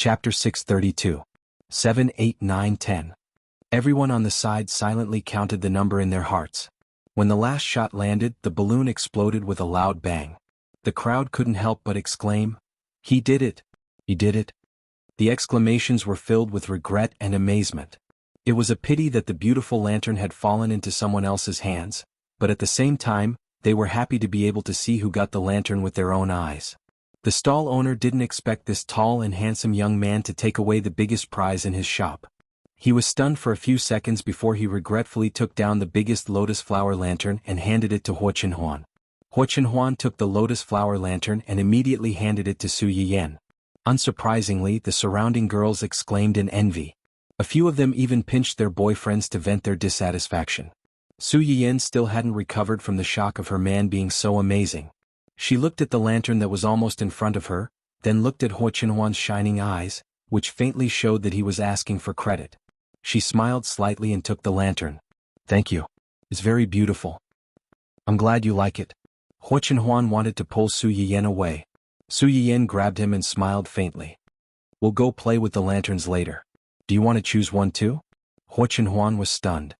Chapter 632. 7, 8, 9, 10. Everyone on the side silently counted the number in their hearts. When the last shot landed, the balloon exploded with a loud bang. The crowd couldn't help but exclaim, "He did it! He did it!" The exclamations were filled with regret and amazement. It was a pity that the beautiful lantern had fallen into someone else's hands, but at the same time, they were happy to be able to see who got the lantern with their own eyes. The stall owner didn't expect this tall and handsome young man to take away the biggest prize in his shop. He was stunned for a few seconds before he regretfully took down the biggest lotus flower lantern and handed it to Huo Chenhuan. Huo Chenhuan took the lotus flower lantern and immediately handed it to Su Yiyan. Unsurprisingly, the surrounding girls exclaimed in envy. A few of them even pinched their boyfriends to vent their dissatisfaction. Su Yiyan still hadn't recovered from the shock of her man being so amazing. She looked at the lantern that was almost in front of her, then looked at Huo Chenhuan's shining eyes, which faintly showed that he was asking for credit. She smiled slightly and took the lantern. "Thank you. It's very beautiful. I'm glad you like it." Huo Chenhuan wanted to pull Su Yiyan away. Su Yiyan grabbed him and smiled faintly. "We'll go play with the lanterns later. Do you want to choose one too?" Huo Chenhuan was stunned.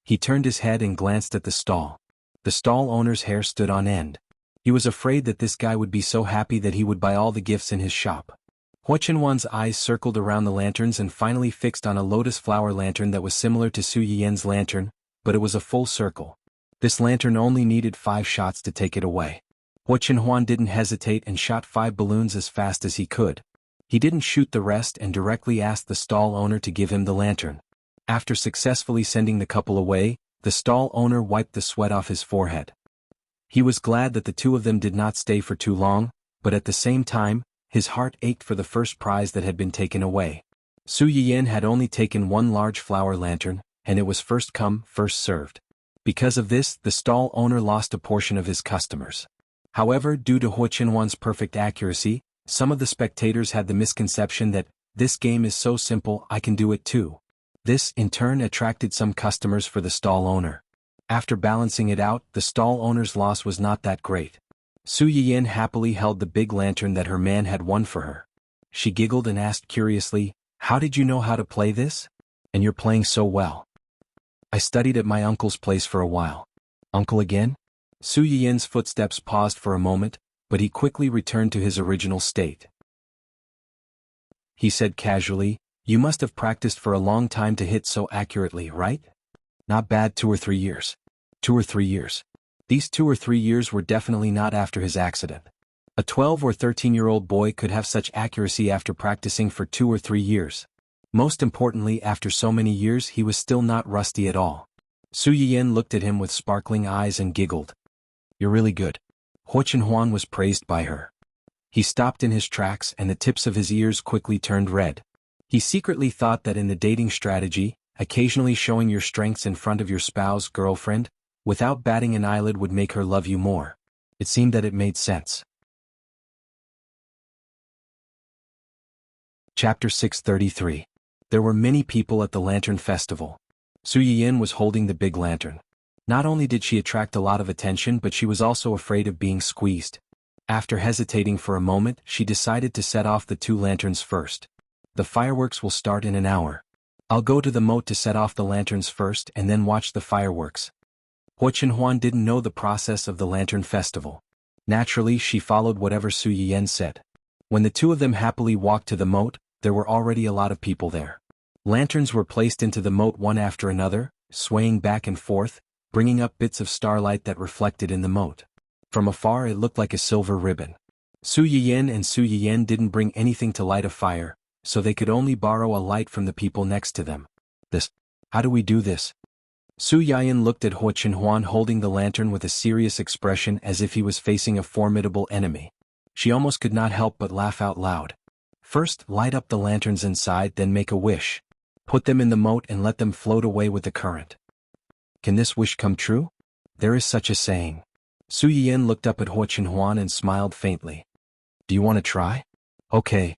He turned his head and glanced at the stall. The stall owner's hair stood on end. He was afraid that this guy would be so happy that he would buy all the gifts in his shop. Huo Chenhuan's eyes circled around the lanterns and finally fixed on a lotus flower lantern that was similar to Su Yiyan's lantern, but it was a full circle. This lantern only needed 5 shots to take it away. Huo Chenhuan didn't hesitate and shot 5 balloons as fast as he could. He didn't shoot the rest and directly asked the stall owner to give him the lantern. After successfully sending the couple away, the stall owner wiped the sweat off his forehead. He was glad that the two of them did not stay for too long, but at the same time, his heart ached for the first prize that had been taken away. Su Yiyan had only taken 1 large flower lantern, and it was first come, first served. Because of this, the stall owner lost a portion of his customers. However, due to Huo Chenhuan's perfect accuracy, some of the spectators had the misconception that, "This game is so simple, I can do it too." This, in turn, attracted some customers for the stall owner. After balancing it out, the stall owner's loss was not that great. Su Yiyan happily held the big lantern that her man had won for her. She giggled and asked curiously, "How did you know how to play this? And you're playing so well." "I studied at my uncle's place for a while." "Uncle again?" Su Yiyan's footsteps paused for a moment, but he quickly returned to his original state. He said casually, "You must have practiced for a long time to hit so accurately, right?" "Not bad, 2 or 3 years. 2 or 3 years. These 2 or 3 years were definitely not after his accident. A 12 or 13-year-old boy could have such accuracy after practicing for 2 or 3 years. Most importantly, after so many years he was still not rusty at all." Su Yiyan looked at him with sparkling eyes and giggled. "You're really good." Huo Chenhuan was praised by her. He stopped in his tracks and the tips of his ears quickly turned red. He secretly thought that in the dating strategy, occasionally showing your strengths in front of your spouse, girlfriend, without batting an eyelid would make her love you more. It seemed that it made sense. Chapter 633. There were many people at the Lantern Festival. Su Yiyan was holding the big lantern. Not only did she attract a lot of attention, but she was also afraid of being squeezed. After hesitating for a moment, she decided to set off the 2 lanterns first. "The fireworks will start in an hour. I'll go to the moat to set off the lanterns first and then watch the fireworks." Huo Chenhuan didn't know the process of the Lantern Festival. Naturally, she followed whatever Su Yiyan said. When the 2 of them happily walked to the moat, there were already a lot of people there. Lanterns were placed into the moat one after another, swaying back and forth, bringing up bits of starlight that reflected in the moat. From afar it looked like a silver ribbon. Su Yiyan and Su Yiyan didn't bring anything to light a fire, so they could only borrow a light from the people next to them. How do we do this?" Su Yiyan looked at Huo Chenhuan holding the lantern with a serious expression as if he was facing a formidable enemy. She almost could not help but laugh out loud. "First, light up the lanterns inside, then make a wish. Put them in the moat and let them float away with the current." "Can this wish come true?" "There is such a saying." Su Yiyan looked up at Huo Chenhuan and smiled faintly. "Do you want to try?" "Okay."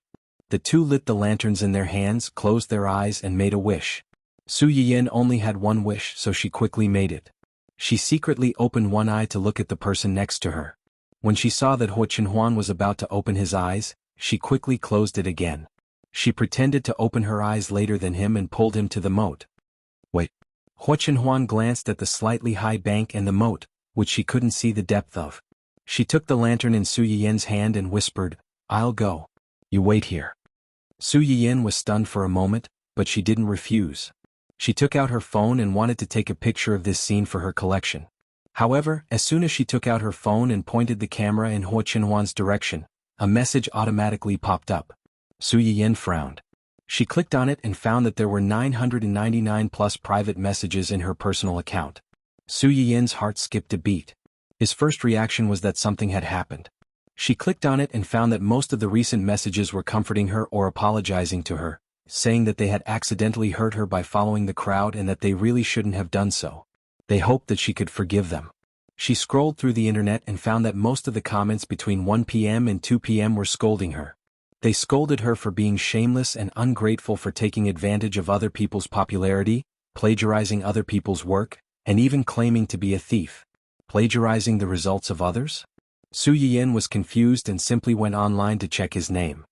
The 2 lit the lanterns in their hands, closed their eyes and made a wish. Su Yiyan only had 1 wish, so she quickly made it. She secretly opened one eye to look at the person next to her. When she saw that Huo Chenhuan was about to open his eyes, she quickly closed it again. She pretended to open her eyes later than him and pulled him to the moat. Wait. Hua Chenhuan glanced at the slightly high bank and the moat, which she couldn't see the depth of. She took the lantern in Su Yiyan's hand and whispered, "I'll go. You wait here." Su Yiyan was stunned for a moment, but she didn't refuse. She took out her phone and wanted to take a picture of this scene for her collection. However, as soon as she took out her phone and pointed the camera in Hua Chenhuan's direction, a message automatically popped up. Su Yiyan frowned. She clicked on it and found that there were 999 plus private messages in her personal account. Su Yiyan's heart skipped a beat. His first reaction was that something had happened. She clicked on it and found that most of the recent messages were comforting her or apologizing to her, saying that they had accidentally hurt her by following the crowd and that they really shouldn't have done so. They hoped that she could forgive them. She scrolled through the internet and found that most of the comments between 1 p.m. and 2 p.m. were scolding her. They scolded her for being shameless and ungrateful for taking advantage of other people's popularity, plagiarizing other people's work, and even claiming to be a thief. Plagiarizing the results of others? Su Yiyan was confused and simply went online to check his name.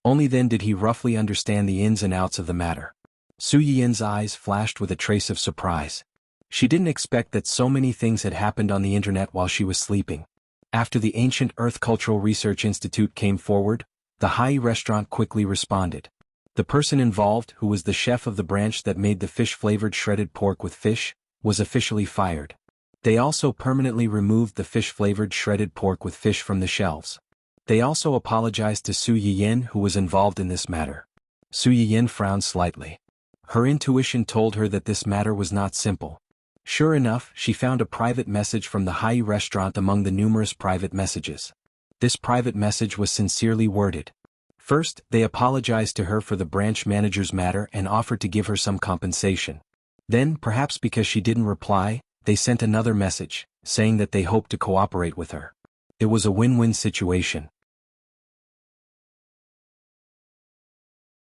Only then did he roughly understand the ins and outs of the matter. Su Yiyan's eyes flashed with a trace of surprise. She didn't expect that so many things had happened on the internet while she was sleeping. After the Ancient Earth Cultural Research Institute came forward, the Hai restaurant quickly responded. The person involved, who was the chef of the branch that made the fish-flavored shredded pork with fish, was officially fired. They also permanently removed the fish-flavored shredded pork with fish from the shelves. They also apologized to Su Yiyan, who was involved in this matter. Su Yiyan frowned slightly. Her intuition told her that this matter was not simple. Sure enough, she found a private message from the Hai restaurant among the numerous private messages. This private message was sincerely worded. First, they apologized to her for the branch manager's matter and offered to give her some compensation. Then, perhaps because she didn't reply, they sent another message, saying that they hoped to cooperate with her. It was a win-win situation.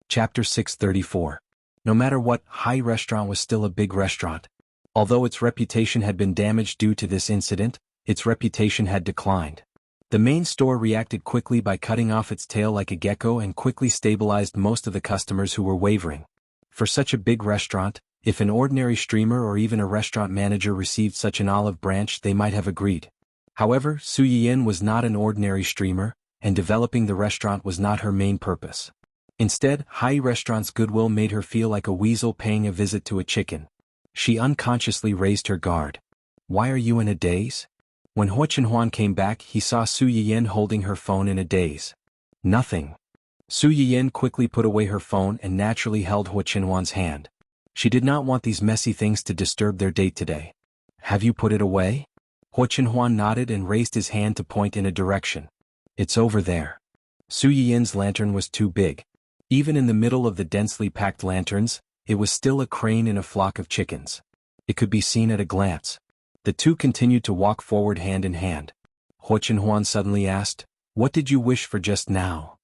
Chapter 634. No matter what, Hai restaurant was still a big restaurant. Although its reputation had been damaged due to this incident, its reputation had declined. The main store reacted quickly by cutting off its tail like a gecko and quickly stabilized most of the customers who were wavering. For such a big restaurant, if an ordinary streamer or even a restaurant manager received such an olive branch, they might have agreed. However, Su Yiyan was not an ordinary streamer, and developing the restaurant was not her main purpose. Instead, Hai restaurant's goodwill made her feel like a weasel paying a visit to a chicken. She unconsciously raised her guard. "Why are you in a daze?" When Hua Chenhuan came back, he saw Su Yiyan holding her phone in a daze. "Nothing." Su Yiyan quickly put away her phone and naturally held Hua Chenhuan's hand. She did not want these messy things to disturb their date today. "Have you put it away?" Hua Chenhuan nodded and raised his hand to point in a direction. "It's over there." Su Yiyan's lantern was too big. Even in the middle of the densely packed lanterns, it was still a crane in a flock of chickens. It could be seen at a glance. The two continued to walk forward hand in hand. Hua Chenhuan suddenly asked, "What did you wish for just now?"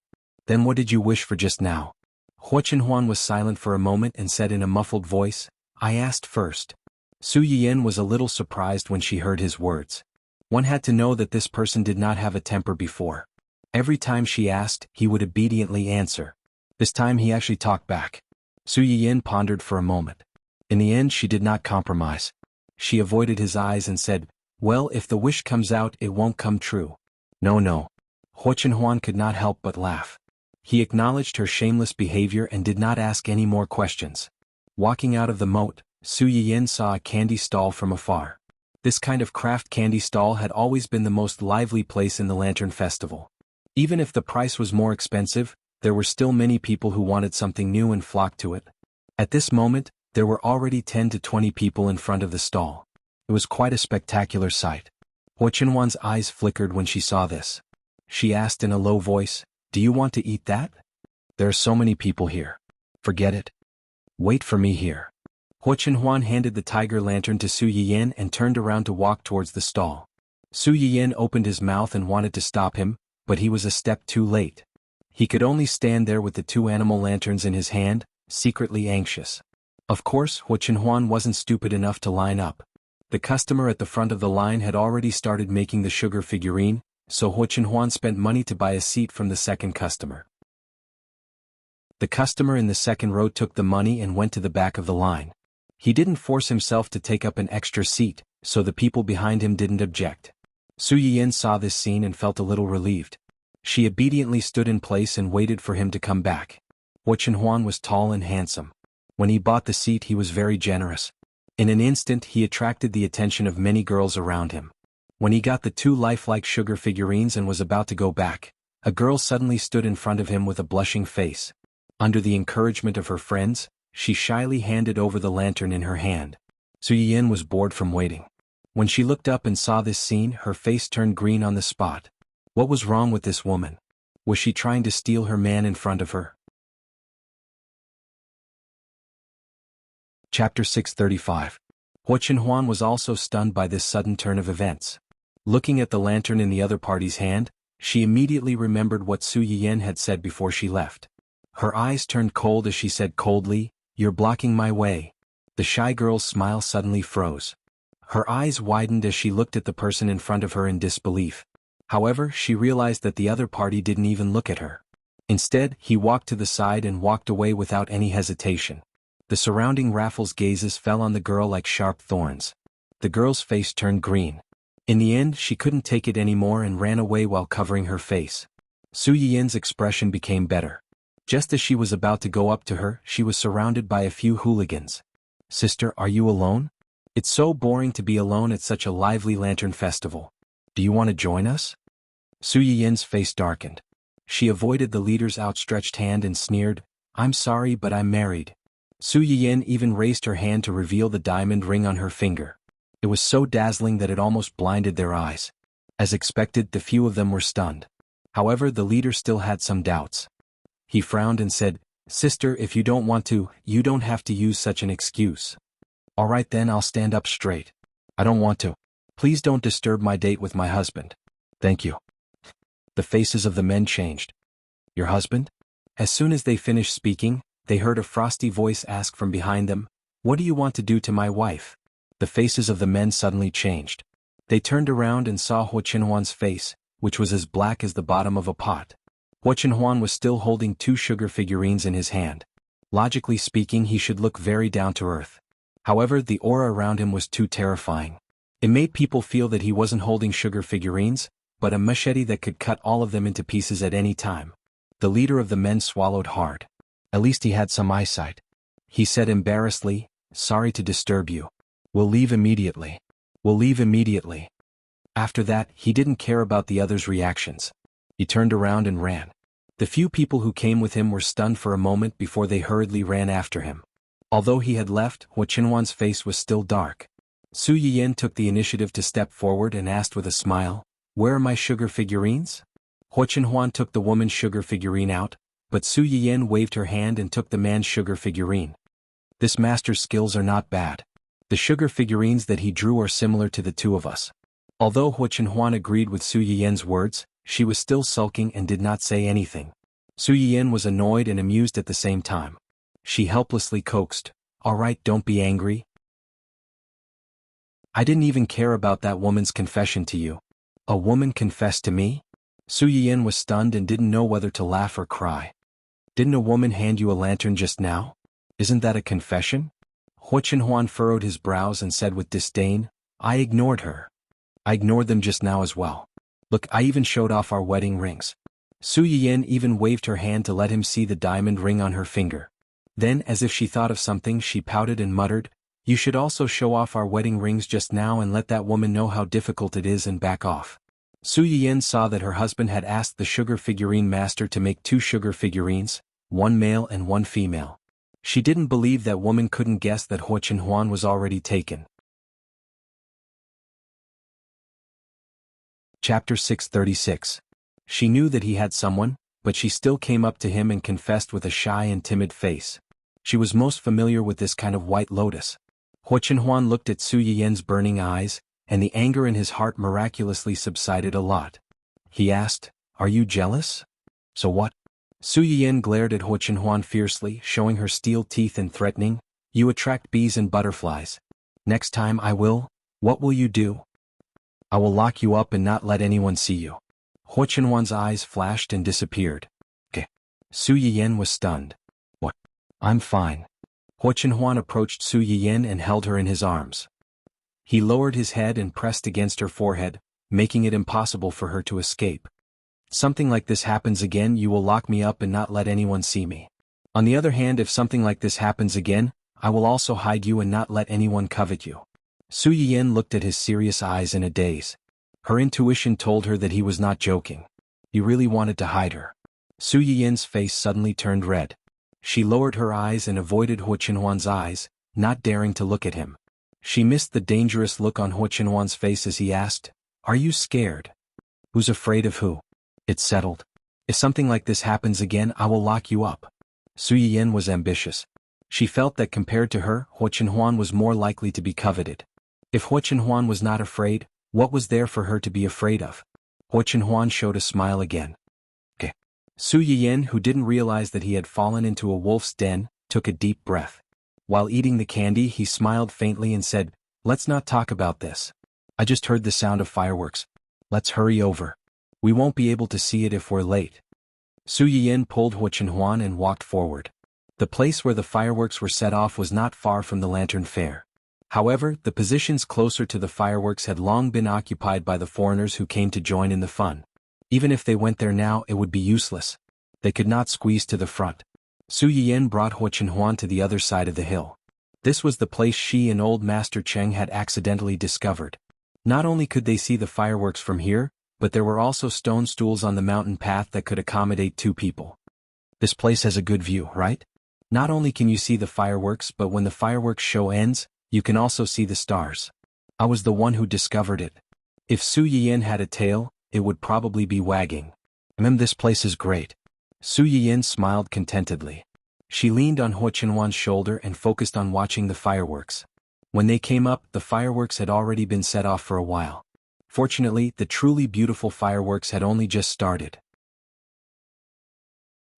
"Then what did you wish for just now?" Hua Chenhuan was silent for a moment and said in a muffled voice, "I asked first." Su Yiyan was a little surprised when she heard his words. One had to know that this person did not have a temper before. Every time she asked, he would obediently answer. This time he actually talked back. Su Yiyan pondered for a moment. In the end, she did not compromise. She avoided his eyes and said, "Well, if the wish comes out, it won't come true." No. Hua Chenhuan could not help but laugh. He acknowledged her shameless behavior and did not ask any more questions. Walking out of the moat, Su Yiyan saw a candy stall from afar. This kind of craft candy stall had always been the most lively place in the Lantern Festival. Even if the price was more expensive, there were still many people who wanted something new and flocked to it. At this moment, there were already 10 to 20 people in front of the stall. It was quite a spectacular sight. Hua Chenhuan's eyes flickered when she saw this. She asked in a low voice, "Do you want to eat that?" "There are so many people here." "Forget it. Wait for me here." Hua Chenhuan handed the tiger lantern to Su Yiyan and turned around to walk towards the stall. Su Yiyan opened his mouth and wanted to stop him, but he was a step too late. He could only stand there with the two animal lanterns in his hand, secretly anxious. Of course, Hua Chenhuan wasn't stupid enough to line up. The customer at the front of the line had already started making the sugar figurine, so Hua Chenhuan spent money to buy a seat from the second customer. The customer in the second row took the money and went to the back of the line. He didn't force himself to take up an extra seat, so the people behind him didn't object. Su Yiyin saw this scene and felt a little relieved. She obediently stood in place and waited for him to come back. Huo Chenhuan was tall and handsome. When he bought the seat he was very generous. In an instant he attracted the attention of many girls around him. When he got the 2 lifelike sugar figurines and was about to go back, a girl suddenly stood in front of him with a blushing face. Under the encouragement of her friends, she shyly handed over the lantern in her hand. Su Yiyin was bored from waiting. When she looked up and saw this scene, her face turned green on the spot. What was wrong with this woman? Was she trying to steal her man in front of her? Chapter 635. Huo Chenhuan was also stunned by this sudden turn of events. Looking at the lantern in the other party's hand, she immediately remembered what Su Yiyin had said before she left. Her eyes turned cold as she said coldly, "You're blocking my way." The shy girl's smile suddenly froze. Her eyes widened as she looked at the person in front of her in disbelief. However, she realized that the other party didn't even look at her. Instead, he walked to the side and walked away without any hesitation. The surrounding raffles gazes fell on the girl like sharp thorns. The girl's face turned green. In the end, she couldn't take it anymore and ran away while covering her face. Su Yiyin's expression became better. Just as she was about to go up to her, she was surrounded by a few hooligans. "Sister, are you alone? It's so boring to be alone at such a lively lantern festival. Do you want to join us?" Su Yiyin's face darkened. She avoided the leader's outstretched hand and sneered, "I'm sorry, but I'm married." Su Yiyin even raised her hand to reveal the diamond ring on her finger. It was so dazzling that it almost blinded their eyes. As expected, the few of them were stunned. However, the leader still had some doubts. He frowned and said, "Sister, if you don't want to, you don't have to use such an excuse." "All right then, I'll stand up straight. I don't want to. Please don't disturb my date with my husband." "Thank you." The faces of the men changed. "Your husband?" As soon as they finished speaking, they heard a frosty voice ask from behind them, "What do you want to do to my wife?" The faces of the men suddenly changed. They turned around and saw Huo Chenhuan's face, which was as black as the bottom of a pot. Huo Chenhuan was still holding 2 sugar figurines in his hand. Logically speaking, he should look very down to earth. However, the aura around him was too terrifying. It made people feel that he wasn't holding sugar figurines, but a machete that could cut all of them into pieces at any time. The leader of the men swallowed hard. At least he had some eyesight. He said embarrassedly, "Sorry to disturb you. We'll leave immediately. We'll leave immediately." After that, he didn't care about the others' reactions. He turned around and ran. The few people who came with him were stunned for a moment before they hurriedly ran after him. Although he had left, Huo Chenhuan's face was still dark. Su Yiyin took the initiative to step forward and asked with a smile, "Where are my sugar figurines?" Huo Chenhuan took the woman's sugar figurine out, but Su Yiyin waved her hand and took the man's sugar figurine. "This master's skills are not bad. The sugar figurines that he drew are similar to the 2 of us." Although Huo Chenhuan agreed with Su Yiyin's words, she was still sulking and did not say anything. Su Yiyin was annoyed and amused at the same time. She helplessly coaxed, "All right, don't be angry. I didn't even care about that woman's confession to you." "A woman confessed to me?" Su Yiyin was stunned and didn't know whether to laugh or cry. "Didn't a woman hand you a lantern just now? Isn't that a confession?" Huo Chenhuan furrowed his brows and said with disdain, "I ignored her. I ignored them just now as well. Look, I even showed off our wedding rings." Su Yiyin even waved her hand to let him see the diamond ring on her finger. Then, as if she thought of something, she pouted and muttered, "You should also show off our wedding rings just now and let that woman know how difficult it is and back off." Su Yiyin saw that her husband had asked the sugar figurine master to make 2 sugar figurines, 1 male and 1 female. She didn't believe that woman couldn't guess that Huo Chenhuan was already taken. Chapter 636. She knew that he had someone, but she still came up to him and confessed with a shy and timid face. She was most familiar with this kind of white lotus. Huo Chenhuan looked at Su Yiyin's burning eyes, and the anger in his heart miraculously subsided a lot. He asked, "Are you jealous?" "So what?" Su Yiyin glared at Huo Chenhuan fiercely, showing her steel teeth and threatening, "You attract bees and butterflies. Next time I will. What will you do?" "I will lock you up and not let anyone see you." Huo Chenhuan's eyes flashed and disappeared. "Okay." Su Yiyin was stunned. I'm fine. Hua Chenhuan approached Su Yiyan and held her in his arms. He lowered his head and pressed against her forehead, making it impossible for her to escape. Something like this happens again, you will lock me up and not let anyone see me. On the other hand, if something like this happens again, I will also hide you and not let anyone covet you. Su Yiyan looked at his serious eyes in a daze. Her intuition told her that he was not joking. He really wanted to hide her. Su Yiyan's face suddenly turned red. She lowered her eyes and avoided Hua Chenhuan's eyes, not daring to look at him. She missed the dangerous look on Hua Chenhuan's face as he asked, "Are you scared?" "Who's afraid of who?" "It's settled. If something like this happens again, I will lock you up." Su Yiyan was ambitious. She felt that compared to her, Hua Chenhuan was more likely to be coveted. If Hua Chenhuan was not afraid, what was there for her to be afraid of? Hua Chenhuan showed a smile again. "Okay." Su Yiyan, who didn't realize that he had fallen into a wolf's den, took a deep breath. While eating the candy, he smiled faintly and said, "Let's not talk about this. I just heard the sound of fireworks. Let's hurry over. We won't be able to see it if we're late." Su Yiyan pulled Hua Chenhuan and walked forward. The place where the fireworks were set off was not far from the lantern fair. However, the positions closer to the fireworks had long been occupied by the foreigners who came to join in the fun. Even if they went there now, it would be useless. They could not squeeze to the front. Su Yiyan brought Hua Chenhuan to the other side of the hill. This was the place she and old Master Cheng had accidentally discovered. Not only could they see the fireworks from here, but there were also stone stools on the mountain path that could accommodate 2 people. This place has a good view, right? Not only can you see the fireworks, but when the fireworks show ends, you can also see the stars. I was the one who discovered it. If Su Yiyan had a tail, it would probably be wagging. This place is great. Su Yiyan smiled contentedly. She leaned on Hua Chenhuan's shoulder and focused on watching the fireworks. When they came up, the fireworks had already been set off for a while. Fortunately, the truly beautiful fireworks had only just started.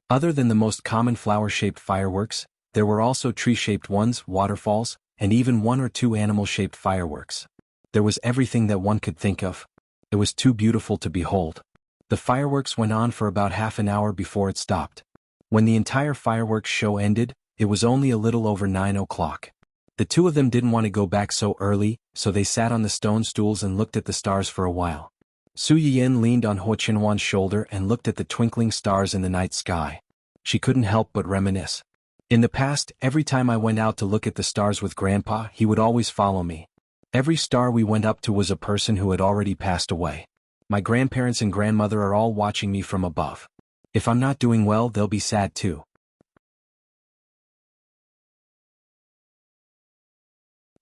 Other than the most common flower-shaped fireworks, there were also tree-shaped ones, waterfalls, and even 1 or 2 animal-shaped fireworks. There was everything that one could think of. It was too beautiful to behold. The fireworks went on for about half an hour before it stopped. When the entire fireworks show ended, it was only a little over 9 o'clock. The 2 of them didn't want to go back so early, so they sat on the stone stools and looked at the stars for a while. Su Yiyan leaned on Hua Chenhuan's shoulder and looked at the twinkling stars in the night sky. She couldn't help but reminisce. In the past, every time I went out to look at the stars with Grandpa, he would always follow me. Every star we went up to was a person who had already passed away. My grandparents and grandmother are all watching me from above. If I'm not doing well, they'll be sad too.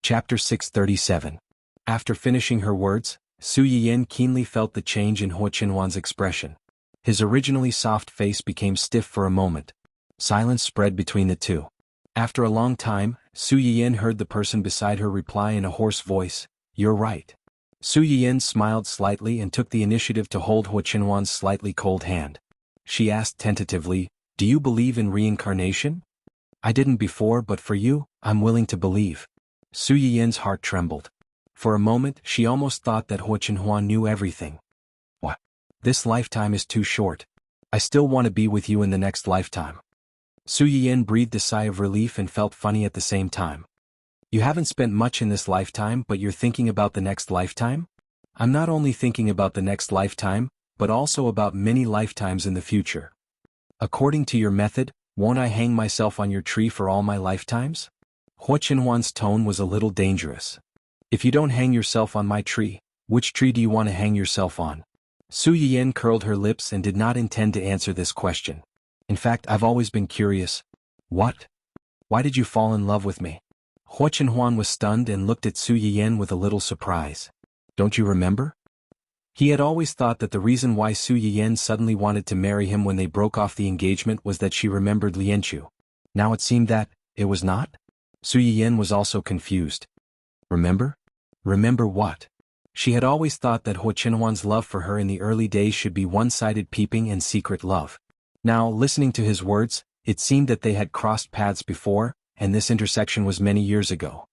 Chapter 637. After finishing her words, Su Yiyan keenly felt the change in Hua Chenhuan's expression. His originally soft face became stiff for a moment. Silence spread between the 2. After a long time, Su Yiyan heard the person beside her reply in a hoarse voice, "You're right." Su Yiyan smiled slightly and took the initiative to hold Hua Chenhuan's slightly cold hand. She asked tentatively, "Do you believe in reincarnation?" "I didn't before, but for you, I'm willing to believe." Su Yiyan's heart trembled. For a moment, she almost thought that Hua Chenhuan knew everything. "What? This lifetime is too short. I still want to be with you in the next lifetime." Su Yiyan breathed a sigh of relief and felt funny at the same time. "You haven't spent much in this lifetime, but you're thinking about the next lifetime?" "I'm not only thinking about the next lifetime, but also about many lifetimes in the future." "According to your method, won't I hang myself on your tree for all my lifetimes?" Hua Chenhuan's tone was a little dangerous. "If you don't hang yourself on my tree, which tree do you want to hang yourself on?" Su Yiyan curled her lips and did not intend to answer this question. "In fact, I've always been curious." "What? Why did you fall in love with me?" Hua Chenhuan was stunned and looked at Su Yiyan with a little surprise. "Don't you remember?" He had always thought that the reason why Su Yiyan suddenly wanted to marry him when they broke off the engagement was that she remembered Lianqiu. Now it seemed that it was not? Su Yiyan was also confused. Remember? Remember what? She had always thought that Hua Chenhuan's love for her in the early days should be one-sided peeping and secret love. Now, listening to his words, it seemed that they had crossed paths before, and this intersection was many years ago.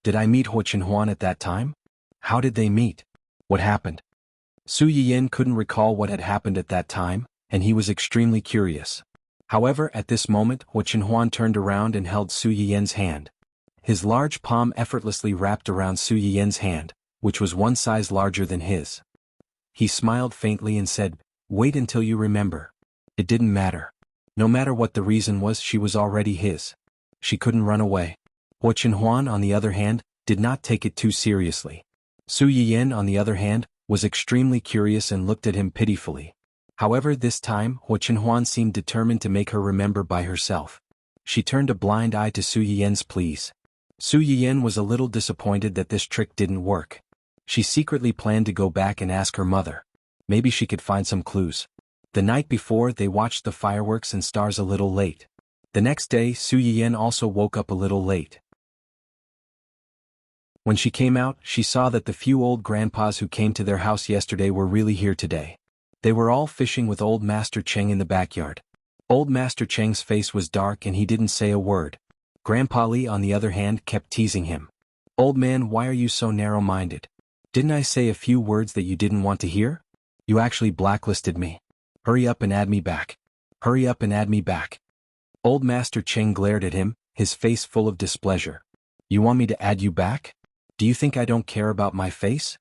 Did I meet Hua Chenhuan at that time? How did they meet? What happened? Su Yiyan couldn't recall what had happened at that time, and he was extremely curious. However, at this moment, Huan turned around and held Su Yiyen's hand. His large palm effortlessly wrapped around Su Yiyen's hand, which was one size larger than his. He smiled faintly and said, "Wait until you remember." It didn't matter. No matter what the reason was, she was already his. She couldn't run away. Huan, on the other hand, did not take it too seriously. Su Yiyen, on the other hand, was extremely curious and looked at him pitifully. However, this time, Huan seemed determined to make her remember by herself. She turned a blind eye to Su Yiyen's pleas. Su Yiyen was a little disappointed that this trick didn't work. She secretly planned to go back and ask her mother. Maybe she could find some clues. The night before, they watched the fireworks and stars a little late. The next day, Su Yiyen also woke up a little late. When she came out, she saw that the few old grandpas who came to their house yesterday were really here today. They were all fishing with Old Master Cheng in the backyard. Old Master Cheng's face was dark and he didn't say a word. Grandpa Li, on the other hand, kept teasing him. "Old man, why are you so narrow-minded? Didn't I say a few words that you didn't want to hear? You actually blacklisted me. Hurry up and add me back. Hurry up and add me back." Old Master Cheng glared at him, his face full of displeasure. "You want me to add you back? Do you think I don't care about my face?"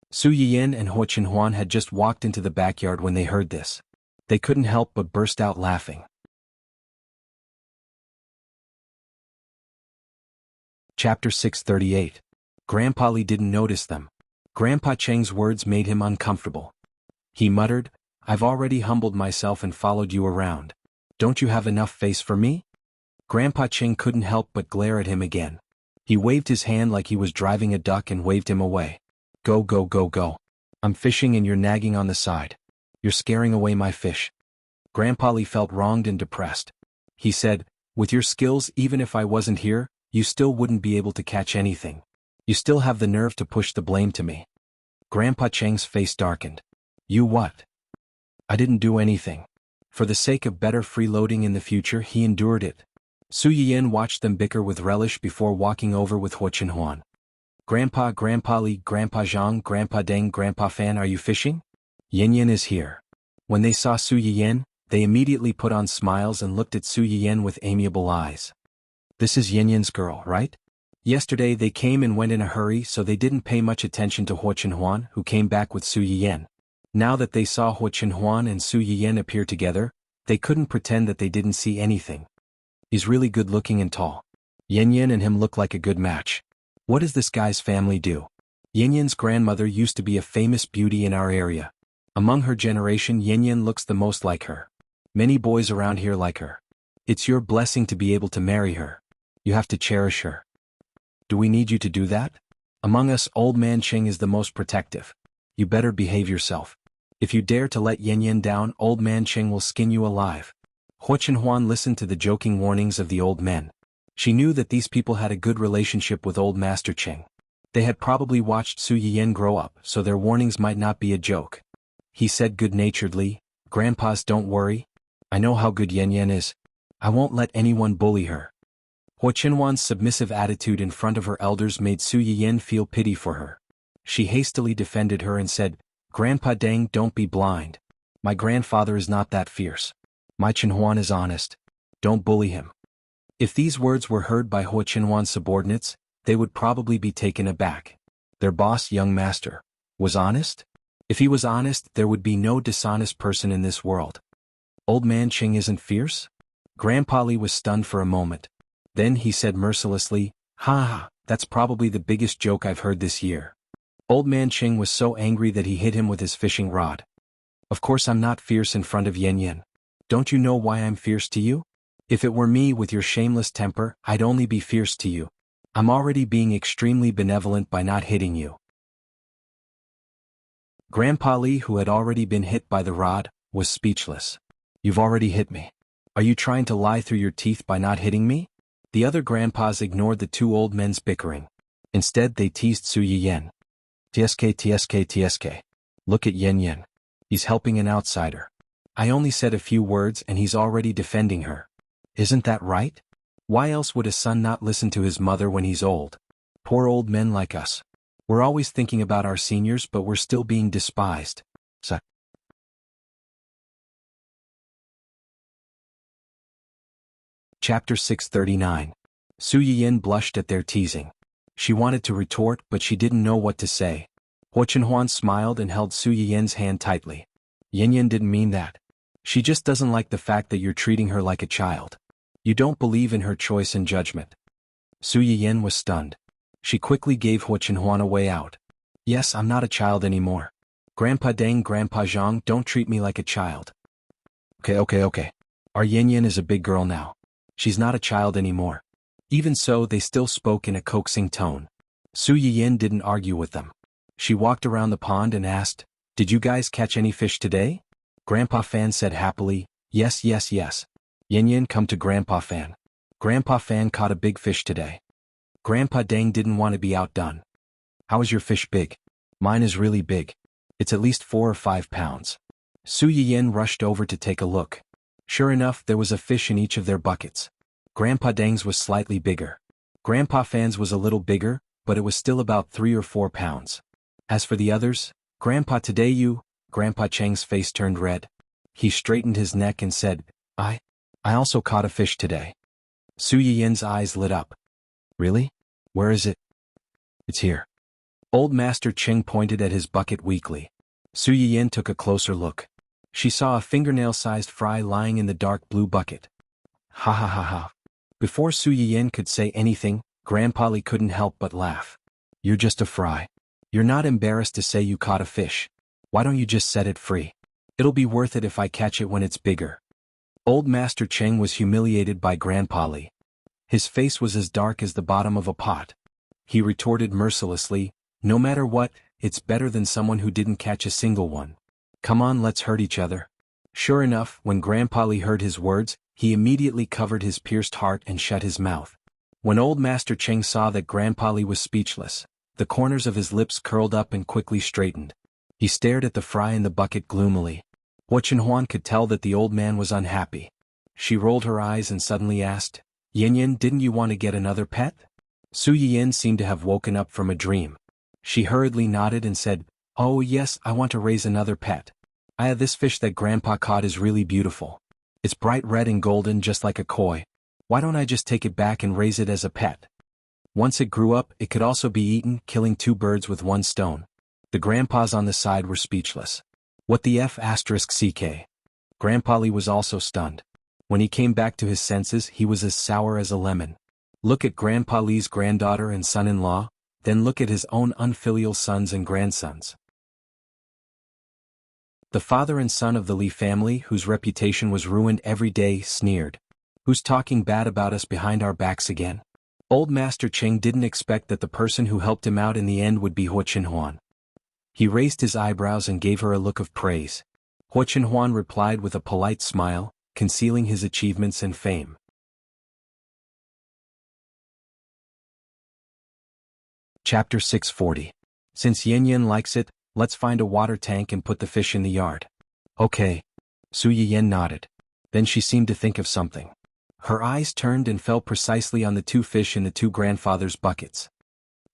Su Yiyen and Huan had just walked into the backyard when they heard this. They couldn't help but burst out laughing. Chapter 638. Grandpa Li didn't notice them. Grandpa Cheng's words made him uncomfortable. He muttered, "I've already humbled myself and followed you around. Don't you have enough face for me?" Grandpa Cheng couldn't help but glare at him again. He waved his hand like he was driving a duck and waved him away. "Go, go, go, go. I'm fishing and you're nagging on the side. You're scaring away my fish." Grandpa Li felt wronged and depressed. He said, "With your skills, even if I wasn't here, you still wouldn't be able to catch anything. You still have the nerve to push the blame to me." Grandpa Cheng's face darkened. "You what?" "I didn't do anything." For the sake of better freeloading in the future, he endured it. Su Yiyen watched them bicker with relish before walking over with Huan. "Grandpa, Grandpa Li, Grandpa Zhang, Grandpa Deng, Grandpa Fan, are you fishing? Yin is here." When they saw Su Yiyen, they immediately put on smiles and looked at Su Yiyen with amiable eyes. "This is Yin's girl, right?" Yesterday they came and went in a hurry, so they didn't pay much attention to Huan, who came back with Su Yiyen. Now that they saw Huan and Su Yiyen appear together, they couldn't pretend that they didn't see anything. "He's really good-looking and tall. Yin and him look like a good match. What does this guy's family do?" Yin's grandmother used to be a famous beauty in our area. Among her generation, Yin looks the most like her. Many boys around here like her. It's your blessing to be able to marry her. You have to cherish her. Do we need you to do that? Among us, Old Man Cheng is the most protective. You better behave yourself. If you dare to let Yin down, Old Man Cheng will skin you alive. Huan listened to the joking warnings of the old men. She knew that these people had a good relationship with Old Master Cheng. They had probably watched Su Yiyen grow up, so their warnings might not be a joke. He said good-naturedly, "Grandpas, don't worry. I know how good Yin is. I won't let anyone bully her." Huan's submissive attitude in front of her elders made Su Yiyen feel pity for her. She hastily defended her and said, "Grandpa Deng, don't be blind. My grandfather is not that fierce. My Huan is honest. Don't bully him." If these words were heard by Huan's subordinates, they would probably be taken aback. Their boss, young master, was honest? If he was honest, there would be no dishonest person in this world. Old Man Cheng isn't fierce? Grandpa Li was stunned for a moment. Then he said mercilessly, "Ha ha, that's probably the biggest joke I've heard this year." Old Man Cheng was so angry that he hit him with his fishing rod. "Of course I'm not fierce in front of Yin. Don't you know why I'm fierce to you? If it were me with your shameless temper, I'd only be fierce to you. I'm already being extremely benevolent by not hitting you." Grandpa Li, who had already been hit by the rod, was speechless. "You've already hit me. Are you trying to lie through your teeth by not hitting me?" The other grandpas ignored the two old men's bickering. Instead, they teased Su Yiyen. TSK. Look at Yin. He's helping an outsider. I only said a few words and he's already defending her. Isn't that right? Why else would a son not listen to his mother when he's old? Poor old men like us. We're always thinking about our seniors, but we're still being despised. Chapter 639. Su Yiyin blushed at their teasing. She wanted to retort, but she didn't know what to say. Huo Chenhuan smiled and held Su Yiyin's hand tightly. Yin didn't mean that. She just doesn't like the fact that you're treating her like a child. You don't believe in her choice and judgment. Su Yiyin was stunned. She quickly gave Huo Chenhuan a way out. Yes, I'm not a child anymore. Grandpa Deng, Grandpa Zhang, don't treat me like a child. Okay. Our Yin is a big girl now. She's not a child anymore. Even so, they still spoke in a coaxing tone. Su Yiyin didn't argue with them. She walked around the pond and asked, "Did you guys catch any fish today?" Grandpa Fan said happily, Yes. Yin, come to Grandpa Fan. Grandpa Fan caught a big fish today. Grandpa Deng didn't want to be outdone. How is your fish big? Mine is really big. It's at least 4 or 5 pounds. Su Yiyin rushed over to take a look. Sure enough, there was a fish in each of their buckets. Grandpa Deng's was slightly bigger. Grandpa Fan's was a little bigger, but it was still about 3 or 4 pounds. As for the others, Grandpa Grandpa Cheng's face turned red. He straightened his neck and said, I also caught a fish today. Su Yiyin's eyes lit up. Really? Where is it? It's here. Old Master Cheng pointed at his bucket weakly. Su Yiyin took a closer look. She saw a fingernail-sized fry lying in the dark blue bucket. Ha. Before Su Yiyin could say anything, Grandpa Li couldn't help but laugh. You're just a fry. You're not embarrassed to say you caught a fish. Why don't you just set it free? It'll be worth it if I catch it when it's bigger. Old Master Cheng was humiliated by Grandpa Li. His face was as dark as the bottom of a pot. He retorted mercilessly, No matter what, it's better than someone who didn't catch a single one. Come on, let's hurt each other. Sure enough, when Grandpa Li heard his words, he immediately covered his pierced heart and shut his mouth. When Old Master Cheng saw that Grandpa Li was speechless, the corners of his lips curled up and quickly straightened. He stared at the fry in the bucket gloomily. Huo Chenhuan could tell that the old man was unhappy. She rolled her eyes and suddenly asked, Yin, didn't you want to get another pet? Su Yiyin seemed to have woken up from a dream. She hurriedly nodded and said, Oh yes, I want to raise another pet. This fish that Grandpa caught is really beautiful. It's bright red and golden just like a koi. Why don't I just take it back and raise it as a pet? Once it grew up, it could also be eaten, killing 2 birds with 1 stone. The grandpas on the side were speechless. What the F***ck? Grandpa Li was also stunned. When he came back to his senses, he was as sour as a lemon. Look at Grandpa Li's granddaughter and son-in-law, then look at his own unfilial sons and grandsons. The father and son of the Li family, whose reputation was ruined every day, sneered. Who's talking bad about us behind our backs again? Old Master Cheng didn't expect that the person who helped him out in the end would be Huo Chenhuan. He raised his eyebrows and gave her a look of praise. Huo Chenhuan replied with a polite smile, concealing his achievements and fame. Chapter 640. Since Yin likes it, let's find a water tank and put the fish in the yard. Okay. Su Yiyin nodded. Then she seemed to think of something. Her eyes turned and fell precisely on the 2 fish in the 2 grandfathers' buckets.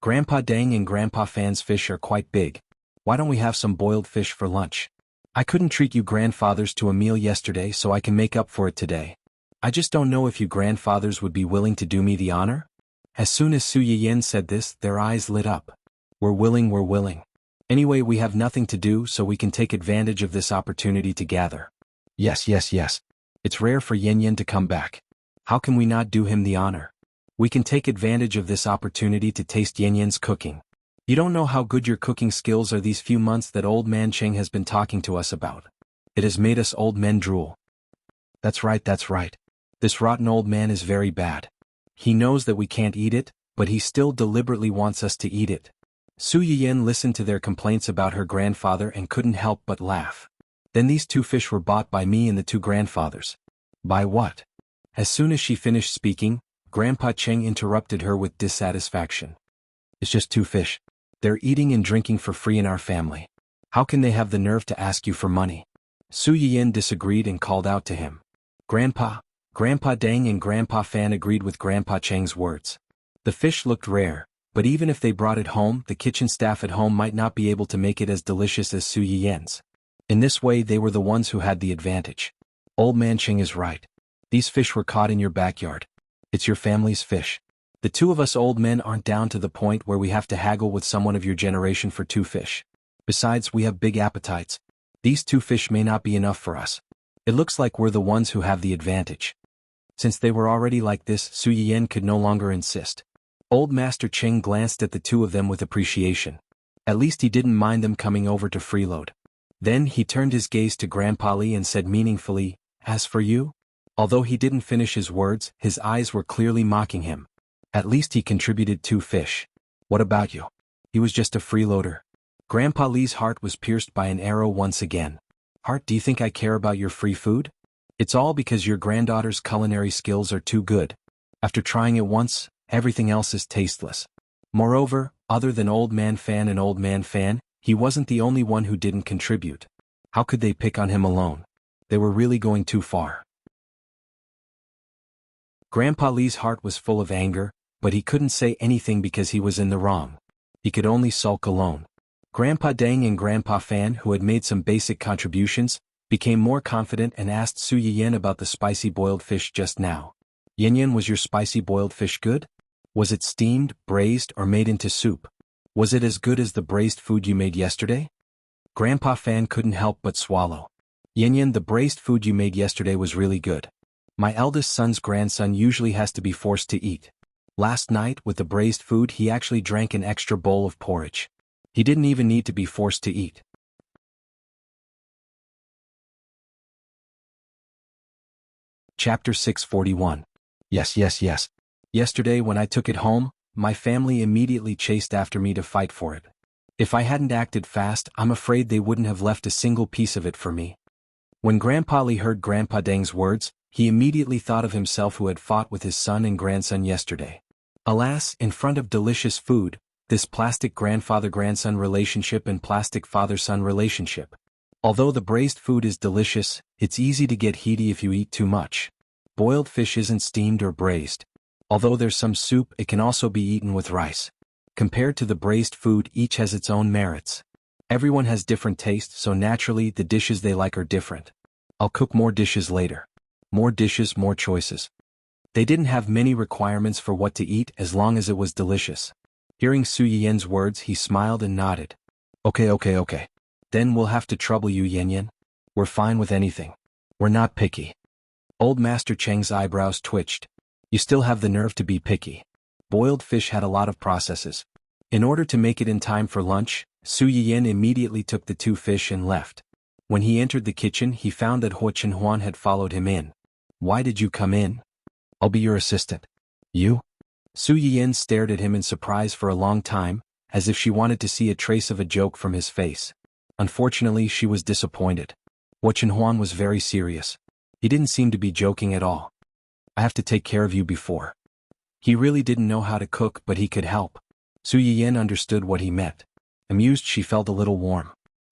Grandpa Deng and Grandpa Fan's fish are quite big. Why don't we have some boiled fish for lunch? I couldn't treat you grandfathers to a meal yesterday, so I can make up for it today. I just don't know if you grandfathers would be willing to do me the honor? As soon as Su Yiyin said this, their eyes lit up. We're willing. Anyway, we have nothing to do, so we can take advantage of this opportunity to gather. Yes. It's rare for Yin to come back. How can we not do him the honor? We can take advantage of this opportunity to taste Yin's cooking. You don't know how good your cooking skills are these few months that old man Cheng has been talking to us about. It has made us old men drool. That's right. This rotten old man is very bad. He knows that we can't eat it, but he still deliberately wants us to eat it. Su Yiyin listened to their complaints about her grandfather and couldn't help but laugh. Then these 2 fish were bought by me and the 2 grandfathers. By what? As soon as she finished speaking, Grandpa Cheng interrupted her with dissatisfaction. It's just 2 fish. They're eating and drinking for free in our family. How can they have the nerve to ask you for money? Su Yiyin disagreed and called out to him. Grandpa Deng and Grandpa Fan agreed with Grandpa Cheng's words. The fish looked rare, but even if they brought it home, the kitchen staff at home might not be able to make it as delicious as Su Yiyin's. In this way, they were the ones who had the advantage. Old man Cheng is right. These fish were caught in your backyard. It's your family's fish. The two of us old men aren't down to the point where we have to haggle with someone of your generation for 2 fish. Besides, we have big appetites. These 2 fish may not be enough for us. It looks like we're the ones who have the advantage. Since they were already like this, Su Yiyan could no longer insist. Old Master Cheng glanced at the two of them with appreciation. At least he didn't mind them coming over to freeload. Then he turned his gaze to Grandpa Li and said meaningfully, "As for you?" Although he didn't finish his words, his eyes were clearly mocking him. At least he contributed 2 fish. What about you? He was just a freeloader. Grandpa Li's heart was pierced by an arrow once again. Heart, do you think I care about your free food? It's all because your granddaughter's culinary skills are too good. After trying it once, everything else is tasteless. Moreover, other than Old Man Fan and Old Man Fan, he wasn't the only one who didn't contribute. How could they pick on him alone? They were really going too far. Grandpa Li's heart was full of anger, but he couldn't say anything because he was in the wrong. He could only sulk alone. Grandpa Deng and Grandpa Fan, who had made some basic contributions, became more confident and asked Su Yiyan about the spicy boiled fish just now. "Yin, was your spicy boiled fish good? Was it steamed, braised, or made into soup? Was it as good as the braised food you made yesterday?" Grandpa Fan couldn't help but swallow. "Yin, the braised food you made yesterday was really good. My eldest son's grandson usually has to be forced to eat. Last night, with the braised food, he actually drank an extra bowl of porridge. He didn't even need to be forced to eat." Chapter 641. Yes. Yesterday when I took it home, my family immediately chased after me to fight for it. If I hadn't acted fast, I'm afraid they wouldn't have left a single piece of it for me. When Grandpa Li heard Grandpa Deng's words, he immediately thought of himself who had fought with his son and grandson yesterday. Alas, in front of delicious food, this plastic grandfather-grandson relationship and plastic father-son relationship. Although the braised food is delicious, it's easy to get heaty if you eat too much. Boiled fish isn't steamed or braised. Although there's some soup, it can also be eaten with rice. Compared to the braised food, each has its own merits. Everyone has different tastes, so naturally the dishes they like are different. I'll cook more dishes later. More dishes, more choices. They didn't have many requirements for what to eat as long as it was delicious. Hearing Su Yiyan's words, he smiled and nodded. Okay. Then we'll have to trouble you, Yin. We're fine with anything. We're not picky. Old Master Cheng's eyebrows twitched. You still have the nerve to be picky. Boiled fish had a lot of processes. In order to make it in time for lunch, Su Yiyan immediately took the 2 fish and left. When he entered the kitchen, he found that Huo Chenhuan had followed him in. "Why did you come in?" "I'll be your assistant." "You?" Su Yiyan stared at him in surprise for a long time, as if she wanted to see a trace of a joke from his face. Unfortunately, she was disappointed. Huo Chenhuan was very serious. He didn't seem to be joking at all. "I have to take care of you before." He really didn't know how to cook, but he could help. Su Yiyan understood what he meant. Amused, she felt a little warm.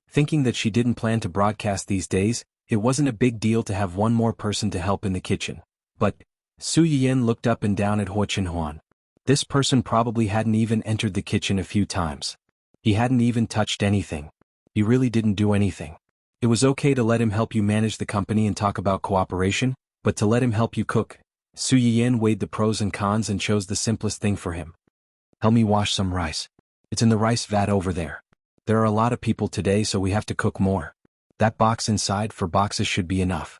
Thinking that she didn't plan to broadcast these days, it wasn't a big deal to have one more person to help in the kitchen. But Su Yiyan looked up and down at Huo Chenhuan. This person probably hadn't even entered the kitchen a few times. He hadn't even touched anything. He really didn't do anything. It was okay to let him help you manage the company and talk about cooperation, but to let him help you cook, Su Yiyan weighed the pros and cons and chose the simplest thing for him. "Help me wash some rice. It's in the rice vat over there. There are a lot of people today, so we have to cook more. That box inside for boxes should be enough."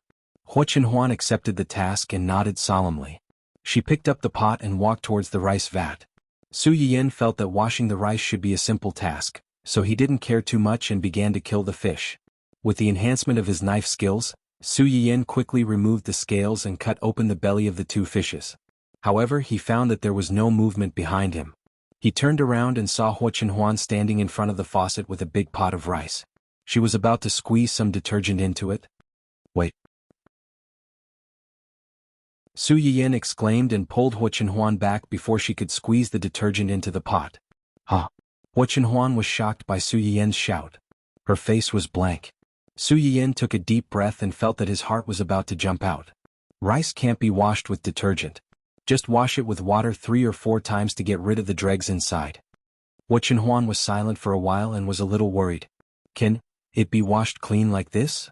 Huo Chenhuan accepted the task and nodded solemnly. She picked up the pot and walked towards the rice vat. Su Yiyan felt that washing the rice should be a simple task, so he didn't care too much and began to kill the fish. With the enhancement of his knife skills, Su Yiyan quickly removed the scales and cut open the belly of the 2 fishes. However, he found that there was no movement behind him. He turned around and saw Huo Chenhuan standing in front of the faucet with a big pot of rice. She was about to squeeze some detergent into it. "Wait." Su Yiyan exclaimed and pulled Huo Chenhuan back before she could squeeze the detergent into the pot. "Huh?" Huo Chenhuan was shocked by Su Yiyan's shout. Her face was blank. Su Yiyan took a deep breath and felt that his heart was about to jump out. Rice can't be washed with detergent. Just wash it with water 3 or 4 times to get rid of the dregs inside. Huo Chenhuan was silent for a while and was a little worried. "Can it be washed clean like this?"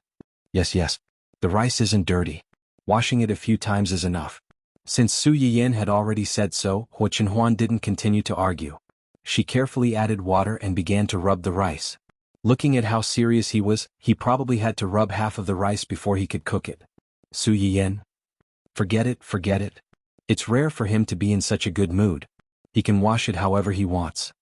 Yes. The rice isn't dirty. Washing it a few times is enough. Since Su Yiyin had already said so, Hu Chenhuan didn't continue to argue. She carefully added water and began to rub the rice. Looking at how serious he was, he probably had to rub half of the rice before he could cook it. Su Yiyin? Forget it, forget it. It's rare for him to be in such a good mood. He can wash it however he wants.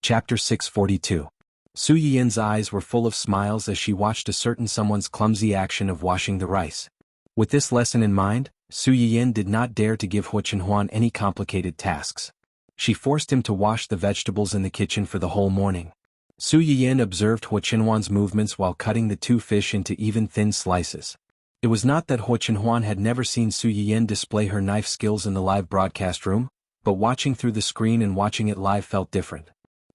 Chapter 642. Su Yiyin's eyes were full of smiles as she watched a certain someone's clumsy action of washing the rice. With this lesson in mind, Su Yiyin did not dare to give Hu Chenhuan any complicated tasks. She forced him to wash the vegetables in the kitchen for the whole morning. Su Yiyin observed Hu Chenhuan's movements while cutting the two fish into even thin slices. It was not that Hu Chenhuan had never seen Su Yiyin display her knife skills in the live broadcast room, but watching through the screen and watching it live felt different.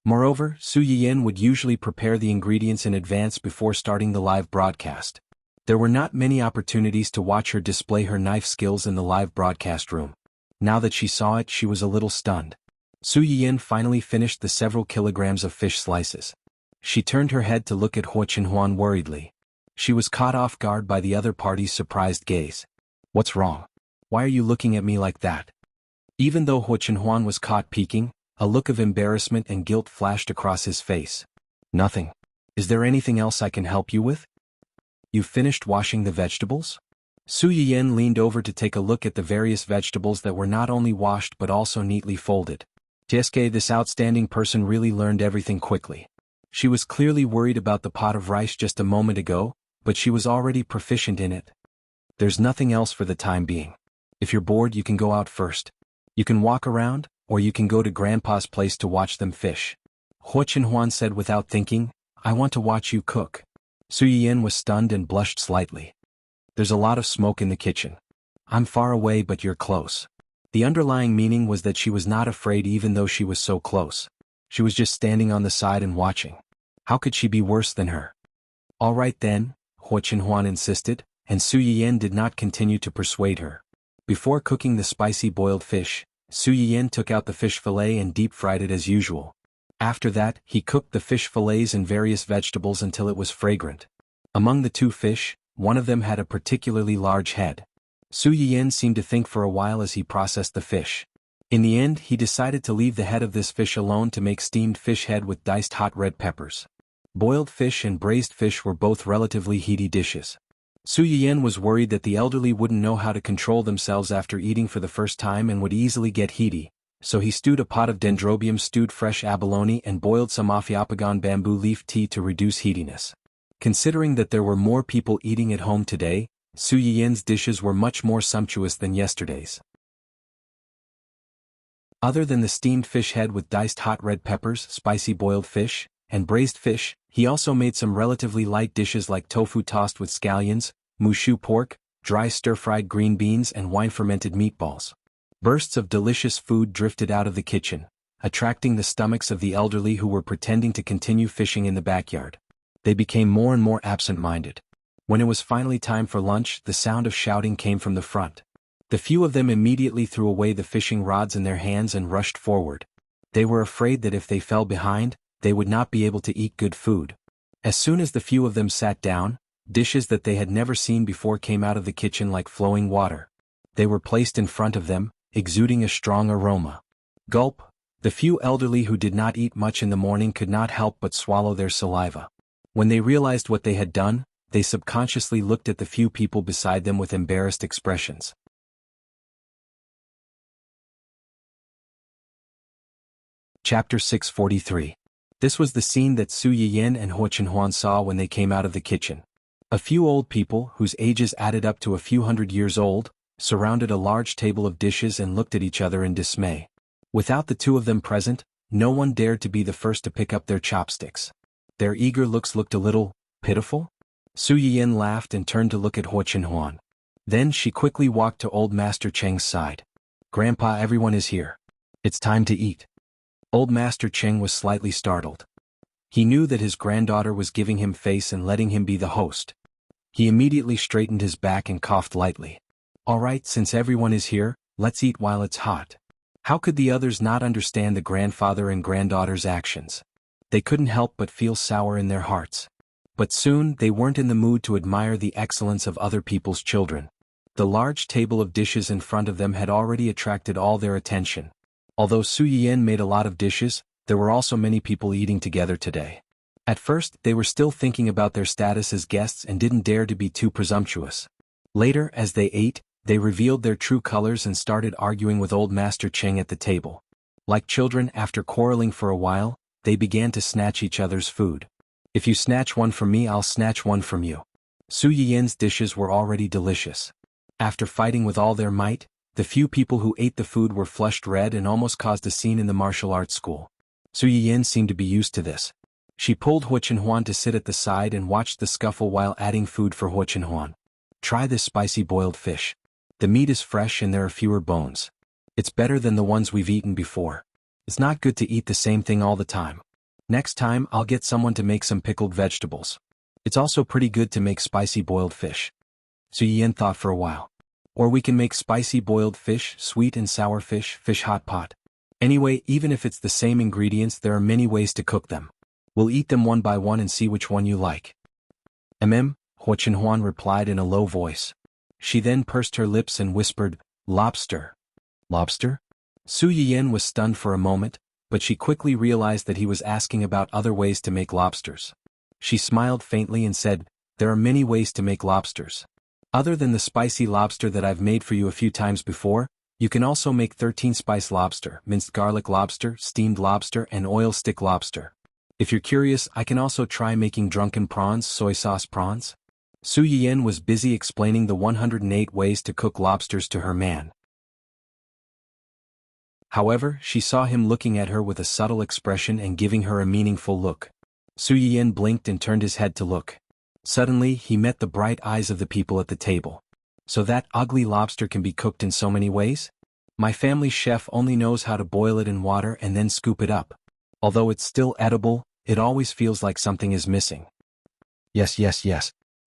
Moreover, Su Yiyin would usually prepare the ingredients in advance before starting the live broadcast. There were not many opportunities to watch her display her knife skills in the live broadcast room. Now that she saw it, she was a little stunned. Su Yiyin finally finished the several kilograms of fish slices. She turned her head to look at Hu Chenhuan worriedly. She was caught off guard by the other party's surprised gaze. What's wrong? Why are you looking at me like that? Even though Hu Chenhuan was caught peeking, a look of embarrassment and guilt flashed across his face. Nothing. Is there anything else I can help you with? You finished washing the vegetables? Su Yiyin leaned over to take a look at the various vegetables that were not only washed but also neatly folded. Tieske, this outstanding person really learned everything quickly. She was clearly worried about the pot of rice just a moment ago, but she was already proficient in it. There's nothing else for the time being. If you're bored, you can go out first. You can walk around, or you can go to Grandpa's place to watch them fish. Hu Chenhuan said without thinking, I want to watch you cook. Su Yiyin was stunned and blushed slightly. There's a lot of smoke in the kitchen. I'm far away but you're close. The underlying meaning was that she was not afraid even though she was so close. She was just standing on the side and watching. How could she be worse than her? All right then, Hu Chenhuan insisted, and Su Yiyin did not continue to persuade her. Before cooking the spicy boiled fish, Su Yiyin took out the fish fillet and deep-fried it as usual. After that, he cooked the fish fillets and various vegetables until it was fragrant. Among the two fish, one of them had a particularly large head. Su Yiyin seemed to think for a while as he processed the fish. In the end, he decided to leave the head of this fish alone to make steamed fish head with diced hot red peppers. Boiled fish and braised fish were both relatively heaty dishes. Su Yiyin was worried that the elderly wouldn't know how to control themselves after eating for the first time and would easily get heaty, so he stewed a pot of dendrobium stewed fresh abalone and boiled some Ophiophagon bamboo leaf tea to reduce heatiness. Considering that there were more people eating at home today, Su Yiyin's dishes were much more sumptuous than yesterday's. Other than the steamed fish head with diced hot red peppers, spicy boiled fish, and braised fish, he also made some relatively light dishes like tofu tossed with scallions, mushu pork, dry stir-fried green beans and wine-fermented meatballs. Bursts of delicious food drifted out of the kitchen, attracting the stomachs of the elderly who were pretending to continue fishing in the backyard. They became more and more absent-minded. When it was finally time for lunch, the sound of shouting came from the front. The few of them immediately threw away the fishing rods in their hands and rushed forward. They were afraid that if they fell behind, they would not be able to eat good food. As soon as the few of them sat down, dishes that they had never seen before came out of the kitchen like flowing water. They were placed in front of them, exuding a strong aroma. Gulp! The few elderly who did not eat much in the morning could not help but swallow their saliva. When they realized what they had done, they subconsciously looked at the few people beside them with embarrassed expressions. Chapter 643. This was the scene that Su Yiyin and Hu Chenhuan saw when they came out of the kitchen. A few old people, whose ages added up to a few hundred years old, surrounded a large table of dishes and looked at each other in dismay. Without the two of them present, no one dared to be the first to pick up their chopsticks. Their eager looks looked a little pitiful. Su Yiyin laughed and turned to look at Hu Chenhuan. Then she quickly walked to old Master Cheng's side. "Grandpa, everyone is here. It's time to eat." Old Master Cheng was slightly startled. He knew that his granddaughter was giving him face and letting him be the host. He immediately straightened his back and coughed lightly. "All right, since everyone is here, let's eat while it's hot." How could the others not understand the grandfather and granddaughter's actions? They couldn't help but feel sour in their hearts. But soon they weren't in the mood to admire the excellence of other people's children. The large table of dishes in front of them had already attracted all their attention. Although Su Yiyan made a lot of dishes, there were also many people eating together today. At first, they were still thinking about their status as guests and didn't dare to be too presumptuous. Later, as they ate, they revealed their true colors and started arguing with old Master Cheng at the table. Like children, after quarreling for a while, they began to snatch each other's food. If you snatch one from me, I'll snatch one from you. Su Yiyan's dishes were already delicious. After fighting with all their might, the few people who ate the food were flushed red and almost caused a scene in the martial arts school. Su Yiyan seemed to be used to this. She pulled Huo Chenhuan to sit at the side and watched the scuffle while adding food for Huo Chenhuan. Try this spicy boiled fish. The meat is fresh and there are fewer bones. It's better than the ones we've eaten before. It's not good to eat the same thing all the time. Next time I'll get someone to make some pickled vegetables. It's also pretty good to make spicy boiled fish. Su Yiyan thought for a while. Or we can make spicy boiled fish, sweet and sour fish hot pot. Anyway, even if it's the same ingredients, there are many ways to cook them. We'll eat them one by one and see which one you like. Huo Chenhuan replied in a low voice. She then pursed her lips and whispered, lobster. Lobster? Su Yiyan was stunned for a moment, but she quickly realized that he was asking about other ways to make lobsters. She smiled faintly and said, there are many ways to make lobsters. Other than the spicy lobster that I've made for you a few times before, you can also make 13-spice lobster, minced garlic lobster, steamed lobster, and oil stick lobster. If you're curious, I can also try making drunken prawns, soy sauce prawns. Su Yiyan was busy explaining the 108 ways to cook lobsters to her man. However, she saw him looking at her with a subtle expression and giving her a meaningful look. Su Yiyan blinked and turned his head to look. Suddenly, he met the bright eyes of the people at the table. So that ugly lobster can be cooked in so many ways? My family's chef only knows how to boil it in water and then scoop it up. Although it's still edible, it always feels like something is missing. Yes.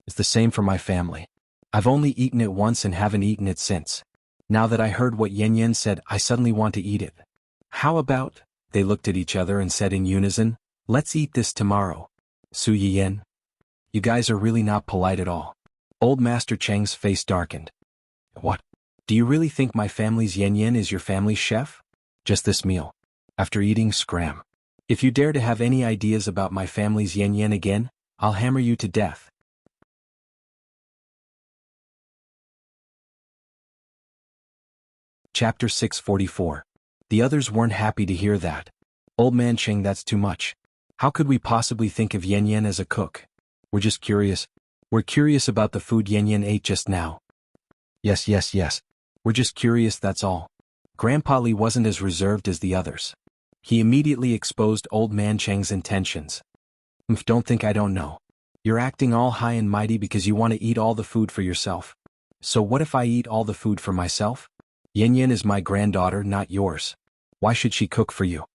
It's the same for my family. I've only eaten it once and haven't eaten it since. Now that I heard what Yan said, I suddenly want to eat it. How about? They looked at each other and said in unison, let's eat this tomorrow. Su Yiyan. You guys are really not polite at all. Old Master Cheng's face darkened. What? Do you really think my family's Yan is your family's chef? Just this meal. After eating, scram. If you dare to have any ideas about my family's Yan again, I'll hammer you to death. Chapter 644. The others weren't happy to hear that. Old Man Cheng, that's too much. How could we possibly think of Yan as a cook? We're just curious. We're curious about the food Yan ate just now. Yes. We're just curious, that's all. Grandpa Li wasn't as reserved as the others. He immediately exposed Old Man Cheng's intentions. Don't think I don't know. You're acting all high and mighty because you want to eat all the food for yourself. So what if I eat all the food for myself? Yan is my granddaughter, not yours. Why should she cook for you?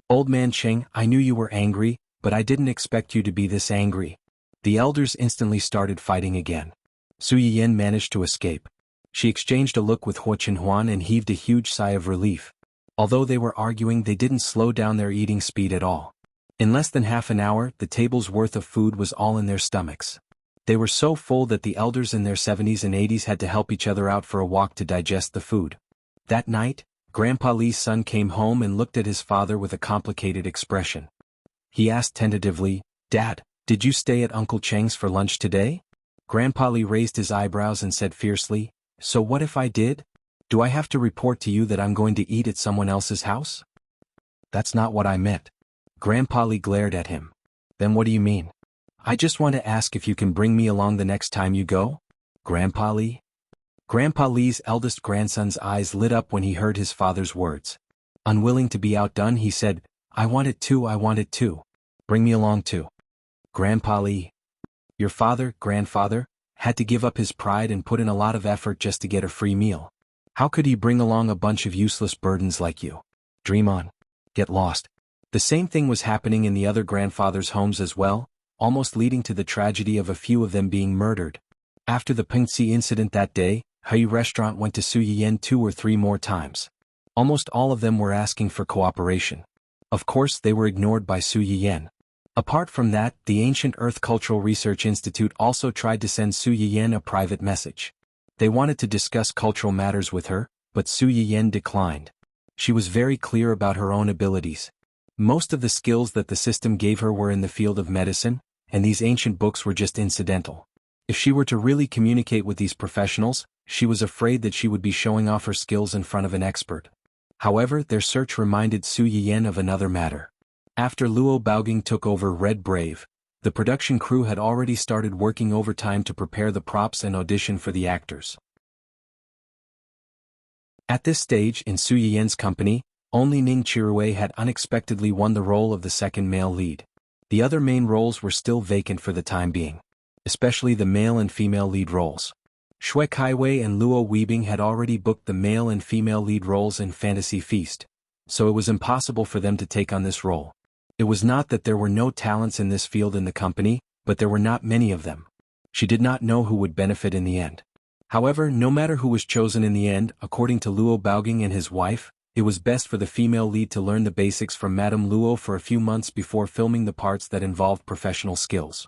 Old Man Cheng, I knew you were angry, but I didn't expect you to be this angry. The elders instantly started fighting again. Su Yiyan managed to escape. She exchanged a look with Huo Chenhuan and heaved a huge sigh of relief. Although they were arguing, they didn't slow down their eating speed at all. In less than half an hour, the table's worth of food was all in their stomachs. They were so full that the elders in their 70s and 80s had to help each other out for a walk to digest the food. That night, Grandpa Li's son came home and looked at his father with a complicated expression. He asked tentatively, Dad, did you stay at Uncle Cheng's for lunch today? Grandpa Li raised his eyebrows and said fiercely, so what if I did? Do I have to report to you that I'm going to eat at someone else's house? That's not what I meant. Grandpa Li glared at him. Then what do you mean? I just want to ask if you can bring me along the next time you go? Grandpa Li? Grandpa Li's eldest grandson's eyes lit up when he heard his father's words. Unwilling to be outdone, he said, I want it too. Bring me along too. Grandpa Li. Your father, grandfather, had to give up his pride and put in a lot of effort just to get a free meal. How could he bring along a bunch of useless burdens like you? Dream on. Get lost. The same thing was happening in the other grandfathers' homes as well, almost leading to the tragedy of a few of them being murdered. After the Pengxi incident that day, Hui restaurant went to Su Yiyan 2 or 3 more times. Almost all of them were asking for cooperation. Of course they were ignored by Su Yiyan. Apart from that, the Ancient Earth Cultural Research Institute also tried to send Su Yiyan a private message. They wanted to discuss cultural matters with her, but Su Yiyan declined. She was very clear about her own abilities. Most of the skills that the system gave her were in the field of medicine, and these ancient books were just incidental. If she were to really communicate with these professionals, she was afraid that she would be showing off her skills in front of an expert. However, their search reminded Su Yiyan of another matter. After Luo Baoging took over Red Brave, the production crew had already started working overtime to prepare the props and audition for the actors. At this stage in Su Yiyan's company, only Ning Chirue had unexpectedly won the role of the second male lead. The other main roles were still vacant for the time being, especially the male and female lead roles. Shui Kaiwei and Luo Weibing had already booked the male and female lead roles in Fantasy Feast, so it was impossible for them to take on this role. It was not that there were no talents in this field in the company, but there were not many of them. She did not know who would benefit in the end. However, no matter who was chosen in the end, according to Luo Baoging and his wife, it was best for the female lead to learn the basics from Madame Luo for a few months before filming the parts that involved professional skills.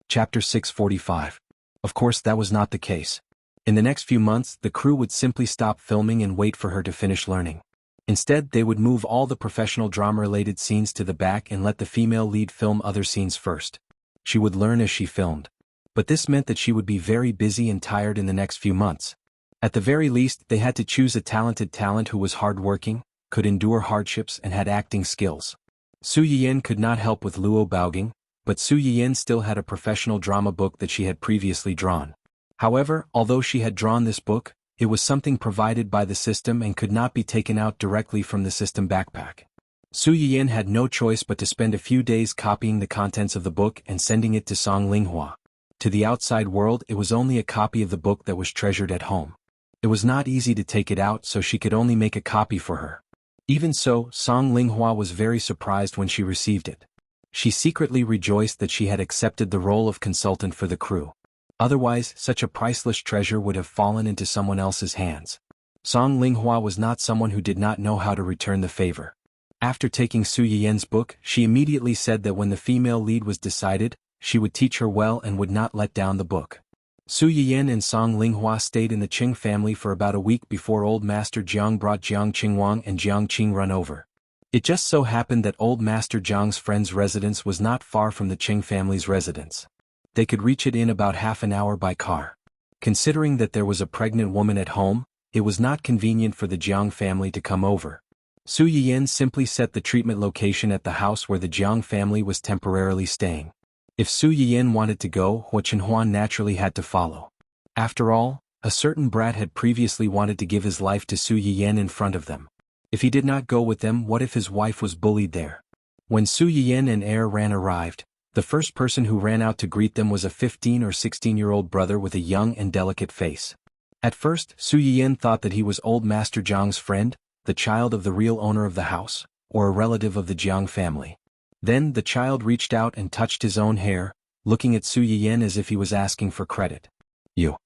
Chapter 645. Of course, that was not the case. In the next few months, the crew would simply stop filming and wait for her to finish learning. Instead, they would move all the professional drama-related scenes to the back and let the female lead film other scenes first. She would learn as she filmed. But this meant that she would be very busy and tired in the next few months. At the very least, they had to choose a talented talent who was hardworking, could endure hardships and had acting skills. Su Yiyan could not help with Luo Baoging, but Su Yiyan still had a professional drama book that she had previously drawn. However, although she had drawn this book, it was something provided by the system and could not be taken out directly from the system backpack. Su Yiyan had no choice but to spend a few days copying the contents of the book and sending it to Song Linghua. To the outside world, it was only a copy of the book that was treasured at home. It was not easy to take it out, so she could only make a copy for her. Even so, Song Linghua was very surprised when she received it. She secretly rejoiced that she had accepted the role of consultant for the crew. Otherwise, such a priceless treasure would have fallen into someone else's hands. Song Linghua was not someone who did not know how to return the favor. After taking Su Yiyan's book, she immediately said that when the female lead was decided, she would teach her well and would not let down the book. Su Yiyan and Song Linghua stayed in the Qing family for about a week before Old Master Jiang brought Jiang Qingwang and Jiang Qing run over. It just so happened that Old Master Jiang's friend's residence was not far from the Qing family's residence. They could reach it in about half an hour by car. Considering that there was a pregnant woman at home, it was not convenient for the Jiang family to come over. Su Yiyan simply set the treatment location at the house where the Jiang family was temporarily staying. If Su Yiyan wanted to go, Hua Chenhuan naturally had to follow. After all, a certain brat had previously wanted to give his life to Su Yiyan in front of them. If he did not go with them, what if his wife was bullied there? When Su Yiyan and Heir Ran arrived, the first person who ran out to greet them was a 15 or 16-year-old brother with a young and delicate face. At first, Su Yiyan thought that he was Old Master Jiang's friend, the child of the real owner of the house, or a relative of the Jiang family. Then the child reached out and touched his own hair, looking at Su Yiyan as if he was asking for credit. You.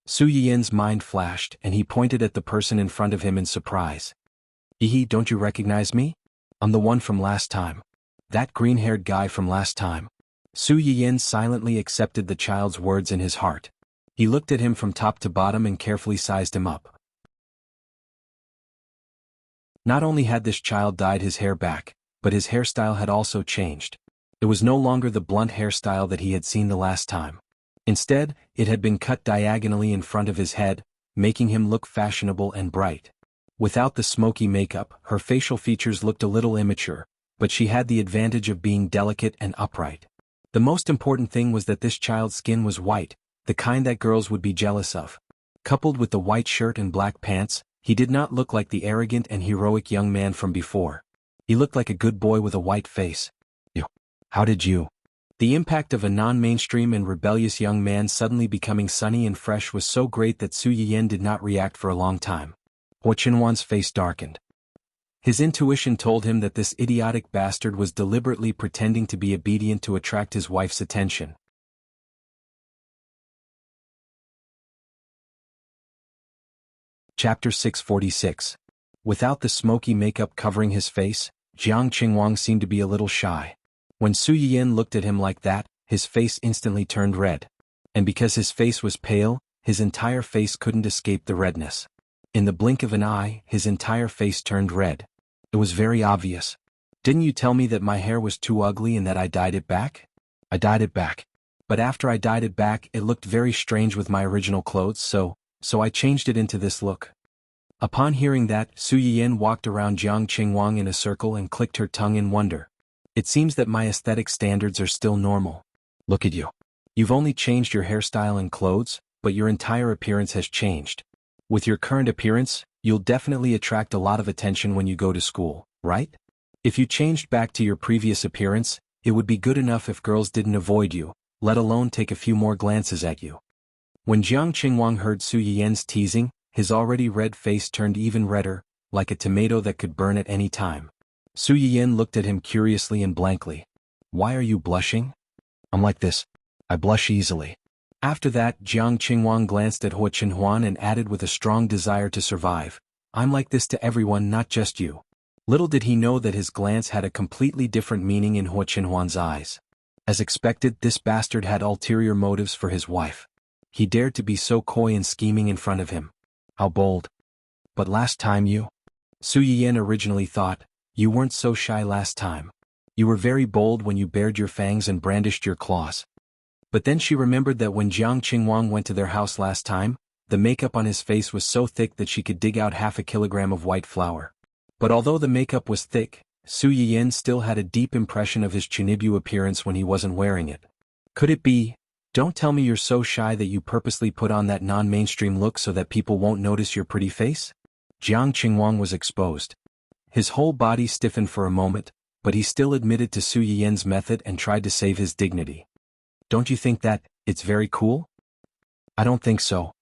Su Yiyan's mind flashed and he pointed at the person in front of him in surprise. Ihi, don't you recognize me? I'm the one from last time. That green-haired guy from last time. Su Yiyan silently accepted the child's words in his heart. He looked at him from top to bottom and carefully sized him up. Not only had this child dyed his hair back, but his hairstyle had also changed. It was no longer the blunt hairstyle that he had seen the last time. Instead, it had been cut diagonally in front of his head, making him look fashionable and bright. Without the smoky makeup, her facial features looked a little immature, but she had the advantage of being delicate and upright. The most important thing was that this child's skin was white, the kind that girls would be jealous of. Coupled with the white shirt and black pants, he did not look like the arrogant and heroic young man from before. He looked like a good boy with a white face. How did you? The impact of a non-mainstream and rebellious young man suddenly becoming sunny and fresh was so great that Su Yiyan did not react for a long time. Hua Chenhuan's face darkened. His intuition told him that this idiotic bastard was deliberately pretending to be obedient to attract his wife's attention. Chapter 646. Without the smoky makeup covering his face, Jiang Qingwang seemed to be a little shy. When Su Yiyan looked at him like that, his face instantly turned red. And because his face was pale, his entire face couldn't escape the redness. In the blink of an eye, his entire face turned red. It was very obvious. Didn't you tell me that my hair was too ugly and that I dyed it back? I dyed it back. But after I dyed it back, it looked very strange with my original clothes, so I changed it into this look. Upon hearing that, Su Yiyan walked around Jiang Qingwang in a circle and clicked her tongue in wonder. It seems that my aesthetic standards are still normal. Look at you. You've only changed your hairstyle and clothes, but your entire appearance has changed. With your current appearance, you'll definitely attract a lot of attention when you go to school, right? If you changed back to your previous appearance, it would be good enough if girls didn't avoid you, let alone take a few more glances at you. When Jiang Qingwang heard Su Yiyan's teasing, his already red face turned even redder, like a tomato that could burn at any time. Su Yiyan looked at him curiously and blankly. Why are you blushing? I'm like this. I blush easily. After that, Jiang Qingwang glanced at Hua Chenhuan and added with a strong desire to survive, I'm like this to everyone, not just you. Little did he know that his glance had a completely different meaning in Hua Chenhuan's eyes. As expected, this bastard had ulterior motives for his wife. He dared to be so coy and scheming in front of him. How bold. But last time you... Su Yiyan originally thought, you weren't so shy last time. You were very bold when you bared your fangs and brandished your claws. But then she remembered that when Jiang Qingwang went to their house last time, the makeup on his face was so thick that she could dig out 1/2 kilogram of white flour. But although the makeup was thick, Su Yiyan still had a deep impression of his Chinibu appearance when he wasn't wearing it. Could it be, don't tell me you're so shy that you purposely put on that non-mainstream look so that people won't notice your pretty face? Jiang Qingwang was exposed. His whole body stiffened for a moment, but he still admitted to Su Yiyan's method and tried to save his dignity. Don't you think that, it's very cool? I don't think so.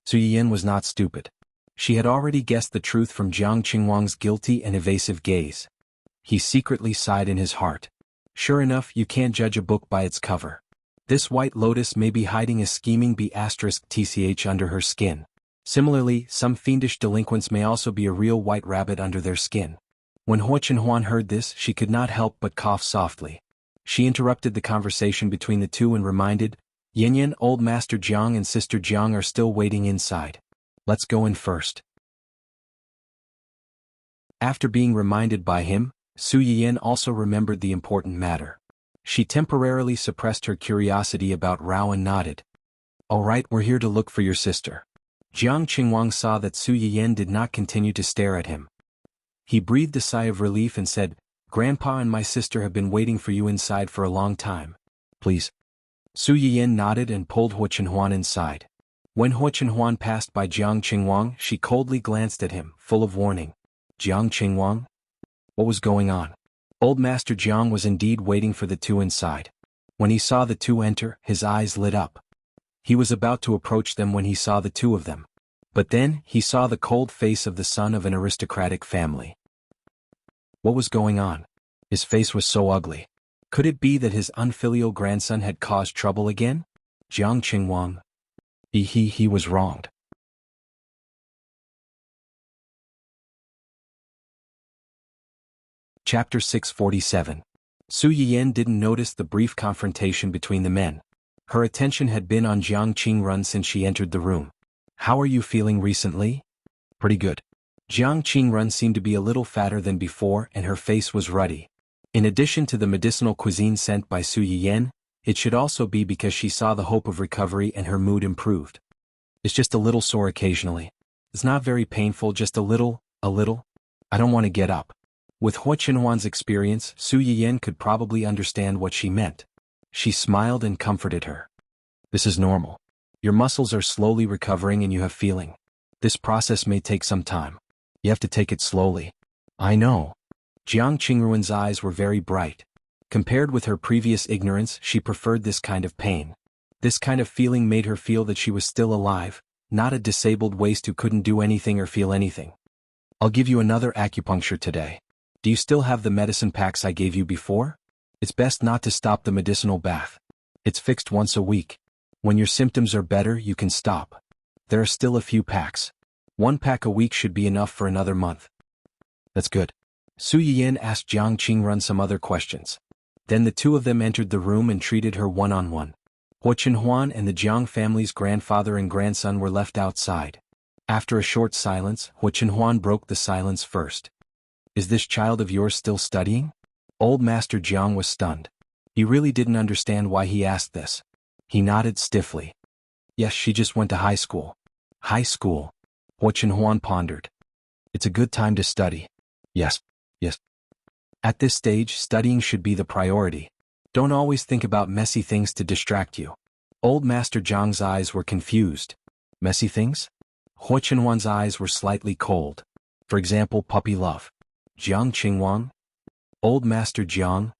Su Yiyan was not stupid. She had already guessed the truth from Jiang Qingwang's guilty and evasive gaze. He secretly sighed in his heart. Sure enough, you can't judge a book by its cover. This white lotus may be hiding a scheming B***TCH under her skin. Similarly, some fiendish delinquents may also be a real white rabbit under their skin. When Hua Chenhuan heard this, she could not help but cough softly. She interrupted the conversation between the two and reminded, Yanyan, old Master Jiang and Sister Jiang are still waiting inside. Let's go in first. After being reminded by him, Su Yiyan also remembered the important matter. She temporarily suppressed her curiosity about Rao and nodded. All right, we're here to look for your sister. Jiang Qingwang saw that Su Yiyan did not continue to stare at him. He breathed a sigh of relief and said, Grandpa and my sister have been waiting for you inside for a long time. Please. Su Yiyan nodded and pulled Hua Chenhuan inside. When Hua Chenhuan passed by Jiang Qingwang, she coldly glanced at him, full of warning. Jiang Qingwang? What was going on? Old Master Jiang was indeed waiting for the two inside. When he saw the two enter, his eyes lit up. He was about to approach them when he saw the two of them. But then, he saw the cold face of the son of an aristocratic family. What was going on? His face was so ugly. Could it be that his unfilial grandson had caused trouble again? Jiang Qingwang. He was wronged. Chapter 647. Su Yiyan didn't notice the brief confrontation between the men. Her attention had been on Jiang Qingrun since she entered the room. How are you feeling recently? Pretty good. Jiang Qingrun seemed to be a little fatter than before and her face was ruddy. In addition to the medicinal cuisine sent by Su Yiyan, it should also be because she saw the hope of recovery and her mood improved. It's just a little sore occasionally. It's not very painful, just a little. I don't want to get up. With Hua Chenhuan's experience, Su Yiyan could probably understand what she meant. She smiled and comforted her. This is normal. Your muscles are slowly recovering and you have feeling. This process may take some time. You have to take it slowly. I know. Jiang Qingruan's eyes were very bright. Compared with her previous ignorance, she preferred this kind of pain. This kind of feeling made her feel that she was still alive, not a disabled waste who couldn't do anything or feel anything. I'll give you another acupuncture today. Do you still have the medicine packs I gave you before? It's best not to stop the medicinal bath. It's fixed once a week. When your symptoms are better, you can stop. There are still a few packs. 1 pack a week should be enough for another month. That's good. Su Yiyin asked Jiang Qingrun some other questions. Then the two of them entered the room and treated her one-on-one. Huo Qinhuan and the Jiang family's grandfather and grandson were left outside. After a short silence, Huo Qinhuan broke the silence first. Is this child of yours still studying? Old Master Jiang was stunned. He really didn't understand why he asked this. He nodded stiffly. Yes, she just went to high school. High school? Huo Qinhuan pondered. It's a good time to study. Yes. At this stage, studying should be the priority. Don't always think about messy things to distract you. Old Master Jiang's eyes were confused. Messy things? Huo Qinhuan's eyes were slightly cold. For example, puppy love. Jiang Qinhuan? Old Master Jiang?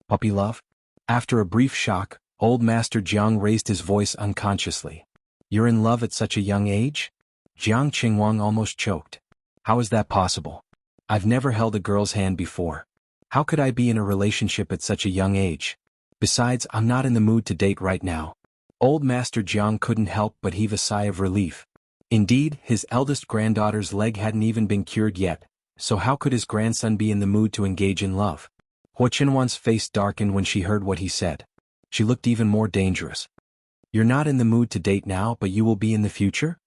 Puppy love? After a brief shock, Old Master Jiang raised his voice unconsciously. You're in love at such a young age? Jiang Qinhuan almost choked. How is that possible? I've never held a girl's hand before. How could I be in a relationship at such a young age? Besides, I'm not in the mood to date right now. Old Master Jiang couldn't help but heave a sigh of relief. Indeed, his eldest granddaughter's leg hadn't even been cured yet, so how could his grandson be in the mood to engage in love? Huo Qinhuan's face darkened when she heard what he said. She looked even more dangerous. You're not in the mood to date now, but you will be in the future?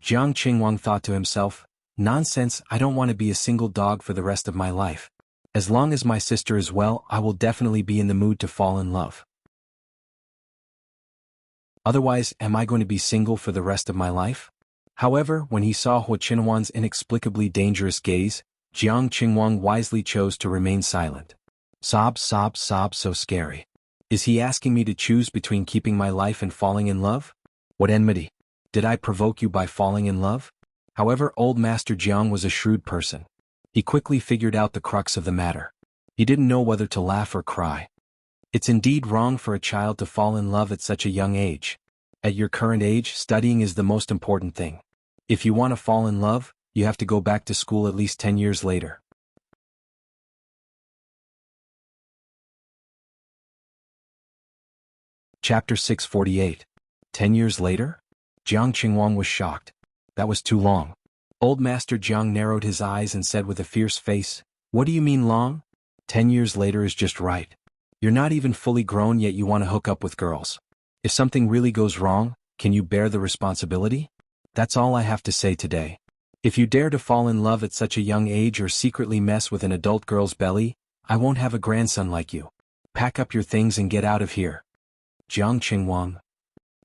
Jiang Qinhuan thought to himself, nonsense, I don't want to be a single dog for the rest of my life. As long as my sister is well, I will definitely be in the mood to fall in love. Otherwise, am I going to be single for the rest of my life? However, when he saw Huo Qinhuan's inexplicably dangerous gaze, Jiang Qinhuan wisely chose to remain silent. Sob, so scary. Is he asking me to choose between keeping my life and falling in love? What enmity? Did I provoke you by falling in love? However, Old Master Jiang was a shrewd person. He quickly figured out the crux of the matter. He didn't know whether to laugh or cry. It's indeed wrong for a child to fall in love at such a young age. At your current age, studying is the most important thing. If you want to fall in love, you have to go back to school at least 10 years later. Chapter 648. 10 years later? Jiang Qinhuan was shocked. That was too long. Old Master Jiang narrowed his eyes and said with a fierce face, What do you mean long? 10 years later is just right. You're not even fully grown yet you want to hook up with girls. If something really goes wrong, can you bear the responsibility? That's all I have to say today. If you dare to fall in love at such a young age or secretly mess with an adult girl's belly, I won't have a grandson like you. Pack up your things and get out of here. Jiang Qinhuan.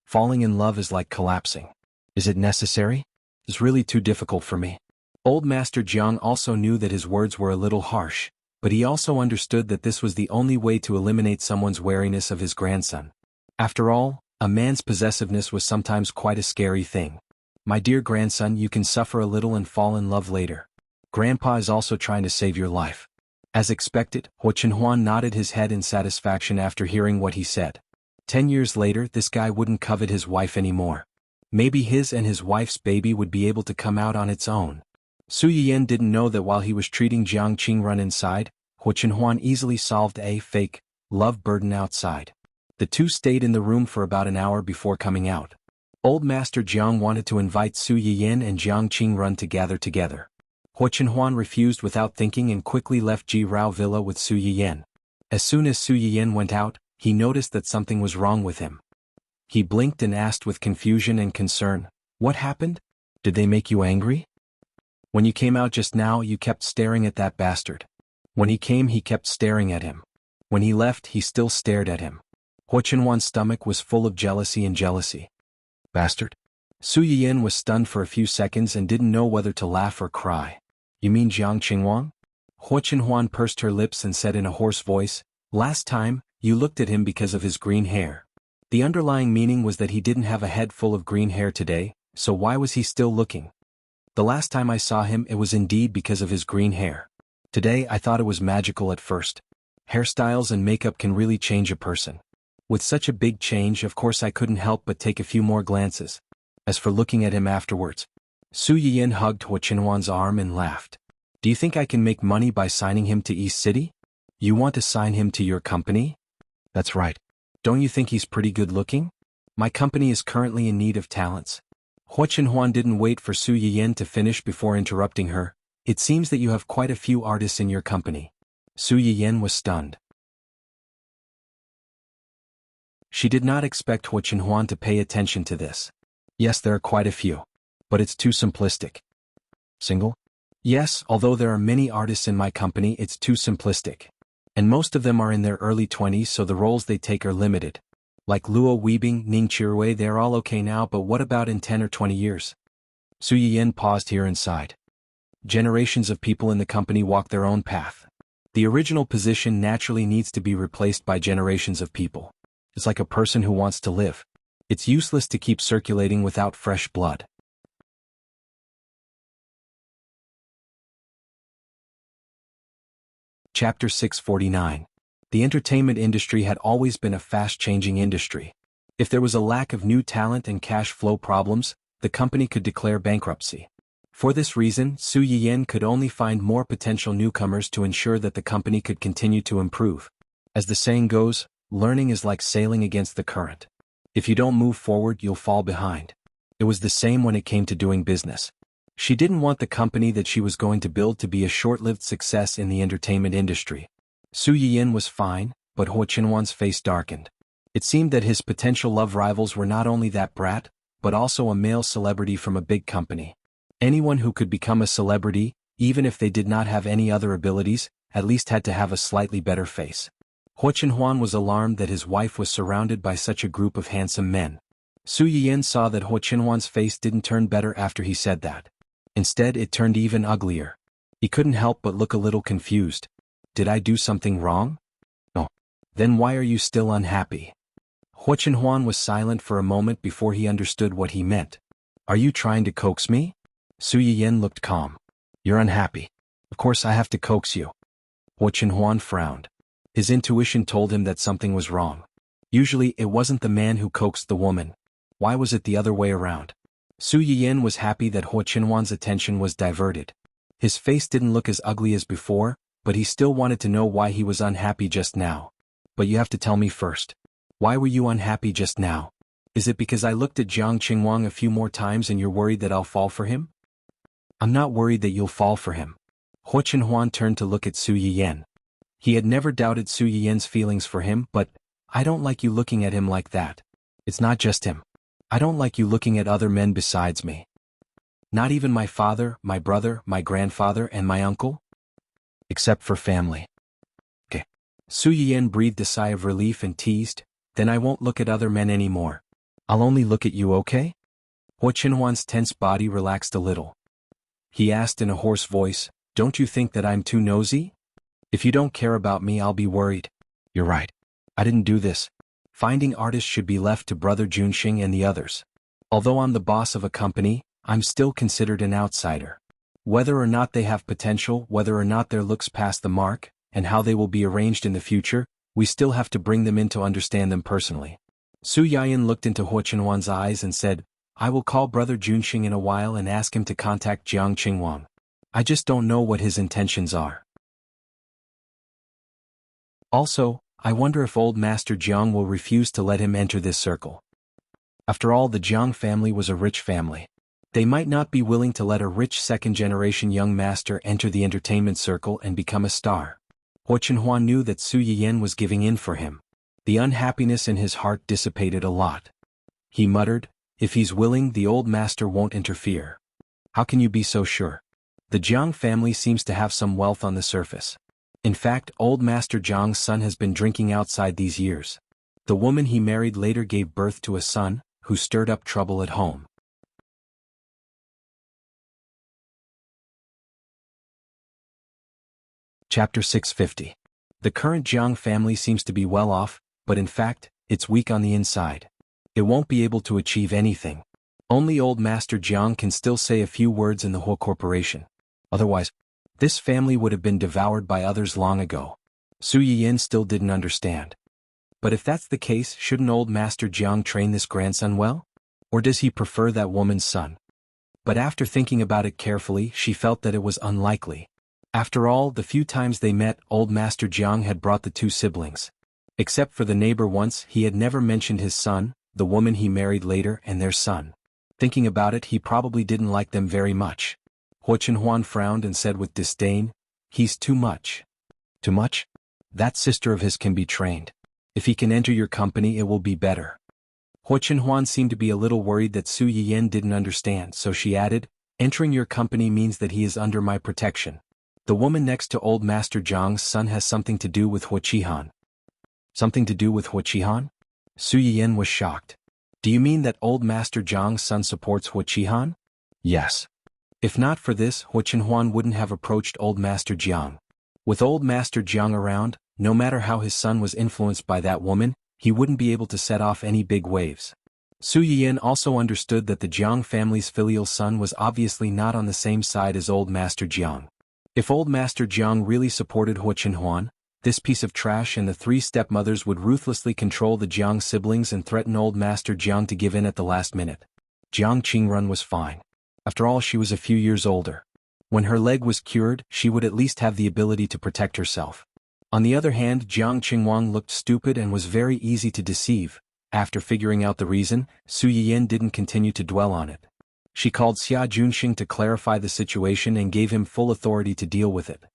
Falling in love is like collapsing. Is it necessary? It's really too difficult for me. Old Master Jiang also knew that his words were a little harsh, but he also understood that this was the only way to eliminate someone's wariness of his grandson. After all, a man's possessiveness was sometimes quite a scary thing. My dear grandson, you can suffer a little and fall in love later. Grandpa is also trying to save your life. As expected, Huo Qinhuan nodded his head in satisfaction after hearing what he said. 10 years later, this guy wouldn't covet his wife anymore. Maybe his and his wife's baby would be able to come out on its own. Su Yiyan didn't know that while he was treating Jiang Qingrun inside, Huo Qinhuan easily solved a fake love burden outside. The two stayed in the room for about an hour before coming out. Old Master Jiang wanted to invite Su Yiyan and Jiang Qingrun to gather together. Huo Qinhuan refused without thinking and quickly left Ji Rao Villa with Su Yiyan. As soon as Su Yiyan went out, he noticed that something was wrong with him. He blinked and asked with confusion and concern, What happened? Did they make you angry? When you came out just now, you kept staring at that bastard. When he came, he kept staring at him. When he left, he still stared at him. Huo Qinhuan's stomach was full of jealousy and jealousy. Bastard? Su Yiyan was stunned for a few seconds and didn't know whether to laugh or cry. You mean Jiang Qinhuan? Huo Qinhuan pursed her lips and said in a hoarse voice, Last time, you looked at him because of his green hair. The underlying meaning was that he didn't have a head full of green hair today, so why was he still looking? The last time I saw him, it was indeed because of his green hair. Today I thought it was magical at first. Hairstyles and makeup can really change a person. With such a big change, of course I couldn't help but take a few more glances. As for looking at him afterwards, Su Yiyan hugged Huo Qinhuan's arm and laughed. Do you think I can make money by signing him to East City? You want to sign him to your company? That's right. Don't you think he's pretty good looking? My company is currently in need of talents. Huo Qinhuan didn't wait for Su Yiyan to finish before interrupting her. It seems that you have quite a few artists in your company. Su Yiyan was stunned. She did not expect Hua Qinhuan to pay attention to this. Yes, there are quite a few. But it's too simplistic. Single? Yes, although there are many artists in my company, it's too simplistic. And most of them are in their early 20s, so the roles they take are limited. Like Luo Weibing, Ning Chirui, they're all okay now, but what about in 10 or 20 years? Su Yiyan paused here and sighed. Generations of people in the company walk their own path. The original position naturally needs to be replaced by generations of people. It's like a person who wants to live. It's useless to keep circulating without fresh blood. Chapter 649. The entertainment industry had always been a fast-changing industry. If there was a lack of new talent and cash flow problems, the company could declare bankruptcy. For this reason, Su Yiyan could only find more potential newcomers to ensure that the company could continue to improve. As the saying goes, learning is like sailing against the current. If you don't move forward, you'll fall behind. It was the same when it came to doing business. She didn't want the company that she was going to build to be a short-lived success in the entertainment industry. Su Yiyan was fine, but Hua Qinhuan's face darkened. It seemed that his potential love rivals were not only that brat, but also a male celebrity from a big company. Anyone who could become a celebrity, even if they did not have any other abilities, at least had to have a slightly better face. Hua Qinhuan was alarmed that his wife was surrounded by such a group of handsome men. Su Yiyan saw that Hua Qinhuan's face didn't turn better after he said that. Instead, it turned even uglier. He couldn't help but look a little confused. Did I do something wrong? No. Then why are you still unhappy? Hua Qinhuan was silent for a moment before he understood what he meant. Are you trying to coax me? Su Yiyan looked calm. You're unhappy. Of course I have to coax you. Hua Qinhuan frowned. His intuition told him that something was wrong. Usually it wasn't the man who coaxed the woman. Why was it the other way around? Su Yiyan was happy that Hua Qinhuan's attention was diverted. His face didn't look as ugly as before, but he still wanted to know why he was unhappy just now. But you have to tell me first. Why were you unhappy just now? Is it because I looked at Jiang Qingwang a few more times and you're worried that I'll fall for him? I'm not worried that you'll fall for him. Hua Qinhuan turned to look at Su Yiyan. He had never doubted Su Yiyan's feelings for him, but I don't like you looking at him like that. It's not just him. I don't like you looking at other men besides me. Not even my father, my brother, my grandfather, and my uncle? Except for family. Okay. Su Yiyan breathed a sigh of relief and teased, then I won't look at other men anymore. I'll only look at you, okay? Hua Qinhuan's tense body relaxed a little. He asked in a hoarse voice, don't you think that I'm too nosy? If you don't care about me, I'll be worried. You're right. I didn't do this. Finding artists should be left to Brother Junxing and the others. Although I'm the boss of a company, I'm still considered an outsider. Whether or not they have potential, whether or not their looks pass the mark, and how they will be arranged in the future, we still have to bring them in to understand them personally. Su Yiyan looked into Hua Qinhuan's eyes and said, I will call Brother Junxing in a while and ask him to contact Jiang Qingwang. I just don't know what his intentions are. Also, I wonder if old Master Jiang will refuse to let him enter this circle. After all, the Jiang family was a rich family. They might not be willing to let a rich second-generation young master enter the entertainment circle and become a star. Hua Qinhuan knew that Su Yiyan was giving in for him. The unhappiness in his heart dissipated a lot. He muttered, if he's willing, the old master won't interfere. How can you be so sure? The Jiang family seems to have some wealth on the surface. In fact, old Master Jiang's son has been drinking outside these years. The woman he married later gave birth to a son, who stirred up trouble at home. Chapter 650. The current Jiang family seems to be well off, but in fact, it's weak on the inside. It won't be able to achieve anything. Only old Master Jiang can still say a few words in the Hua Corporation. Otherwise, this family would have been devoured by others long ago. Su Yiyan still didn't understand. But if that's the case, shouldn't old Master Jiang train this grandson well? Or does he prefer that woman's son? But after thinking about it carefully, she felt that it was unlikely. After all, the few times they met, old Master Jiang had brought the two siblings. Except for the neighbor once, he had never mentioned his son, the woman he married later, and their son. Thinking about it, he probably didn't like them very much. Huo Chenhuan frowned and said with disdain, "He's too much." "Too much? That sister of his can be trained. If he can enter your company, it will be better." Huo Chenhuan seemed to be a little worried that Su Yiyan didn't understand, so she added, "Entering your company means that he is under my protection. The woman next to old Master Jiang's son has something to do with Huo Qihan." "Something to do with Huo Qihan?" Su Yiyan was shocked. "Do you mean that old Master Jiang's son supports Huo Qihan?" "Yes. If not for this, Huo Chenhuan wouldn't have approached old Master Jiang. With old Master Jiang around, no matter how his son was influenced by that woman, he wouldn't be able to set off any big waves." Su Yiyan also understood that the Jiang family's filial son was obviously not on the same side as old Master Jiang. If old Master Jiang really supported Huo Chenhuan, this piece of trash and the three stepmothers would ruthlessly control the Jiang siblings and threaten old Master Jiang to give in at the last minute. Jiang Qingrun was fine. After all, she was a few years older. When her leg was cured, she would at least have the ability to protect herself. On the other hand, Jiang Qingwang looked stupid and was very easy to deceive. After figuring out the reason, Su Yiyan didn't continue to dwell on it. She called Xia Junxing to clarify the situation and gave him full authority to deal with it.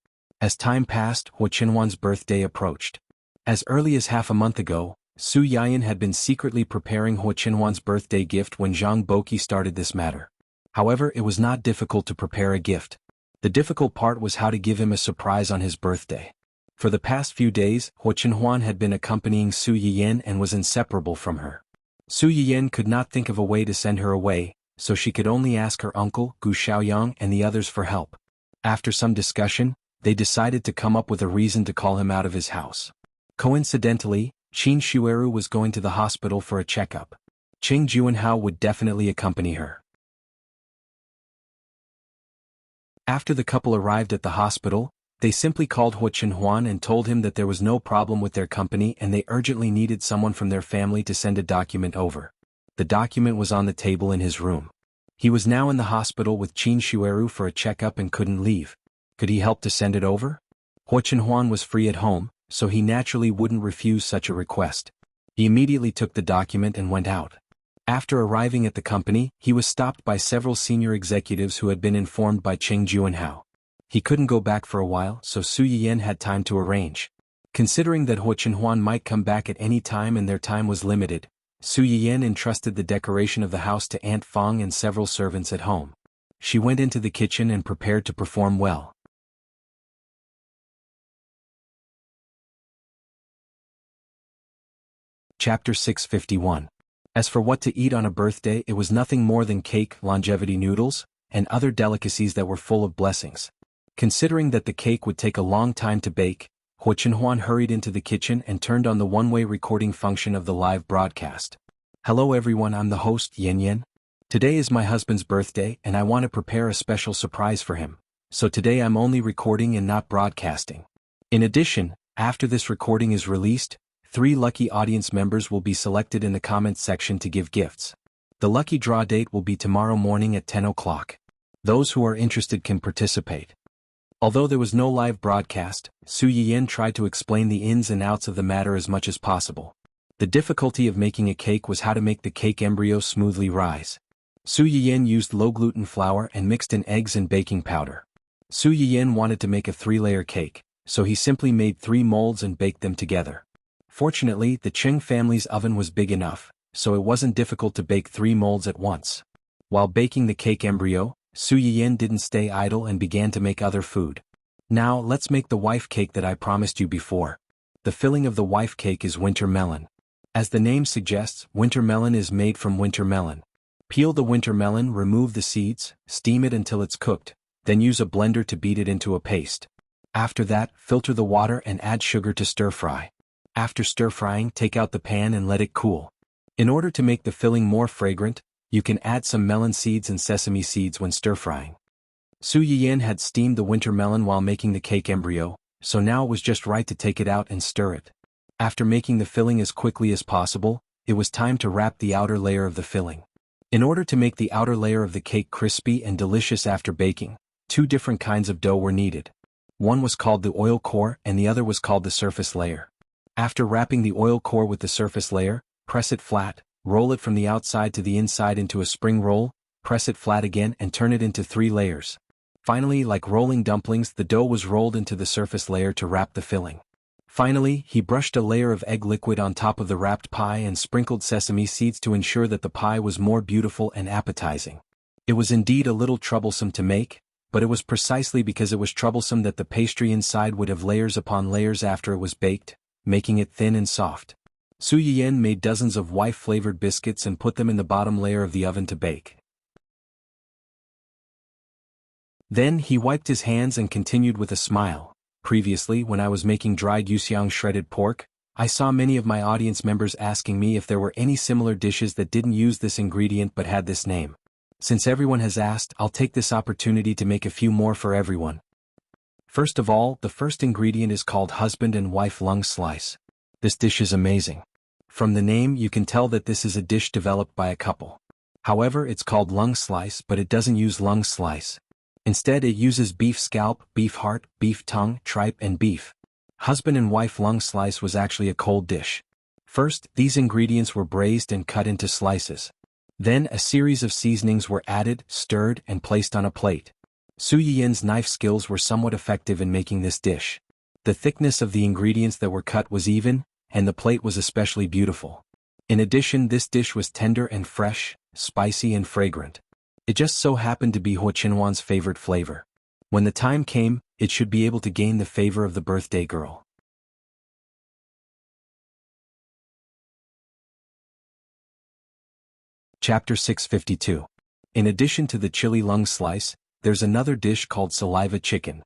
As time passed, Huo Chenhuan's birthday approached. As early as half a month ago, Su Yiyan had been secretly preparing Huo Chenhuan's birthday gift when Zhang Boqi started this matter. However, it was not difficult to prepare a gift. The difficult part was how to give him a surprise on his birthday. For the past few days, Huo Chenhuan had been accompanying Su Yiyan and was inseparable from her. Su Yiyan could not think of a way to send her away, so she could only ask her uncle, Gu Xiaoyang, and the others for help. After some discussion, they decided to come up with a reason to call him out of his house. Coincidentally, Qin Shueru was going to the hospital for a checkup. Qing Juanhao would definitely accompany her. After the couple arrived at the hospital, they simply called Huo Chenhuan and told him that there was no problem with their company and they urgently needed someone from their family to send a document over. The document was on the table in his room. He was now in the hospital with Qin Shueru for a checkup and couldn't leave. Could he help to send it over? Huo Chenhuan was free at home, so he naturally wouldn't refuse such a request. He immediately took the document and went out. After arriving at the company, he was stopped by several senior executives who had been informed by Cheng Juanhao. He couldn't go back for a while, so Su Yiyan had time to arrange. Considering that Huo Chenhuan might come back at any time and their time was limited, Su Yiyan entrusted the decoration of the house to Aunt Fong and several servants at home. She went into the kitchen and prepared to perform well. Chapter 651. As for what to eat on a birthday, it was nothing more than cake, longevity noodles, and other delicacies that were full of blessings. Considering that the cake would take a long time to bake, Huo Chenhuan hurried into the kitchen and turned on the one-way recording function of the live broadcast. "Hello everyone, I'm the host, Yan Yan. Today is my husband's birthday and I want to prepare a special surprise for him. So today I'm only recording and not broadcasting. In addition, after this recording is released, 3 lucky audience members will be selected in the comments section to give gifts. The lucky draw date will be tomorrow morning at 10 o'clock. Those who are interested can participate." Although there was no live broadcast, Su Yiyan tried to explain the ins and outs of the matter as much as possible. The difficulty of making a cake was how to make the cake embryo smoothly rise. Su Yiyan used low-gluten flour and mixed in eggs and baking powder. Su Yiyan wanted to make a 3-layer cake, so he simply made 3 molds and baked them together. Fortunately, the Cheng family's oven was big enough, so it wasn't difficult to bake 3 molds at once. While baking the cake embryo, Su Yiyan didn't stay idle and began to make other food. "Now let's make the wife cake that I promised you before. The filling of the wife cake is winter melon. As the name suggests, winter melon is made from winter melon. Peel the winter melon, remove the seeds, steam it until it's cooked, then use a blender to beat it into a paste. After that, filter the water and add sugar to stir-fry. After stir-frying, take out the pan and let it cool. In order to make the filling more fragrant, you can add some melon seeds and sesame seeds when stir-frying." Su Yiyan had steamed the winter melon while making the cake embryo, so now it was just right to take it out and stir it. After making the filling as quickly as possible, it was time to wrap the outer layer of the filling. In order to make the outer layer of the cake crispy and delicious after baking, 2 different kinds of dough were needed. One was called the oil core and the other was called the surface layer. After wrapping the oil core with the surface layer, press it flat, roll it from the outside to the inside into a spring roll, press it flat again and turn it into 3 layers. Finally, like rolling dumplings, the dough was rolled into the surface layer to wrap the filling. Finally, he brushed a layer of egg liquid on top of the wrapped pie and sprinkled sesame seeds to ensure that the pie was more beautiful and appetizing. It was indeed a little troublesome to make, but it was precisely because it was troublesome that the pastry inside would have layers upon layers after it was baked, making it thin and soft. Su Yiyan made dozens of wife-flavored biscuits and put them in the bottom layer of the oven to bake. Then he wiped his hands and continued with a smile. Previously, when I was making dried Wuxia shredded pork, I saw many of my audience members asking me if there were any similar dishes that didn't use this ingredient but had this name. Since everyone has asked, I'll take this opportunity to make a few more for everyone. First of all, the first ingredient is called husband and wife lung slice. This dish is amazing. From the name you can tell that this is a dish developed by a couple. However, it's called lung slice, but it doesn't use lung slice. Instead, it uses beef scalp, beef heart, beef tongue, tripe and beef. Husband and wife lung slice was actually a cold dish. First, these ingredients were braised and cut into slices. Then a series of seasonings were added, stirred, and placed on a plate. Su Yiyan's knife skills were somewhat effective in making this dish. The thickness of the ingredients that were cut was even, and the plate was especially beautiful. In addition, this dish was tender and fresh, spicy and fragrant. It just so happened to be Hua Qinhuan's favorite flavor. When the time came, it should be able to gain the favor of the birthday girl. Chapter 652. In addition to the chili lung slice, there's another dish called saliva chicken.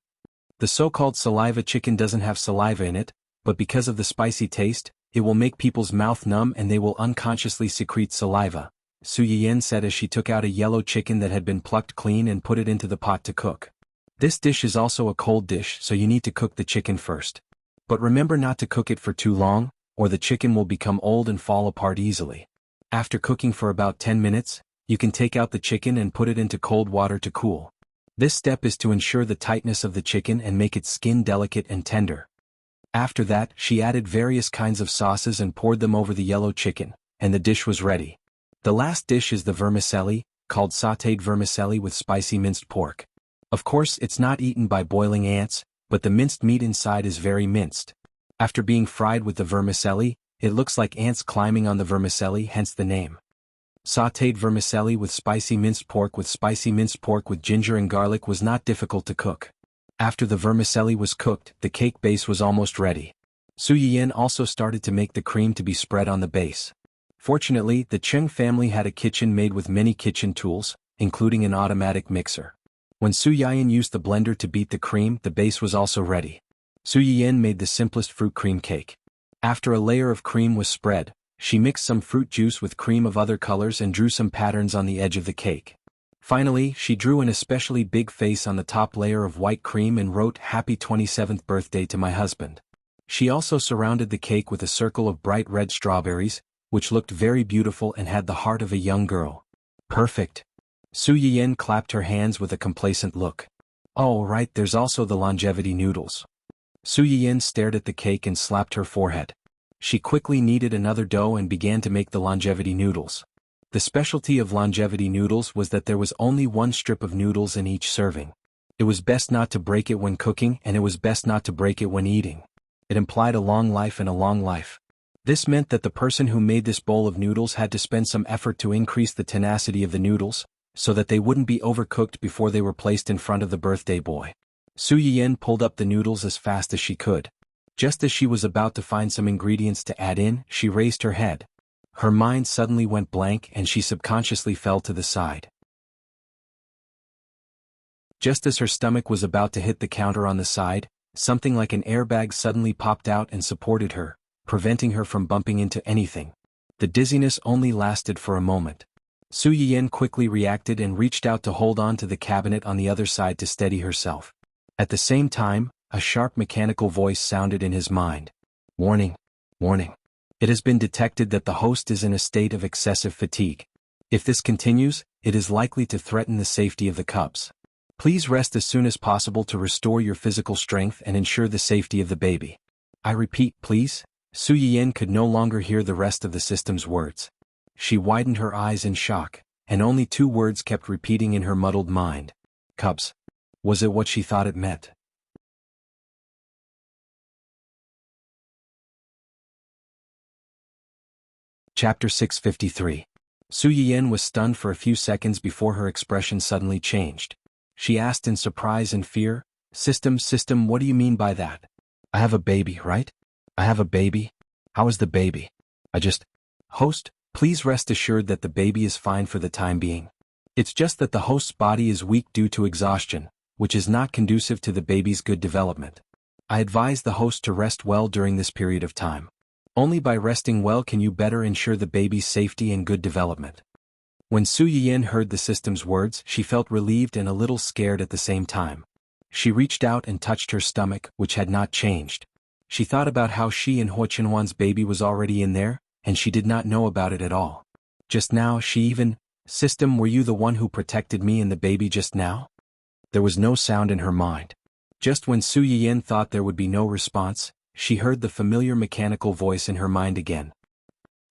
The so-called saliva chicken doesn't have saliva in it, but because of the spicy taste, it will make people's mouth numb and they will unconsciously secrete saliva, Su Yiyan said as she took out a yellow chicken that had been plucked clean and put it into the pot to cook. This dish is also a cold dish, so you need to cook the chicken first. But remember not to cook it for too long, or the chicken will become old and fall apart easily. After cooking for about 10 minutes, you can take out the chicken and put it into cold water to cool. This step is to ensure the tightness of the chicken and make its skin delicate and tender. After that, she added various kinds of sauces and poured them over the yellow chicken, and the dish was ready. The last dish is the vermicelli, called sautéed vermicelli with spicy minced pork. Of course, it's not eaten by boiling ants, but the minced meat inside is very minced. After being fried with the vermicelli, it looks like ants climbing on the vermicelli, hence the name. Sautéed vermicelli with spicy minced pork with ginger and garlic was not difficult to cook. After the vermicelli was cooked, the cake base was almost ready. Su Yiyan also started to make the cream to be spread on the base. Fortunately, the Cheng family had a kitchen made with many kitchen tools, including an automatic mixer. When Su Yiyan used the blender to beat the cream, the base was also ready. Su Yiyan made the simplest fruit cream cake. After a layer of cream was spread, she mixed some fruit juice with cream of other colors and drew some patterns on the edge of the cake. Finally, she drew an especially big face on the top layer of white cream and wrote, "Happy 27th birthday to my husband." She also surrounded the cake with a circle of bright red strawberries, which looked very beautiful and had the heart of a young girl. Perfect. Su Yiyan clapped her hands with a complacent look. Oh right, there's also the longevity noodles. Su Yiyan stared at the cake and slapped her forehead. She quickly kneaded another dough and began to make the longevity noodles. The specialty of longevity noodles was that there was only one strip of noodles in each serving. It was best not to break it when cooking, and it was best not to break it when eating. It implied a long life and a long life. This meant that the person who made this bowl of noodles had to spend some effort to increase the tenacity of the noodles, so that they wouldn't be overcooked before they were placed in front of the birthday boy. Su Yiyan pulled up the noodles as fast as she could. Just as she was about to find some ingredients to add in, she raised her head. Her mind suddenly went blank and she subconsciously fell to the side. Just as her stomach was about to hit the counter on the side, something like an airbag suddenly popped out and supported her, preventing her from bumping into anything. The dizziness only lasted for a moment. Su Yiyan quickly reacted and reached out to hold on to the cabinet on the other side to steady herself. At the same time, a sharp mechanical voice sounded in his mind. Warning! Warning! It has been detected that the host is in a state of excessive fatigue. If this continues, it is likely to threaten the safety of the cubs. Please rest as soon as possible to restore your physical strength and ensure the safety of the baby. I repeat, please. Su Yiyan could no longer hear the rest of the system's words. She widened her eyes in shock, and only two words kept repeating in her muddled mind. Cubs. Was it what she thought it meant? Chapter 653. Su Yiyan was stunned for a few seconds before her expression suddenly changed. She asked in surprise and fear, System, what do you mean by that? I have a baby, right? I have a baby? How is the baby? Host, please rest assured that the baby is fine for the time being. It's just that the host's body is weak due to exhaustion, which is not conducive to the baby's good development. I advise the host to rest well during this period of time. Only by resting well can you better ensure the baby's safety and good development. When Su Yiyan heard the system's words, she felt relieved and a little scared at the same time. She reached out and touched her stomach, which had not changed. She thought about how she and Huo Qinhuan's baby was already in there, and she did not know about it at all. Just now System, were you the one who protected me and the baby just now? There was no sound in her mind. Just when Su Yiyan thought there would be no response, she heard the familiar mechanical voice in her mind again.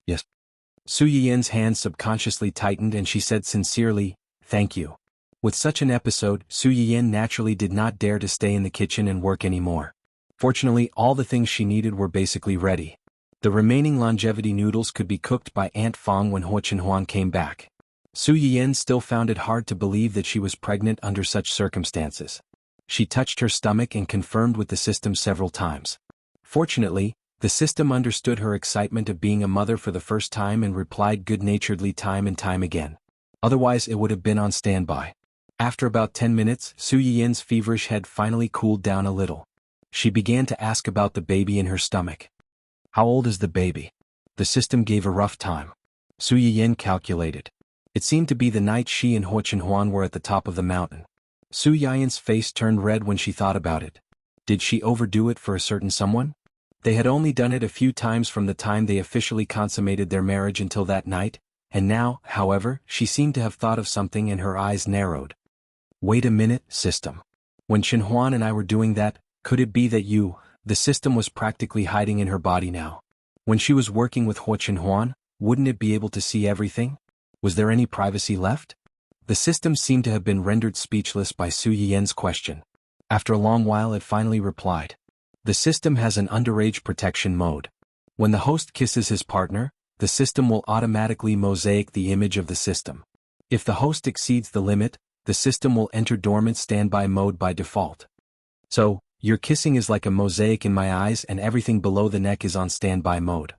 Yes. Su Yiyan's hands subconsciously tightened and she said sincerely, thank you. With such an episode, Su Yiyan naturally did not dare to stay in the kitchen and work anymore. Fortunately, all the things she needed were basically ready. The remaining longevity noodles could be cooked by Aunt Fong when Huo Qinhuan came back. Su Yiyan still found it hard to believe that she was pregnant under such circumstances. She touched her stomach and confirmed with the system several times. Fortunately, the system understood her excitement of being a mother for the first time and replied good-naturedly time and time again. Otherwise it would have been on standby. After about 10 minutes, Su Yiyan's feverish head finally cooled down a little. She began to ask about the baby in her stomach. How old is the baby? The system gave a rough time. Su Yiyan calculated. It seemed to be the night she and Huo Qinhuan were at the top of the mountain. Su Yiyan's face turned red when she thought about it. Did she overdo it for a certain someone? They had only done it a few times from the time they officially consummated their marriage until that night, and now, however, she seemed to have thought of something and her eyes narrowed. Wait a minute, system. When Qinhuan and I were doing that, could it be that the system was practically hiding in her body now? When she was working with Huo Qinhuan, wouldn't it be able to see everything? Was there any privacy left? The system seemed to have been rendered speechless by Su Yiyan's question. After a long while it finally replied. The system has an underage protection mode. When the host kisses his partner, the system will automatically mosaic the image of the system. If the host exceeds the limit, the system will enter dormant standby mode by default. So, your kissing is like a mosaic in my eyes and everything below the neck is on standby mode.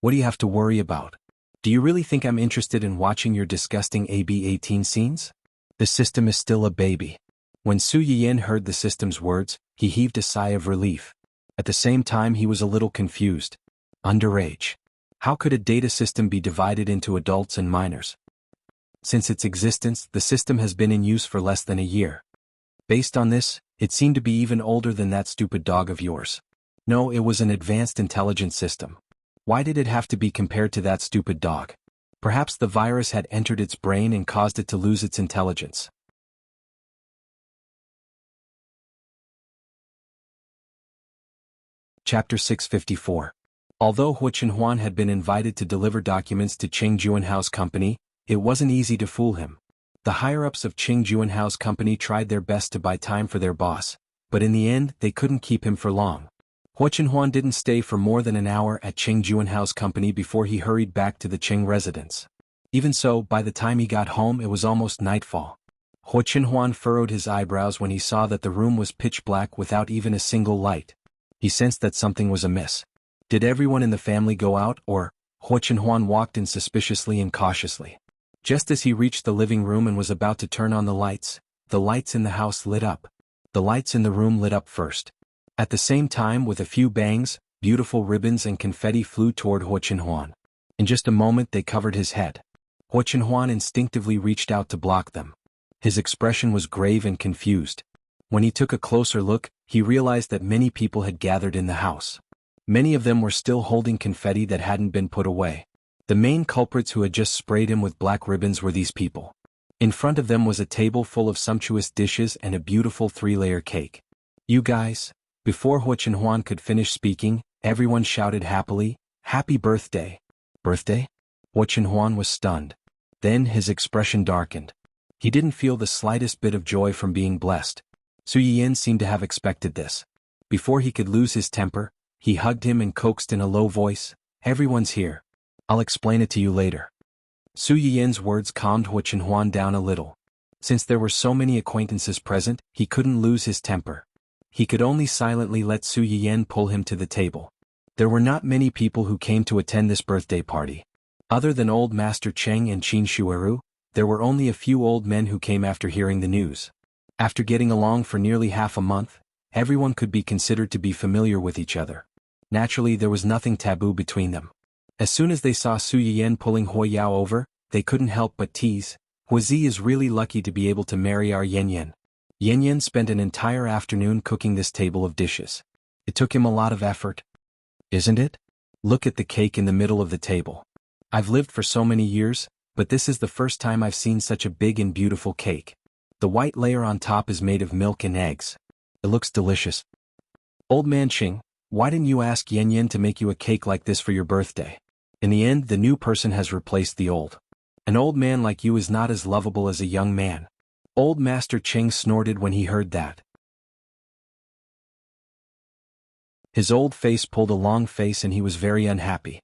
What do you have to worry about? Do you really think I'm interested in watching your disgusting AB-18 scenes? The system is still a baby. When Su Yiyan heard the system's words, he heaved a sigh of relief. At the same time he was a little confused. Underage. How could a data system be divided into adults and minors? Since its existence, the system has been in use for less than a year. Based on this, it seemed to be even older than that stupid dog of yours. No, it was an advanced intelligence system. Why did it have to be compared to that stupid dog? Perhaps the virus had entered its brain and caused it to lose its intelligence. Chapter 654. Although Huo Qinhuan had been invited to deliver documents to Qing Juanhao's company, it wasn't easy to fool him. The higher-ups of Qing Juanhao's company tried their best to buy time for their boss, but in the end they couldn't keep him for long. Huo Qinhuan didn't stay for more than an hour at Qing Juanhao's company before he hurried back to the Qing residence. Even so, by the time he got home it was almost nightfall. Huo Qinhuan furrowed his eyebrows when he saw that the room was pitch black without even a single light. He sensed that something was amiss. Did everyone in the family go out, or? Huo Qinhuan walked in suspiciously and cautiously. Just as he reached the living room and was about to turn on the lights in the house lit up. The lights in the room lit up first. At the same time, with a few bangs, beautiful ribbons and confetti flew toward Huo Qinhuan. In just a moment they covered his head. Huo Qinhuan instinctively reached out to block them. His expression was grave and confused. When he took a closer look, he realized that many people had gathered in the house. Many of them were still holding confetti that hadn't been put away. The main culprits who had just sprayed him with black ribbons were these people. In front of them was a table full of sumptuous dishes and a beautiful 3-layer cake. You guys. Before Huo Qinhuan could finish speaking, everyone shouted happily, "Happy birthday!" Birthday? Huo Qinhuan was stunned. Then his expression darkened. He didn't feel the slightest bit of joy from being blessed. Su Yiyan seemed to have expected this. Before he could lose his temper, he hugged him and coaxed in a low voice, "Everyone's here. I'll explain it to you later." Su Yiyan's words calmed Hu Chenhuan down a little. Since there were so many acquaintances present, he couldn't lose his temper. He could only silently let Su Yiyan pull him to the table. There were not many people who came to attend this birthday party. Other than old Master Cheng and Qin Shueru, there were only a few old men who came after hearing the news. After getting along for nearly half a month, everyone could be considered to be familiar with each other. Naturally, there was nothing taboo between them. As soon as they saw Su Yiyan pulling Hui Yao over, they couldn't help but tease, "Huizi is really lucky to be able to marry our Yan Yan." Yan Yan spent an entire afternoon cooking this table of dishes. It took him a lot of effort. Isn't it? Look at the cake in the middle of the table. I've lived for so many years, but this is the first time I've seen such a big and beautiful cake. The white layer on top is made of milk and eggs. It looks delicious. Old man Qing, why didn't you ask Yan Yan to make you a cake like this for your birthday? In the end, the new person has replaced the old. An old man like you is not as lovable as a young man. Old Master Cheng snorted when he heard that. His old face pulled a long face and he was very unhappy.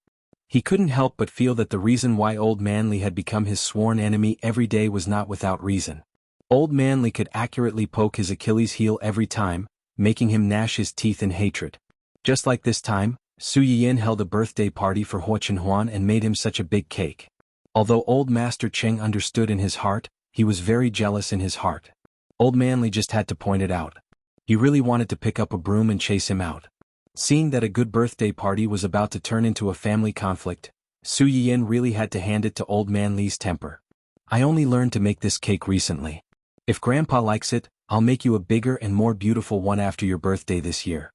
He couldn't help but feel that the reason why Old Manly had become his sworn enemy every day was not without reason. Old Manly could accurately poke his Achilles heel every time, making him gnash his teeth in hatred. Just like this time, Su Yiyan held a birthday party for Hu Chenhuan and made him such a big cake. Although Old Master Cheng understood in his heart, he was very jealous in his heart. Old Manly just had to point it out. He really wanted to pick up a broom and chase him out. Seeing that a good birthday party was about to turn into a family conflict, Su Yiyan really had to hand it to Old Man Li's temper. "I only learned to make this cake recently. If Grandpa likes it, I'll make you a bigger and more beautiful one after your birthday this year."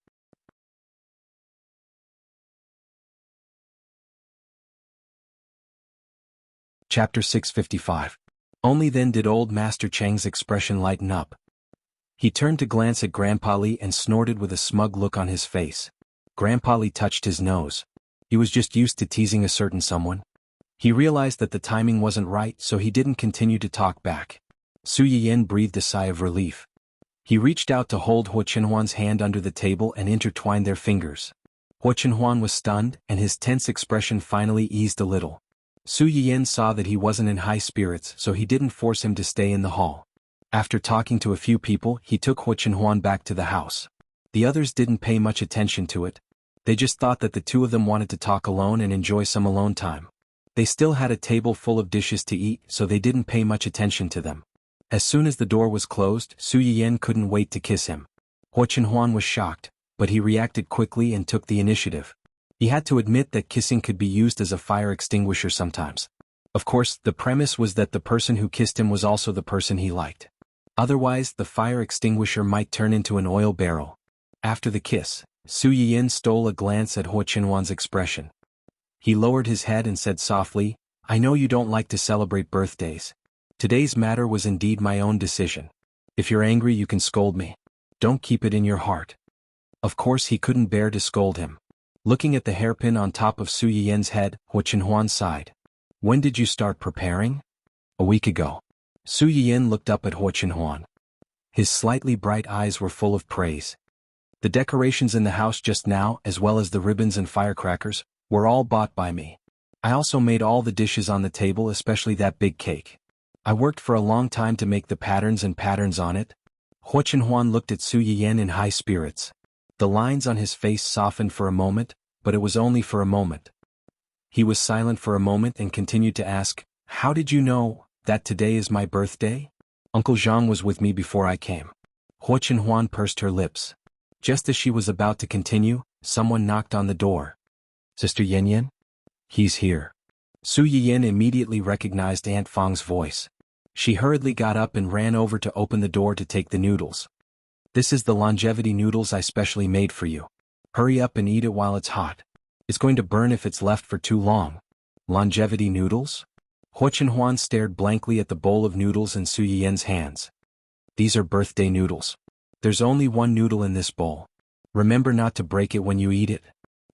Chapter 655. Only then did Old Master Cheng's expression lighten up. He turned to glance at Grandpa Li and snorted with a smug look on his face. Grandpa Li touched his nose. He was just used to teasing a certain someone. He realized that the timing wasn't right, so he didn't continue to talk back. Su Yiyan breathed a sigh of relief. He reached out to hold Hu Chenhuan's hand under the table and intertwined their fingers. Hu Chenhuan was stunned, and his tense expression finally eased a little. Su Yiyan saw that he wasn't in high spirits, so he didn't force him to stay in the hall. After talking to a few people, he took Hu Chenhuan back to the house. The others didn't pay much attention to it. They just thought that the two of them wanted to talk alone and enjoy some alone time. They still had a table full of dishes to eat, so they didn't pay much attention to them. As soon as the door was closed, Su Yiyan couldn't wait to kiss him. Hu Chenhuan was shocked, but he reacted quickly and took the initiative. He had to admit that kissing could be used as a fire extinguisher sometimes. Of course, the premise was that the person who kissed him was also the person he liked. Otherwise, the fire extinguisher might turn into an oil barrel. After the kiss, Su Yiyan stole a glance at Hu Chenhuan's expression. He lowered his head and said softly, "I know you don't like to celebrate birthdays. Today's matter was indeed my own decision. If you're angry, you can scold me. Don't keep it in your heart." Of course, he couldn't bear to scold him. Looking at the hairpin on top of Su Yiyan's head, Hu Chenhuan sighed. "When did you start preparing?" "A week ago." Su Yiyan looked up at Hu Chenhuan. His slightly bright eyes were full of praise. "The decorations in the house just now, as well as the ribbons and firecrackers, were all bought by me. I also made all the dishes on the table, especially that big cake. I worked for a long time to make the patterns on it." Hu Chenhuan looked at Su Yiyan in high spirits. The lines on his face softened for a moment, but it was only for a moment. He was silent for a moment and continued to ask, "How did you know that today is my birthday?" "Uncle Zhang was with me before I came." Hu Chenhuan pursed her lips. Just as she was about to continue, someone knocked on the door. "Sister Yan Yan?" "He's here." Su Yiyan immediately recognized Aunt Fang's voice. She hurriedly got up and ran over to open the door to take the noodles. "This is the longevity noodles I specially made for you. Hurry up and eat it while it's hot. It's going to burn if it's left for too long." "Longevity noodles?" Hu Chenhuan stared blankly at the bowl of noodles in Su Yiyan's hands. "These are birthday noodles. There's only one noodle in this bowl. Remember not to break it when you eat it.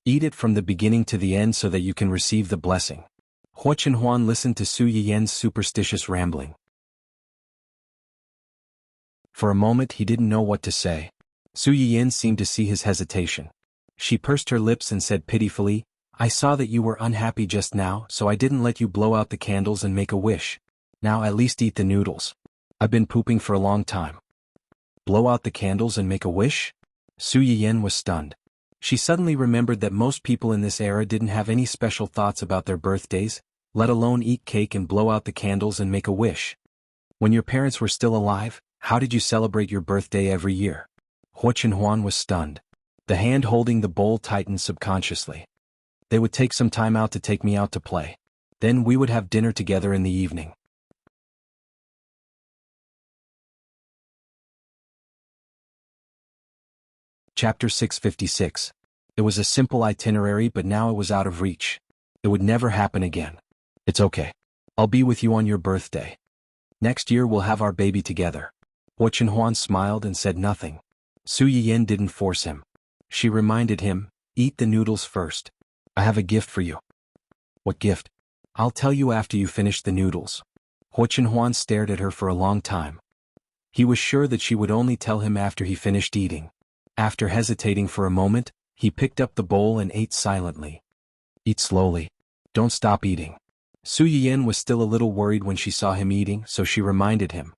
Eat it from the beginning to the end so that you can receive the blessing." Hu Chenhuan listened to Su Yiyan's superstitious rambling. For a moment he didn't know what to say. Su Yiyin seemed to see his hesitation. She pursed her lips and said pitifully, I saw that you were unhappy just now, so I didn't let you blow out the candles and make a wish. Now at least eat the noodles. I've been pooping for a long time. Blow out the candles and make a wish? Su Yiyin was stunned. She suddenly remembered that most people in this era didn't have any special thoughts about their birthdays, let alone eat cake and blow out the candles and make a wish. When your parents were still alive, how did you celebrate your birthday every year? Huo Chenhuan was stunned. The hand holding the bowl tightened subconsciously. They would take some time out to take me out to play. Then we would have dinner together in the evening. Chapter 656. It was a simple itinerary, but now it was out of reach. It would never happen again. It's okay. I'll be with you on your birthday. Next year we'll have our baby together. Huo Chenhuan smiled and said nothing. Su Yiyin didn't force him. She reminded him, eat the noodles first. I have a gift for you. What gift? I'll tell you after you finish the noodles. Huo Chenhuan stared at her for a long time. He was sure that she would only tell him after he finished eating. After hesitating for a moment, he picked up the bowl and ate silently. Eat slowly. Don't stop eating. Su Yiyin was still a little worried when she saw him eating, so she reminded him.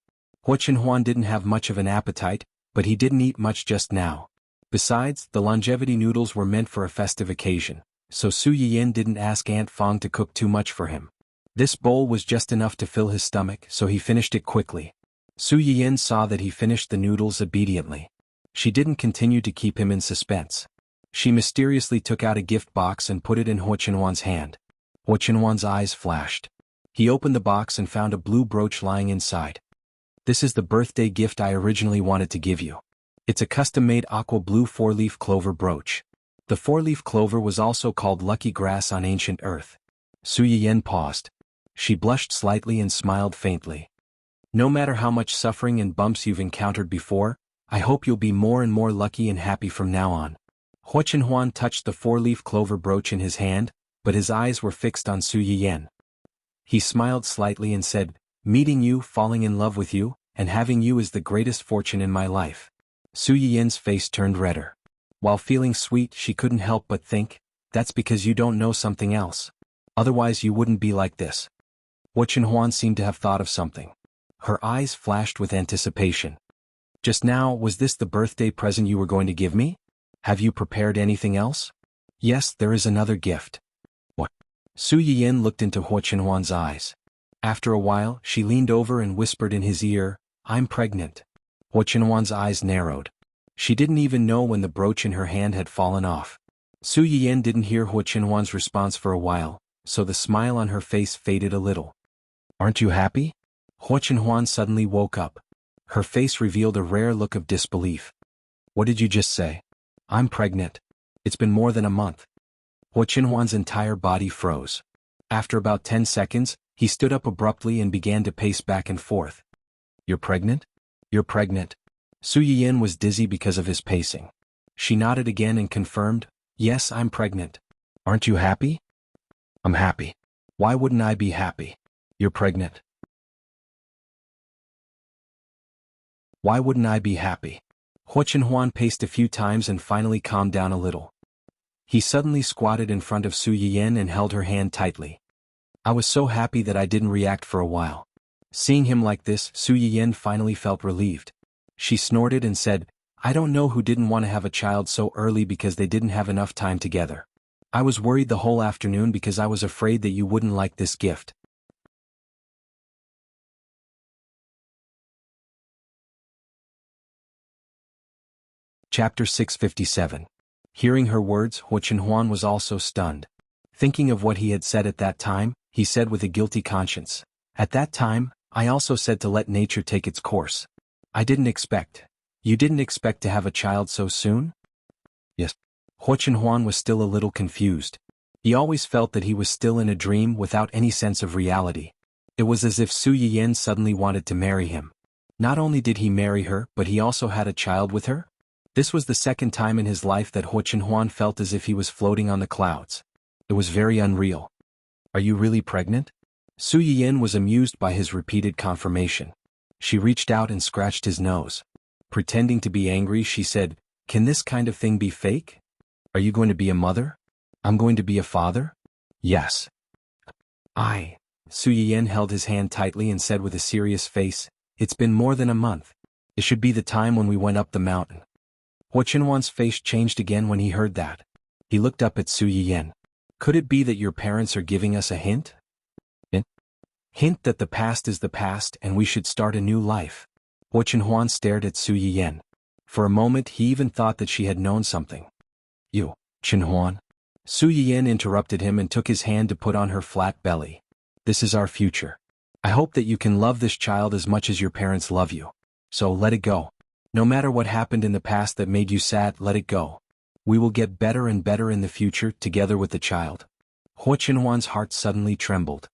Huo Chenhuan didn't have much of an appetite, but he didn't eat much just now. Besides, the longevity noodles were meant for a festive occasion, so Su Yiyin didn't ask Aunt Fang to cook too much for him. This bowl was just enough to fill his stomach, so he finished it quickly. Su Yiyin saw that he finished the noodles obediently. She didn't continue to keep him in suspense. She mysteriously took out a gift box and put it in Huo Chenhuan's hand. Huo Chenhuan's eyes flashed. He opened the box and found a blue brooch lying inside. This is the birthday gift I originally wanted to give you. It's a custom-made aqua blue 4-leaf clover brooch. The 4-leaf clover was also called lucky grass on ancient earth. Su Yiyin paused. She blushed slightly and smiled faintly. No matter how much suffering and bumps you've encountered before, I hope you'll be more and more lucky and happy from now on. Huo Chenhuan touched the 4-leaf clover brooch in his hand, but his eyes were fixed on Su Yiyin. He smiled slightly and said, meeting you, falling in love with you, and having you is the greatest fortune in my life. Su Yiyin's face turned redder. While feeling sweet, she couldn't help but think, that's because you don't know something else. Otherwise you wouldn't be like this. Huo Chenhuan seemed to have thought of something. Her eyes flashed with anticipation. Just now, was this the birthday present you were going to give me? Have you prepared anything else? Yes, there is another gift. What? Su Yiyin looked into Huo Chenhuan's eyes. After a while, she leaned over and whispered in his ear, I'm pregnant. Huo Chenhuan's eyes narrowed. She didn't even know when the brooch in her hand had fallen off. Su Yiyin didn't hear Huo Chenhuan's response for a while, so the smile on her face faded a little. Aren't you happy? Huo Chenhuan suddenly woke up. Her face revealed a rare look of disbelief. What did you just say? I'm pregnant. It's been more than a month. Huo Chenhuan's entire body froze. After about 10 seconds, he stood up abruptly and began to pace back and forth. You're pregnant? You're pregnant. Su Yiyin was dizzy because of his pacing. She nodded again and confirmed, yes, I'm pregnant. Aren't you happy? I'm happy. Why wouldn't I be happy? You're pregnant. Why wouldn't I be happy? Huo Chenhuan paced a few times and finally calmed down a little. He suddenly squatted in front of Su Yiyin and held her hand tightly. I was so happy that I didn't react for a while. Seeing him like this, Su Yiyin finally felt relieved. She snorted and said, I don't know who didn't want to have a child so early because they didn't have enough time together. I was worried the whole afternoon because I was afraid that you wouldn't like this gift. Chapter 657. Hearing her words, Huo Chenhuan was also stunned. Thinking of what he had said at that time, he said with a guilty conscience, at that time, I also said to let nature take its course. I didn't expect. You didn't expect to have a child so soon? Yes. Huo Chenhuan was still a little confused. He always felt that he was still in a dream without any sense of reality. It was as if Su Yiyin suddenly wanted to marry him. Not only did he marry her, but he also had a child with her? This was the second time in his life that Huo Chenhuan felt as if he was floating on the clouds. It was very unreal. Are you really pregnant? Su Yiyin was amused by his repeated confirmation. She reached out and scratched his nose. Pretending to be angry, she said, "Can this kind of thing be fake? Are you going to be a mother? I'm going to be a father?" "Yes." Su Yiyan held his hand tightly and said with a serious face, "It's been more than a month. It should be the time when we went up the mountain." Hua Qinhuan's face changed again when he heard that. He looked up at Su Yiyan. "Could it be that your parents are giving us a hint? Hint that the past is the past and we should start a new life?" Hua Qinhuan stared at Su Yiyan. For a moment he even thought that she had known something. "You, Qinhuan." Su Yiyan interrupted him and took his hand to put on her flat belly. "This is our future. I hope that you can love this child as much as your parents love you. So let it go. No matter what happened in the past that made you sad, let it go. We will get better and better in the future together with the child." Hua Qinhuan's heart suddenly trembled.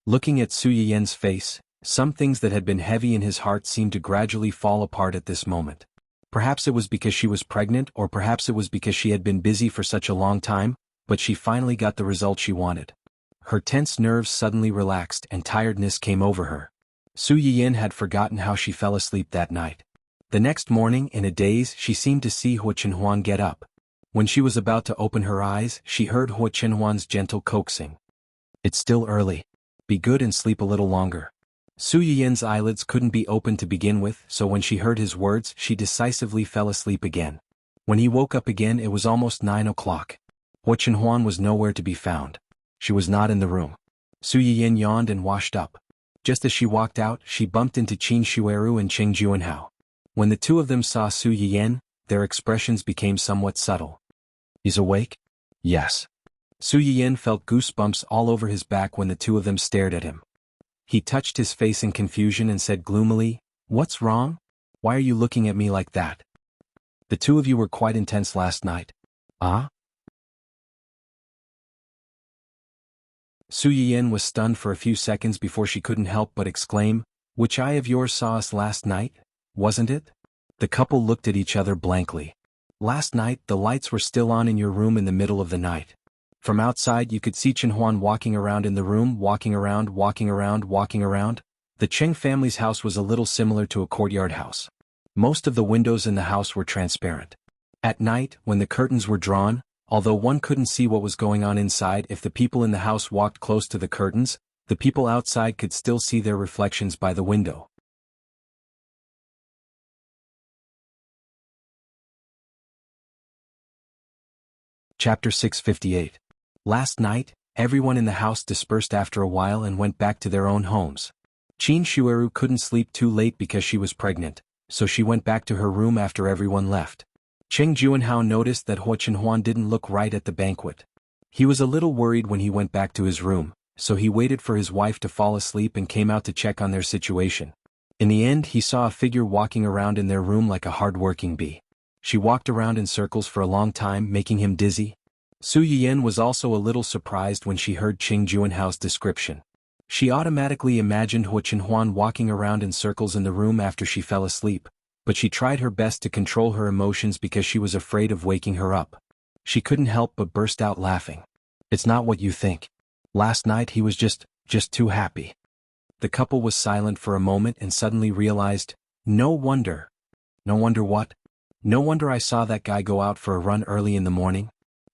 Looking at Su Yiyan's face, some things that had been heavy in his heart seemed to gradually fall apart at this moment. Perhaps it was because she was pregnant, or perhaps it was because she had been busy for such a long time, but she finally got the result she wanted. Her tense nerves suddenly relaxed and tiredness came over her. Su Yiyan had forgotten how she fell asleep that night. The next morning, in a daze, she seemed to see Hua Qinhuan get up. When she was about to open her eyes, she heard Hua Qinhuan's gentle coaxing. "It's still early. Be good and sleep a little longer." Su Yiyan's eyelids couldn't be opened to begin with, so when she heard his words, she decisively fell asleep again. When he woke up again, it was almost 9 o'clock. Hua Qinhuan was nowhere to be found. She was not in the room. Su Yiyan yawned and washed up. Just as she walked out, she bumped into Qin Shueru and Cheng Juanhao. When the two of them saw Su Yiyan, their expressions became somewhat subtle. "He's awake?" "Yes." Su Yiyan felt goosebumps all over his back when the two of them stared at him. He touched his face in confusion and said gloomily, "What's wrong? Why are you looking at me like that? The two of you were quite intense last night." "Ah?" Su Yiyan was stunned for a few seconds before she couldn't help but exclaim, "Which eye of yours saw us last night, wasn't it?" The couple looked at each other blankly. "Last night the lights were still on in your room in the middle of the night. From outside you could see Qinhuan walking around in the room, walking around. The Cheng family's house was a little similar to a courtyard house. Most of the windows in the house were transparent. At night, when the curtains were drawn, although one couldn't see what was going on inside if the people in the house walked close to the curtains, the people outside could still see their reflections by the window. Chapter 658. Last night, everyone in the house dispersed after a while and went back to their own homes. Qin Shueru couldn't sleep too late because she was pregnant, so she went back to her room after everyone left. Cheng Juanhao noticed that Hua Qinhuan didn't look right at the banquet. He was a little worried when he went back to his room, so he waited for his wife to fall asleep and came out to check on their situation. In the end, he saw a figure walking around in their room like a hard-working bee. She walked around in circles for a long time, making him dizzy. Su Yiyan was also a little surprised when she heard Cheng Juanhao's description. She automatically imagined Hua Qinhuan walking around in circles in the room after she fell asleep, but she tried her best to control her emotions because she was afraid of waking her up. She couldn't help but burst out laughing. "It's not what you think. Last night he was just too happy." The couple was silent for a moment and suddenly realized, No wonder what? No wonder I saw that guy go out for a run early in the morning.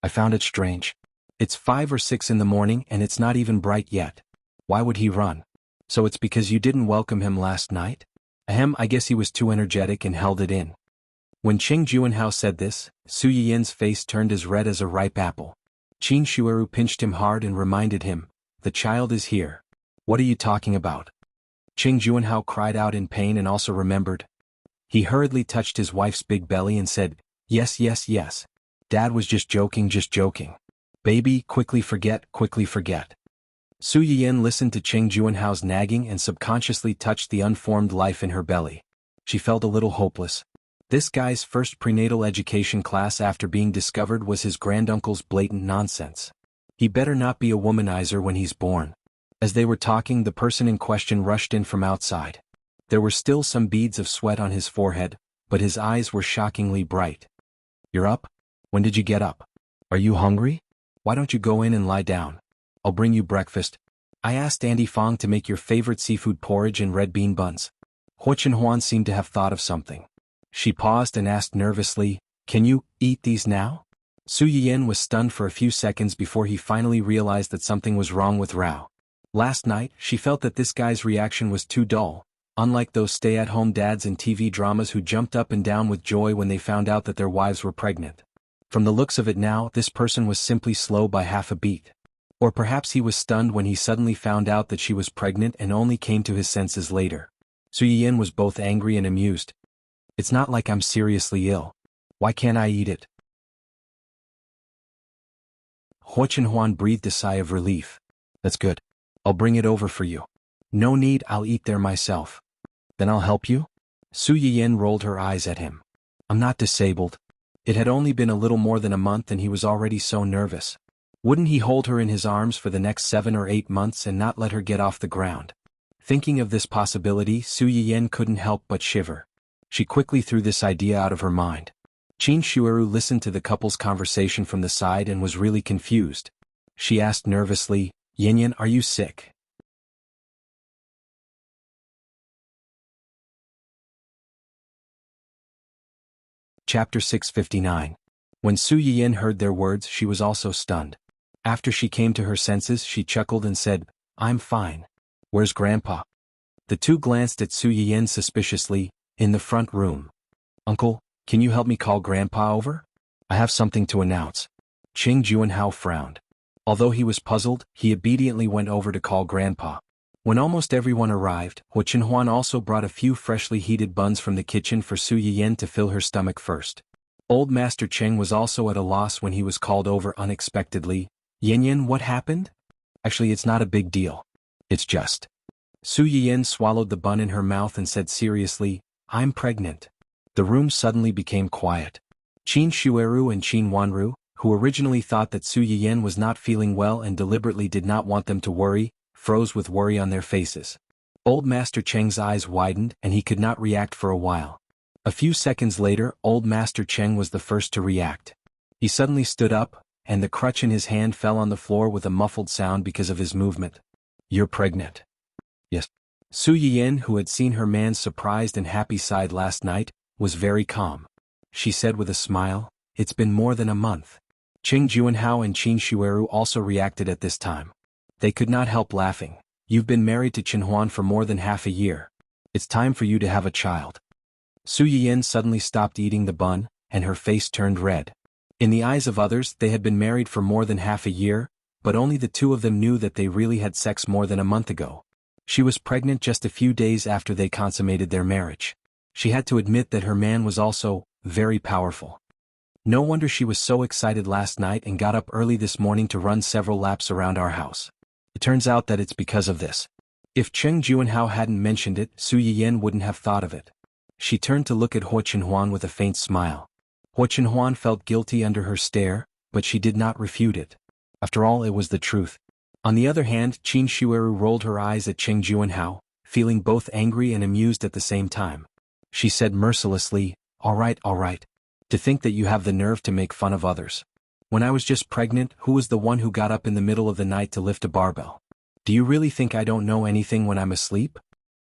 I found it strange. It's 5 or 6 in the morning and it's not even bright yet. Why would he run? So it's because you didn't welcome him last night? Ahem, I guess he was too energetic and held it in. When Cheng Juanhao said this, Su Yiyan's face turned as red as a ripe apple. Qin Shueru pinched him hard and reminded him, "The child is here." "What are you talking about?" Cheng Juanhao cried out in pain and also remembered. He hurriedly touched his wife's big belly and said, Yes. Dad was just joking. Baby, quickly forget. Su Yiyan listened to Cheng Juanhao's nagging and subconsciously touched the unformed life in her belly. She felt a little hopeless. This guy's first prenatal education class after being discovered was his granduncle's blatant nonsense. He better not be a womanizer when he's born. As they were talking, the person in question rushed in from outside. There were still some beads of sweat on his forehead, but his eyes were shockingly bright. "You're up? When did you get up? Are you hungry? Why don't you go in and lie down? I'll bring you breakfast. I asked Auntie Fong to make your favorite seafood porridge and red bean buns." Hu Chenhuan seemed to have thought of something. She paused and asked nervously, "Can you eat these now?" Su Yiyan was stunned for a few seconds before he finally realized that something was wrong with Rao. Last night, she felt that this guy's reaction was too dull, unlike those stay-at-home dads in TV dramas who jumped up and down with joy when they found out that their wives were pregnant. From the looks of it now, this person was simply slow by half a beat. Or perhaps he was stunned when he suddenly found out that she was pregnant and only came to his senses later. Su Yiyan was both angry and amused. "It's not like I'm seriously ill. Why can't I eat it?" Hu Chenhuan breathed a sigh of relief. "That's good. I'll bring it over for you." "No need, I'll eat there myself." "Then I'll help you?" Su Yiyan rolled her eyes at him. "I'm not disabled." It had only been a little more than a month and he was already so nervous. Wouldn't he hold her in his arms for the next 7 or 8 months and not let her get off the ground? Thinking of this possibility, Su Yiyan couldn't help but shiver. She quickly threw this idea out of her mind. Qin Shueru listened to the couple's conversation from the side and was really confused. She asked nervously, "Yanyan, are you sick?" Chapter 659. When Su Yiyan heard their words, she was also stunned. After she came to her senses, she chuckled and said, "I'm fine. Where's Grandpa?" The two glanced at Su Yiyan suspiciously. "In the front room." "Uncle, can you help me call Grandpa over? I have something to announce." Qing Juanhao frowned. Although he was puzzled, he obediently went over to call Grandpa. When almost everyone arrived, Hu Chenhuan also brought a few freshly heated buns from the kitchen for Su Yiyan to fill her stomach first. Old Master Cheng was also at a loss when he was called over unexpectedly. "Yanyan, what happened?" "Actually, it's not a big deal. It's just." Su Yiyan swallowed the bun in her mouth and said seriously, "I'm pregnant." The room suddenly became quiet. Qin Shueru and Qin Wanru, who originally thought that Su Yiyan was not feeling well and deliberately did not want them to worry, froze with worry on their faces. Old Master Cheng's eyes widened and he could not react for a while. A few seconds later, Old Master Cheng was the first to react. He suddenly stood up, and the crutch in his hand fell on the floor with a muffled sound because of his movement. "You're pregnant." "Yes." Su Yiyan, who had seen her man's surprised and happy side last night, was very calm. She said with a smile, "It's been more than a month." Qing Juanhao and Qin Shueru also reacted at this time. They could not help laughing. "You've been married to Chenhuan for more than half a year. It's time for you to have a child." Su Yiyan suddenly stopped eating the bun, and her face turned red. In the eyes of others, they had been married for more than half a year, but only the two of them knew that they really had sex more than a month ago. She was pregnant just a few days after they consummated their marriage. She had to admit that her man was also very powerful. No wonder she was so excited last night and got up early this morning to run several laps around our house. It turns out that it's because of this. If Cheng Juanhao hadn't mentioned it, Su Yiyan wouldn't have thought of it. She turned to look at Hu Chenhuan with a faint smile. Hu Chenhuan felt guilty under her stare, but she did not refute it. After all, it was the truth. On the other hand, Qin Shueru rolled her eyes at Cheng Juanhao, feeling both angry and amused at the same time. She said mercilessly, all right. To think that you have the nerve to make fun of others. When I was just pregnant, who was the one who got up in the middle of the night to lift a barbell? Do you really think I don't know anything when I'm asleep?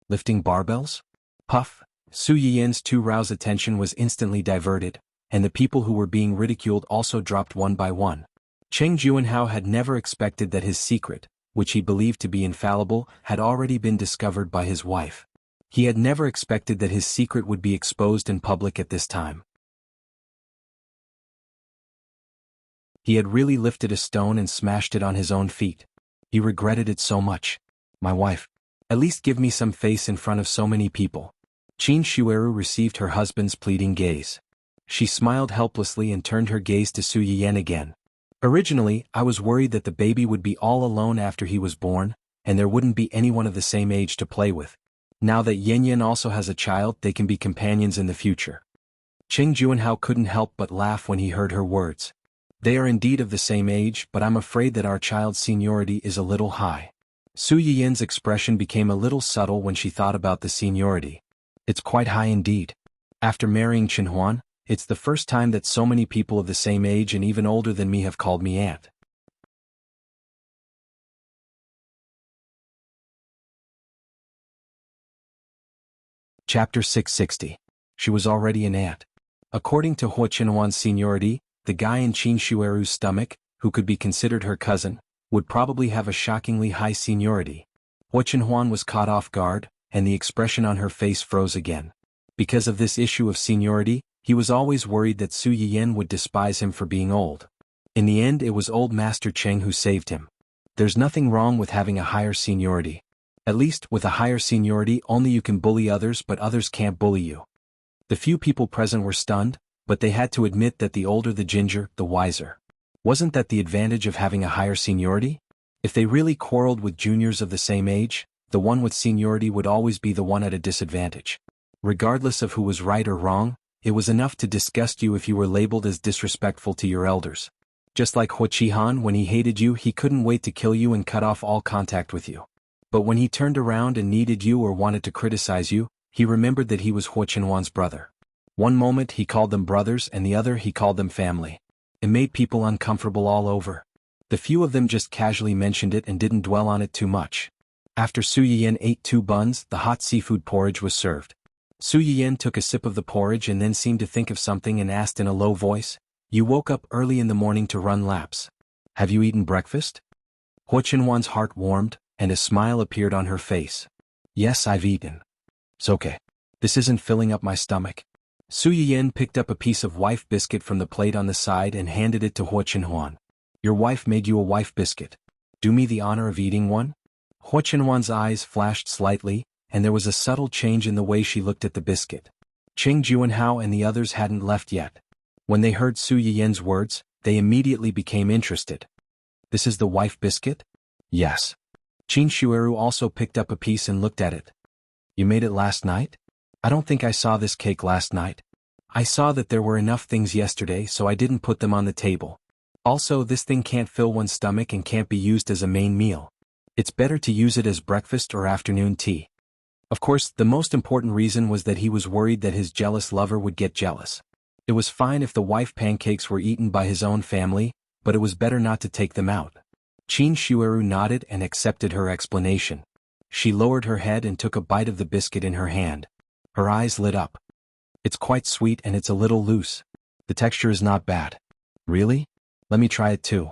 Lifting barbells?" Puff. Su Yiyan's too roused attention was instantly diverted, and the people who were being ridiculed also dropped one by one. Cheng Juanhao had never expected that his secret, which he believed to be infallible, had already been discovered by his wife. He had never expected that his secret would be exposed in public at this time. He had really lifted a stone and smashed it on his own feet. He regretted it so much. "My wife. At least give me some face in front of so many people." Qin Shueru received her husband's pleading gaze. She smiled helplessly and turned her gaze to Su Yiyan again. "Originally, I was worried that the baby would be all alone after he was born, and there wouldn't be anyone of the same age to play with. Now that Yanyan also has a child, they can be companions in the future." Cheng Juanhao couldn't help but laugh when he heard her words. "They are indeed of the same age, but I'm afraid that our child's seniority is a little high." Su Yiyan's expression became a little subtle when she thought about the seniority. "It's quite high indeed. After marrying Chenhuan, it's the first time that so many people of the same age and even older than me have called me aunt." Chapter 660. She was already an aunt. According to Hua Qinhuan's seniority, the guy in Qin Shueru's stomach, who could be considered her cousin, would probably have a shockingly high seniority. Hua Qinhuan was caught off guard, and the expression on her face froze again. Because of this issue of seniority, he was always worried that Su Yiyan would despise him for being old. In the end, it was old Master Cheng who saved him. There's nothing wrong with having a higher seniority. At least, with a higher seniority, only you can bully others, but others can't bully you. The few people present were stunned, but they had to admit that the older the ginger, the wiser. Wasn't that the advantage of having a higher seniority? If they really quarreled with juniors of the same age, the one with seniority would always be the one at a disadvantage. Regardless of who was right or wrong, it was enough to disgust you if you were labeled as disrespectful to your elders. Just like Hua Qihan, when he hated you, he couldn't wait to kill you and cut off all contact with you. But when he turned around and needed you or wanted to criticize you, he remembered that he was Hua Qinhuan's brother. One moment he called them brothers and the other he called them family. It made people uncomfortable all over. The few of them just casually mentioned it and didn't dwell on it too much. After Su Yiyan ate 2 buns, the hot seafood porridge was served. Su Yiyan took a sip of the porridge and then seemed to think of something and asked in a low voice, "You woke up early in the morning to run laps. Have you eaten breakfast?" Hua Qinhuan's heart warmed, and a smile appeared on her face. "Yes, I've eaten. It's okay. This isn't filling up my stomach." Su Yiyan picked up a piece of wife biscuit from the plate on the side and handed it to Hua Qinhuan. "Your wife made you a wife biscuit. Do me the honor of eating one?" Hua Qinhuan's eyes flashed slightly, and there was a subtle change in the way she looked at the biscuit. Cheng Juanhao and the others hadn't left yet. When they heard Su Yiyan's words, they immediately became interested. "This is the wife biscuit?" "Yes." Qin Shueru also picked up a piece and looked at it. "You made it last night? I don't think I saw this cake last night. I saw that there were enough things yesterday, so I didn't put them on the table. Also, this thing can't fill one's stomach and can't be used as a main meal. It's better to use it as breakfast or afternoon tea." Of course, the most important reason was that he was worried that his jealous lover would get jealous. It was fine if the wife pancakes were eaten by his own family, but it was better not to take them out. Qin Shueru nodded and accepted her explanation. She lowered her head and took a bite of the biscuit in her hand. Her eyes lit up. "It's quite sweet and it's a little loose. The texture is not bad." "Really? Let me try it too."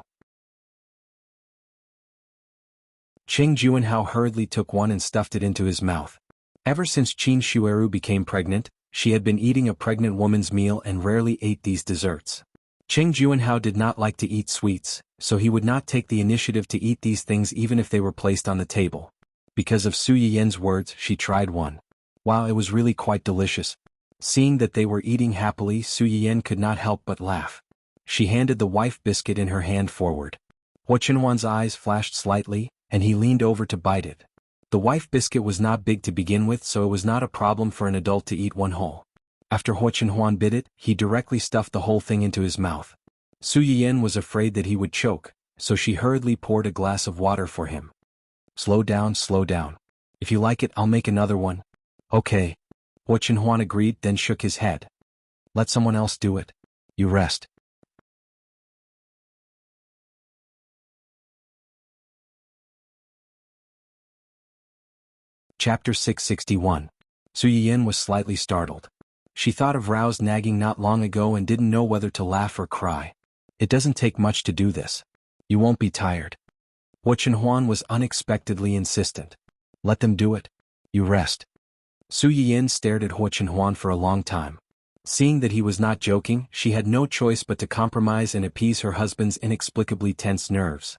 Cheng Juanhao hurriedly took one and stuffed it into his mouth. Ever since Qin Shueru became pregnant, she had been eating a pregnant woman's meal and rarely ate these desserts. Cheng Juanhao did not like to eat sweets, so he would not take the initiative to eat these things even if they were placed on the table. Because of Su Yiyan's words, she tried one. Wow, it was really quite delicious. Seeing that they were eating happily, Su Yiyan could not help but laugh. She handed the wife biscuit in her hand forward. Hua Qinhuan's eyes flashed slightly, and he leaned over to bite it. The wife biscuit was not big to begin with, so it was not a problem for an adult to eat one whole. After Hua Qinhuan bit it, he directly stuffed the whole thing into his mouth. Su Yiyan was afraid that he would choke, so she hurriedly poured a glass of water for him. Slow down. If you like it, I'll make another one." "Okay." Hua Qinhuan agreed, then shook his head. "Let someone else do it. You rest." Chapter 661. Su Yiyan was slightly startled. She thought of Rao's nagging not long ago and didn't know whether to laugh or cry. "It doesn't take much to do this. You won't be tired." Hua Qinhuan was unexpectedly insistent. "Let them do it. You rest." Su Yiyan stared at Hua Qinhuan for a long time. Seeing that he was not joking, she had no choice but to compromise and appease her husband's inexplicably tense nerves.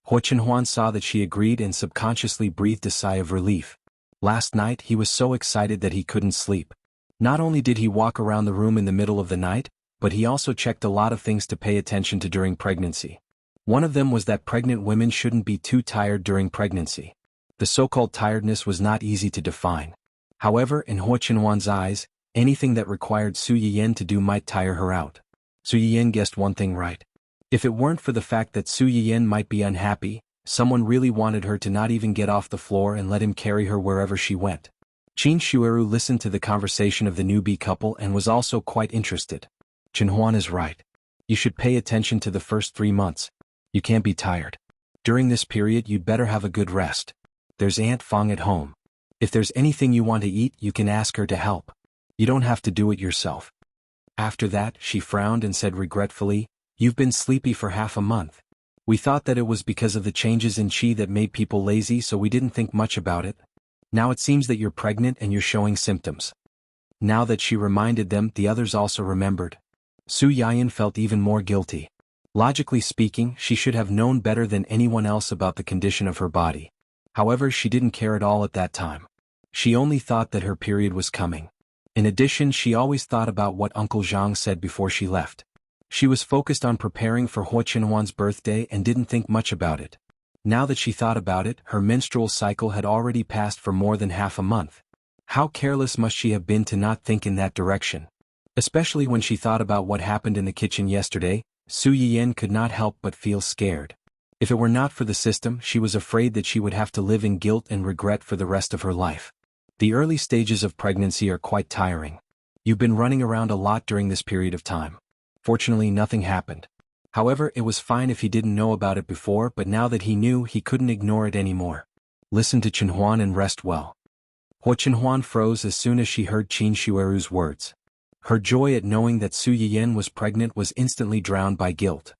Hua Qinhuan saw that she agreed and subconsciously breathed a sigh of relief. Last night he was so excited that he couldn't sleep. Not only did he walk around the room in the middle of the night, but he also checked a lot of things to pay attention to during pregnancy. One of them was that pregnant women shouldn't be too tired during pregnancy. The so-called tiredness was not easy to define. However, in Hua Qinhuan's eyes, anything that required Su Yiyan to do might tire her out. Su Yiyan guessed one thing right. If it weren't for the fact that Su Yiyan might be unhappy, someone really wanted her to not even get off the floor and let him carry her wherever she went. Qin Shueru listened to the conversation of the newbie couple and was also quite interested. "Qinhuan is right. You should pay attention to the first 3 months. You can't be tired. During this period you'd better have a good rest. There's Aunt Fong at home. If there's anything you want to eat, you can ask her to help. You don't have to do it yourself. After that, she frowned and said regretfully, "You've been sleepy for half a month. We thought that it was because of the changes in qi that made people lazy, so we didn't think much about it. Now it seems that you're pregnant and you're showing symptoms." Now that she reminded them, the others also remembered. Su Yayan felt even more guilty. Logically speaking, she should have known better than anyone else about the condition of her body. However, she didn't care at all at that time. She only thought that her period was coming. In addition, she always thought about what Uncle Zhang said before she left. She was focused on preparing for Huo Qinhuan's birthday and didn't think much about it. Now that she thought about it, her menstrual cycle had already passed for more than half a month. How careless must she have been to not think in that direction? Especially when she thought about what happened in the kitchen yesterday, Su Yiyan could not help but feel scared. If it were not for the system, she was afraid that she would have to live in guilt and regret for the rest of her life. The early stages of pregnancy are quite tiring. You've been running around a lot during this period of time. Fortunately, nothing happened. However, it was fine if he didn't know about it before, but now that he knew, he couldn't ignore it anymore. Listen to Qinhuan and rest well. Huo Qinhuan froze as soon as she heard Qin Shueru's words. Her joy at knowing that Su Yiyan was pregnant was instantly drowned by guilt.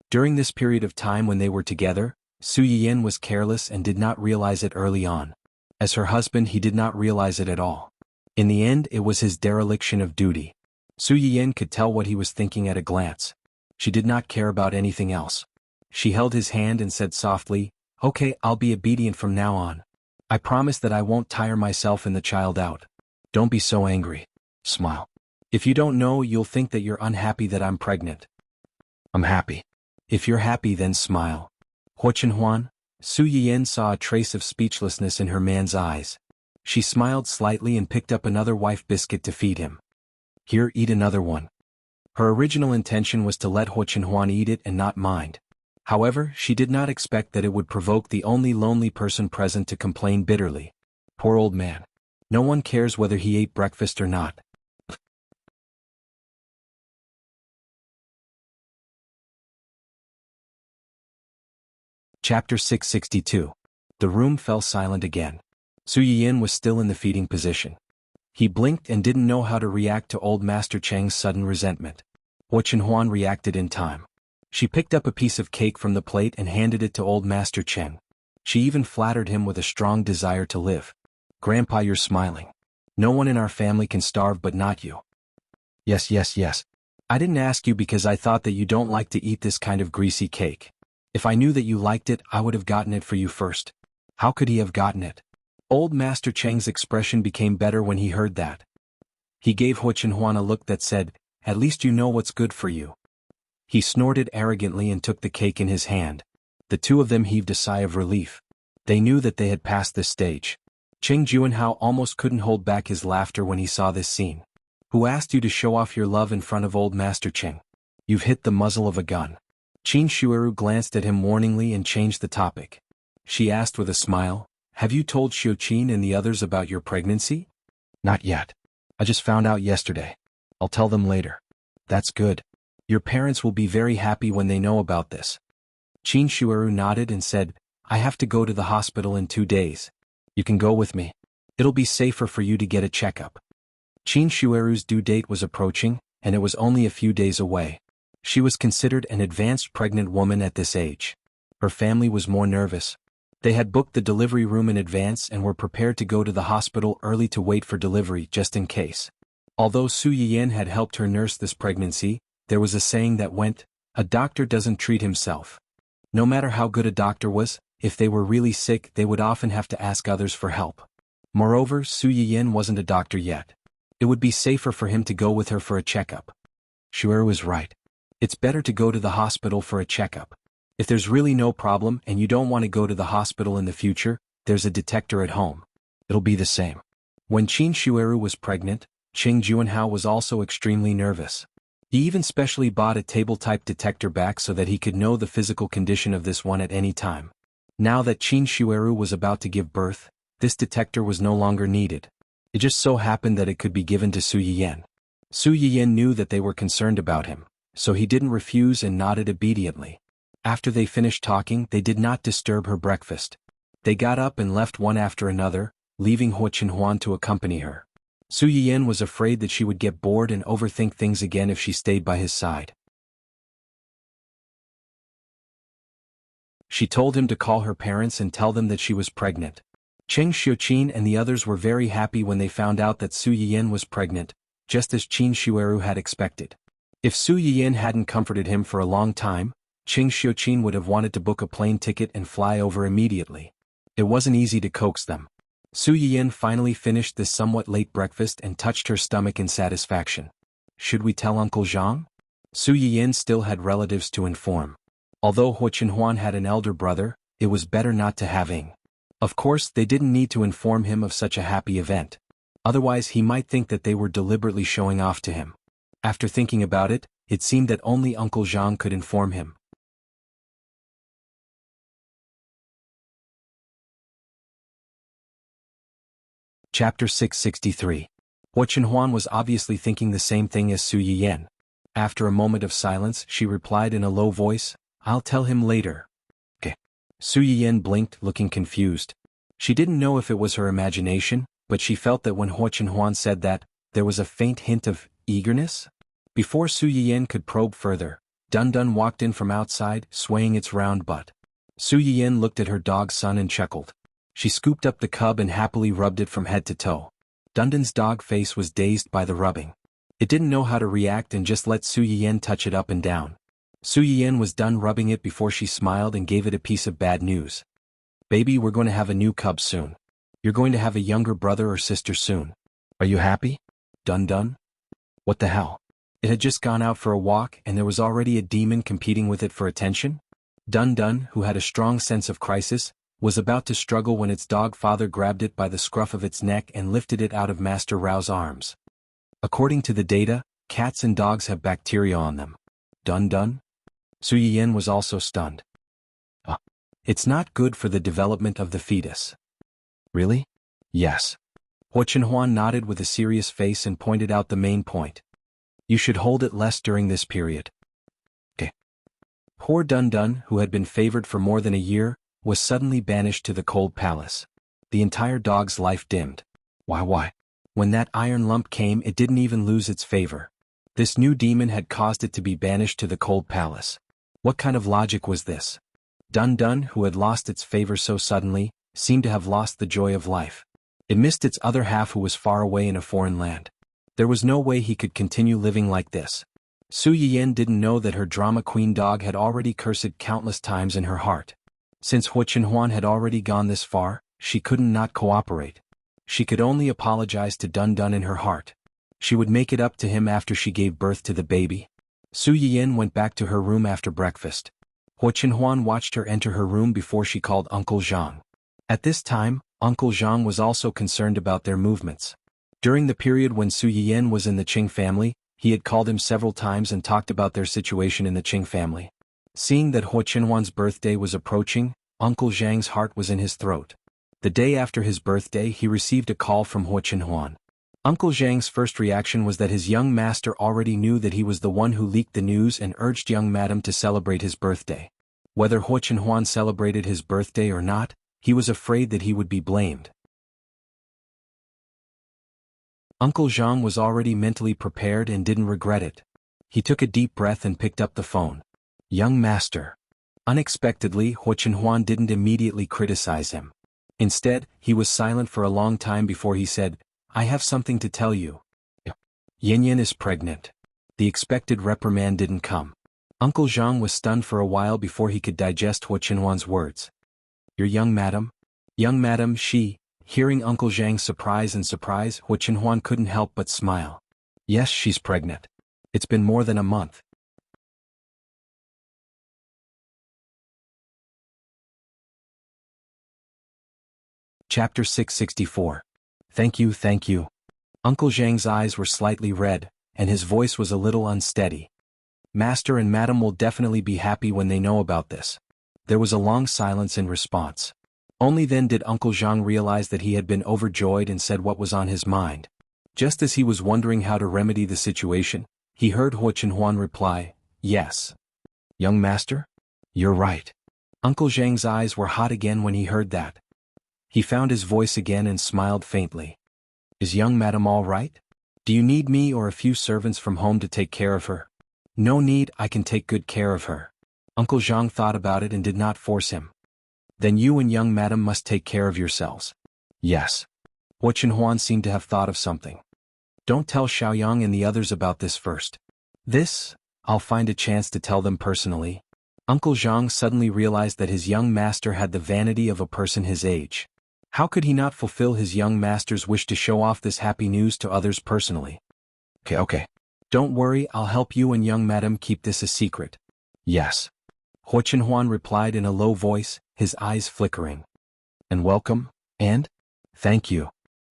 During this period of time when they were together, Su Yiyan was careless and did not realize it early on. As her husband, he did not realize it at all. In the end, it was his dereliction of duty. Su Yiyan could tell what he was thinking at a glance. She did not care about anything else. She held his hand and said softly, "Okay, I'll be obedient from now on. I promise that I won't tire myself and the child out. Don't be so angry. Smile. If you don't know, you'll think that you're unhappy that I'm pregnant. I'm happy. If you're happy, then smile." Huo Qinhuan, Su Yiyan saw a trace of speechlessness in her man's eyes. She smiled slightly and picked up another wife biscuit to feed him. "Here, eat another one." Her original intention was to let Huo Qinhuan eat it and not mind. However, she did not expect that it would provoke the only lonely person present to complain bitterly. Poor old man. No one cares whether he ate breakfast or not. Chapter 662. The room fell silent again. Su Yiyan was still in the feeding position. He blinked and didn't know how to react to old Master Cheng's sudden resentment. Huo Qinhuan reacted in time. She picked up a piece of cake from the plate and handed it to old Master Cheng. She even flattered him with a strong desire to live. "Grandpa, you're smiling. No one in our family can starve but not you." Yes. I didn't ask you because I thought that you don't like to eat this kind of greasy cake. If I knew that you liked it, I would have gotten it for you first." How could he have gotten it? Old Master Cheng's expression became better when he heard that. He gave Huo Qinhuan a look that said, "At least you know what's good for you." He snorted arrogantly and took the cake in his hand. The two of them heaved a sigh of relief. They knew that they had passed this stage. Cheng Juanhao almost couldn't hold back his laughter when he saw this scene. "Who asked you to show off your love in front of old Master Cheng? You've hit the muzzle of a gun." Qin Shueru glanced at him warningly and changed the topic. She asked with a smile, "Have you told Xiuqin and the others about your pregnancy?" "Not yet. I just found out yesterday. I'll tell them later." "That's good. Your parents will be very happy when they know about this." Qin Shueru nodded and said, "I have to go to the hospital in 2 days. You can go with me. It'll be safer for you to get a checkup." Qin Shueru's due date was approaching, and it was only a few days away. She was considered an advanced pregnant woman at this age. Her family was more nervous. They had booked the delivery room in advance and were prepared to go to the hospital early to wait for delivery just in case. Although Su Yiyan had helped her nurse this pregnancy, there was a saying that went, "A doctor doesn't treat himself." No matter how good a doctor was, if they were really sick, they would often have to ask others for help. Moreover, Su Yiyan wasn't a doctor yet. It would be safer for him to go with her for a checkup. Shueru was right. It's better to go to the hospital for a checkup. If there's really no problem and you don't want to go to the hospital in the future, there's a detector at home. It'll be the same. When Qin Shueru was pregnant, Cheng Juanhao was also extremely nervous. He even specially bought a table-type detector back so that he could know the physical condition of this one at any time. Now that Qin Shueru was about to give birth, this detector was no longer needed. It just so happened that it could be given to Su Yiyan. Su Yiyan knew that they were concerned about him, so he didn't refuse and nodded obediently. After they finished talking, they did not disturb her breakfast. They got up and left one after another, leaving Hua Qinhuan to accompany her. Su Yiyan was afraid that she would get bored and overthink things again if she stayed by his side. She told him to call her parents and tell them that she was pregnant. Cheng Xiuqin and the others were very happy when they found out that Su Yiyan was pregnant, just as Qin Shueru had expected. If Su Yiyan hadn't comforted him for a long time, Cheng Xiuqin would have wanted to book a plane ticket and fly over immediately. It wasn't easy to coax them. Su Yiyan finally finished this somewhat late breakfast and touched her stomach in satisfaction. Should we tell Uncle Zhang? Su Yiyan still had relatives to inform. Although Hua Qinhuan had an elder brother, it was better not to have Ing. Of course, they didn't need to inform him of such a happy event. Otherwise he might think that they were deliberately showing off to him. After thinking about it, it seemed that only Uncle Zhang could inform him. Chapter 663. Hua Qinhuan was obviously thinking the same thing as Su Yiyan. After a moment of silence, she replied in a low voice, "I'll tell him later." Okay. Su Yiyan blinked, looking confused. She didn't know if it was her imagination, but she felt that when Hua Qinhuan said that, there was a faint hint of eagerness. Before Su Yiyan could probe further, Dun Dun walked in from outside, swaying its round butt. Su Yiyan looked at her dog Sun and chuckled. She scooped up the cub and happily rubbed it from head to toe. Dun Dun's dog face was dazed by the rubbing. It didn't know how to react and just let Su Yiyan touch it up and down. Su Yiyan was done rubbing it before she smiled and gave it a piece of bad news. "Baby, we're going to have a new cub soon. You're going to have a younger brother or sister soon. Are you happy?" Dun Dun? What the hell? It had just gone out for a walk and there was already a demon competing with it for attention? Dun Dun, who had a strong sense of crisis, was about to struggle when its dog father grabbed it by the scruff of its neck and lifted it out of Master Rao's arms. According to the data, cats and dogs have bacteria on them. Dun Dun? Su Yiyan was also stunned. It's not good for the development of the fetus. Really? Yes. Hua Qinhuan nodded with a serious face and pointed out the main point. You should hold it less during this period. Okay. Poor Dun Dun, who had been favored for more than a year, was suddenly banished to the cold palace. The entire dog's life dimmed. Why? When that iron lump came, it didn't even lose its favor. This new demon had caused it to be banished to the cold palace. What kind of logic was this? Dun Dun, who had lost its favor so suddenly, seemed to have lost the joy of life. It missed its other half who was far away in a foreign land. There was no way he could continue living like this. Su Yiyan didn't know that her drama queen dog had already cursed countless times in her heart. Since Hua Qinhuan had already gone this far, she couldn't not cooperate. She could only apologize to Dun Dun in her heart. She would make it up to him after she gave birth to the baby. Su Yiyan went back to her room after breakfast. Hua Qinhuan watched her enter her room before she called Uncle Zhang. At this time, Uncle Zhang was also concerned about their movements. During the period when Su Yiyan was in the Qing family, he had called him several times and talked about their situation in the Qing family. Seeing that Hua Qinhuan's birthday was approaching, Uncle Zhang's heart was in his throat. The day after his birthday he received a call from Hua Qinhuan. Uncle Zhang's first reaction was that his young master already knew that he was the one who leaked the news and urged young madam to celebrate his birthday. Whether Hua Qinhuan celebrated his birthday or not, he was afraid that he would be blamed. Uncle Zhang was already mentally prepared and didn't regret it. He took a deep breath and picked up the phone. "Young master." Unexpectedly, Hua Qinhuan didn't immediately criticize him. Instead, he was silent for a long time before he said, "I have something to tell you. Yin Yin is pregnant." The expected reprimand didn't come. Uncle Zhang was stunned for a while before he could digest Hua Qinhuan's words. "Your young madam?" Young madam, hearing Uncle Zhang's surprise, Hua Qinhuan couldn't help but smile. "Yes, she's pregnant. It's been more than a month." Chapter 664. Thank you. Uncle Zhang's eyes were slightly red, and his voice was a little unsteady. "Master and Madam will definitely be happy when they know about this." There was a long silence in response. Only then did Uncle Zhang realize that he had been overjoyed and said what was on his mind. Just as he was wondering how to remedy the situation, he heard Hua Qinhuan reply, "Yes. Young master? You're right." Uncle Zhang's eyes were hot again when he heard that. He found his voice again and smiled faintly. Is young madam all right? Do you need me or a few servants from home to take care of her? No need, I can take good care of her. Uncle Zhang thought about it and did not force him. Then you and young madam must take care of yourselves. Yes. Hua Chenhuan seemed to have thought of something. Don't tell Xiaoyang and the others about this first. This, I'll find a chance to tell them personally. Uncle Zhang suddenly realized that his young master had the vanity of a person his age. How could he not fulfill his young master's wish to show off this happy news to others personally? Okay. Don't worry, I'll help you and young madam keep this a secret. Yes. Hua Chenhuan replied in a low voice, his eyes flickering. And welcome, and? Thank you.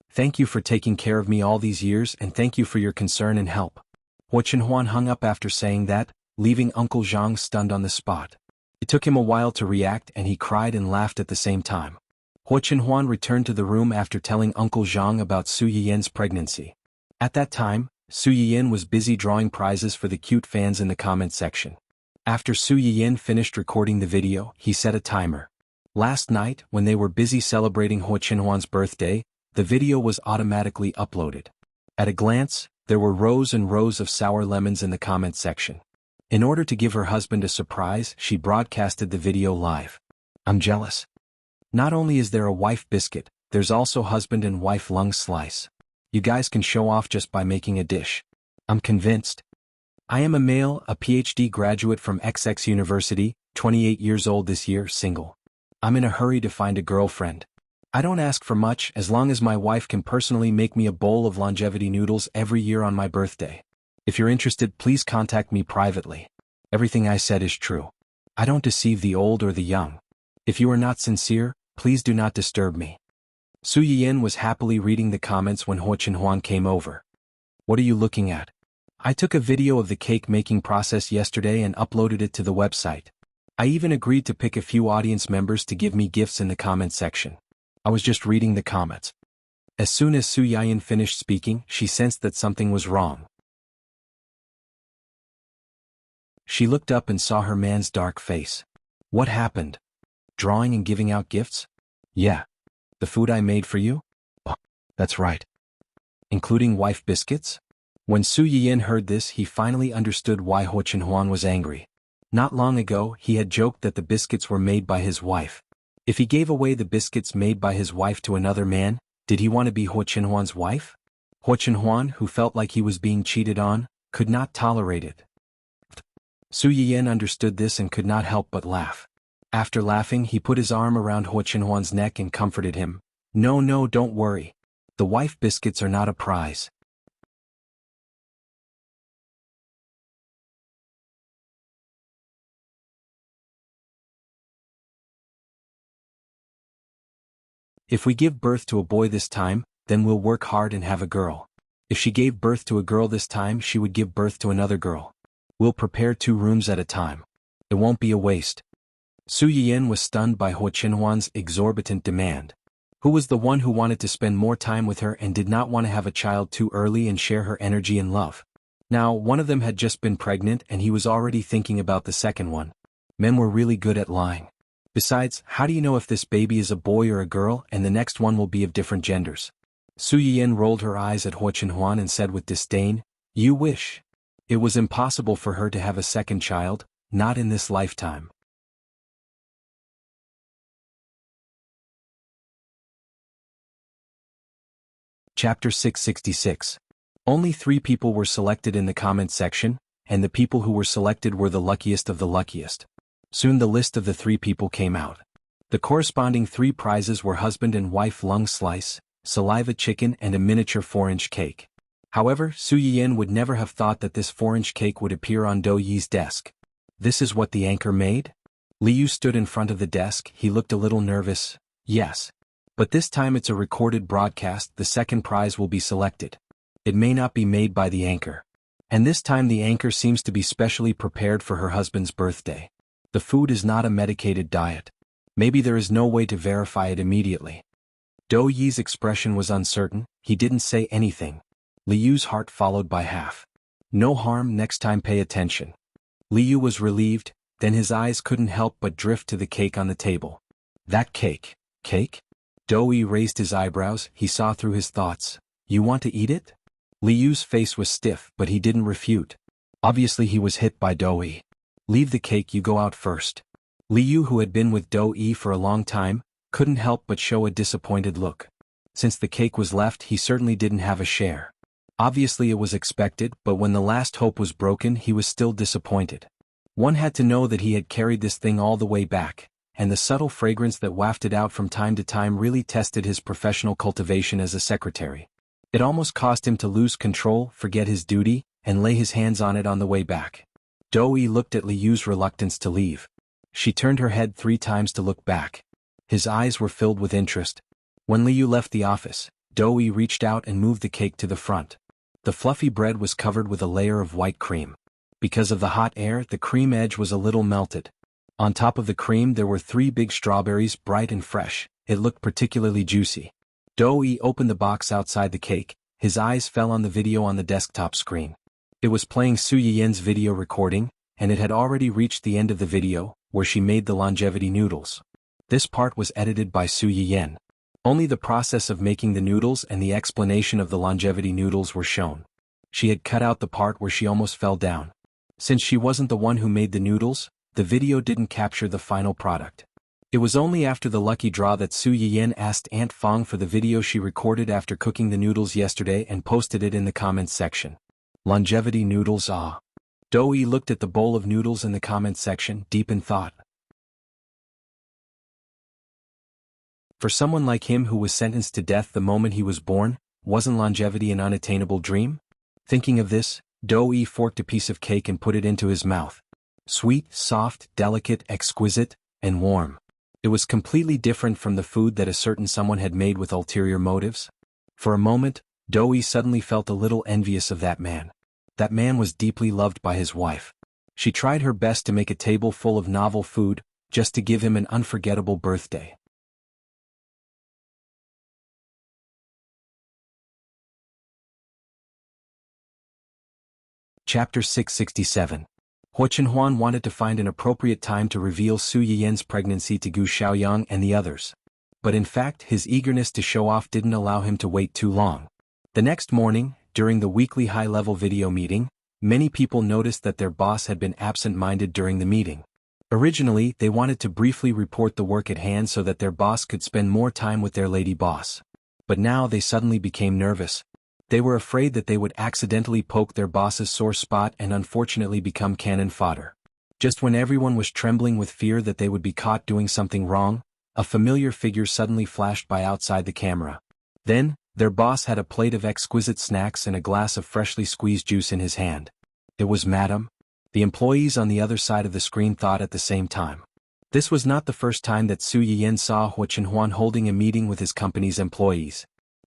Thank you for taking care of me all these years and thank you for your concern and help. Hua Chenhuan hung up after saying that, leaving Uncle Zhang stunned on the spot. It took him a while to react and he cried and laughed at the same time. Hua Chenhuan returned to the room after telling Uncle Zhang about Su Yiyan's pregnancy. At that time, Su Yiyan was busy drawing prizes for the cute fans in the comment section. After Su Yiyan finished recording the video, he set a timer. Last night, when they were busy celebrating Hua Chenhuan's birthday, the video was automatically uploaded. At a glance, there were rows and rows of sour lemons in the comment section. In order to give her husband a surprise, she broadcasted the video live. I'm jealous. Not only is there a wife biscuit, there's also husband and wife lung slice. You guys can show off just by making a dish. I'm convinced. I am a male, a PhD graduate from XX University, 28 years old this year, single. I'm in a hurry to find a girlfriend. I don't ask for much as long as my wife can personally make me a bowl of longevity noodles every year on my birthday. If you're interested, please contact me privately. Everything I said is true. I don't deceive the old or the young. If you are not sincere, please do not disturb me. Su Yiyan was happily reading the comments when Hua Chenhuan came over. What are you looking at? I took a video of the cake-making process yesterday and uploaded it to the website. I even agreed to pick a few audience members to give me gifts in the comment section. I was just reading the comments. As soon as Su Yiyan finished speaking, she sensed that something was wrong. She looked up and saw her man's dark face. What happened? Drawing and giving out gifts? Yeah. The food I made for you? Oh, that's right. Including wife biscuits? When Su Yiyan heard this, he finally understood why Hua Chenhuan was angry. Not long ago, he had joked that the biscuits were made by his wife. If he gave away the biscuits made by his wife to another man, did he want to be Hua Chenhuan's wife? Hua Chenhuan, who felt like he was being cheated on, could not tolerate it. Su Yiyan understood this and could not help but laugh. After laughing, he put his arm around Hua Chenhuan's neck and comforted him. No, don't worry. The wife biscuits are not a prize. If we give birth to a boy this time, then we'll work hard and have a girl. If she gave birth to a girl this time, she would give birth to another girl. We'll prepare 2 rooms at a time. It won't be a waste. Su Yiyan was stunned by Hua Chenhuan's exorbitant demand. Who was the one who wanted to spend more time with her and did not want to have a child too early and share her energy and love? Now, one of them had just been pregnant and he was already thinking about the second one. Men were really good at lying. Besides, how do you know if this baby is a boy or a girl and the next one will be of different genders? Su Yiyan rolled her eyes at Hua Chenhuan and said with disdain, You wish. It was impossible for her to have a second child, not in this lifetime. Chapter 666. Only 3 people were selected in the comment section, and the people who were selected were the luckiest of the luckiest. Soon the list of the 3 people came out. The corresponding 3 prizes were husband and wife lung slice, saliva chicken and a miniature 4-inch cake. However, Su Yiyan would never have thought that this 4-inch cake would appear on Do Yi's desk. This is what the anchor made? Liu stood in front of the desk, he looked a little nervous. Yes. But this time it's a recorded broadcast, the second prize will be selected. It may not be made by the anchor. And this time the anchor seems to be specially prepared for her husband's birthday. The food is not a medicated diet. Maybe there is no way to verify it immediately. Do Yi's expression was uncertain, he didn't say anything. Liu's heart followed by half. No harm, next time pay attention. Liu was relieved, then his eyes couldn't help but drift to the cake on the table. That cake? Cake? Doi raised his eyebrows, he saw through his thoughts. You want to eat it? Liu's face was stiff, but he didn't refute. Obviously he was hit by Doi. Leave the cake, you go out first. Liu, who had been with Doi for a long time, couldn't help but show a disappointed look. Since the cake was left, he certainly didn't have a share. Obviously it was expected, but when the last hope was broken, he was still disappointed. One had to know that he had carried this thing all the way back, and the subtle fragrance that wafted out from time to time really tested his professional cultivation as a secretary. It almost caused him to lose control, forget his duty, and lay his hands on it on the way back. Doi looked at Liu's reluctance to leave. She turned her head 3 times to look back. His eyes were filled with interest. When Liu left the office, Doi reached out and moved the cake to the front. The fluffy bread was covered with a layer of white cream. Because of the hot air, the cream edge was a little melted. On top of the cream there were 3 big strawberries, bright and fresh. It looked particularly juicy. Doi opened the box outside the cake. His eyes fell on the video on the desktop screen. It was playing Su Yiyen's video recording, and it had already reached the end of the video, where she made the longevity noodles. This part was edited by Su Yiyen. Only the process of making the noodles and the explanation of the longevity noodles were shown. She had cut out the part where she almost fell down. Since she wasn't the one who made the noodles, the video didn't capture the final product. It was only after the lucky draw that Su Yiyen asked Aunt Fong for the video she recorded after cooking the noodles yesterday and posted it in the comments section. Longevity noodles, ah. Doi looked at the bowl of noodles in the comments section, deep in thought. For someone like him who was sentenced to death the moment he was born, wasn't longevity an unattainable dream? Thinking of this, Doi forked a piece of cake and put it into his mouth. Sweet, soft, delicate, exquisite, and warm. It was completely different from the food that a certain someone had made with ulterior motives. For a moment, Doi suddenly felt a little envious of that man. That man was deeply loved by his wife. She tried her best to make a table full of novel food, just to give him an unforgettable birthday. Chapter 667. Hua Chenhuan wanted to find an appropriate time to reveal Su Yiyen's pregnancy to Gu Xiaoyang and the others. But in fact, his eagerness to show off didn't allow him to wait too long. The next morning, during the weekly high-level video meeting, many people noticed that their boss had been absent-minded during the meeting. Originally, they wanted to briefly report the work at hand so that their boss could spend more time with their lady boss. But now they suddenly became nervous. They were afraid that they would accidentally poke their boss's sore spot and unfortunately become cannon fodder. Just when everyone was trembling with fear that they would be caught doing something wrong, a familiar figure suddenly flashed by outside the camera. Then, their boss had a plate of exquisite snacks and a glass of freshly squeezed juice in his hand. It was Madam. The employees on the other side of the screen thought at the same time. This was not the first time that Su Yiyen saw Hua Chenhuan holding a meeting with his company's employees.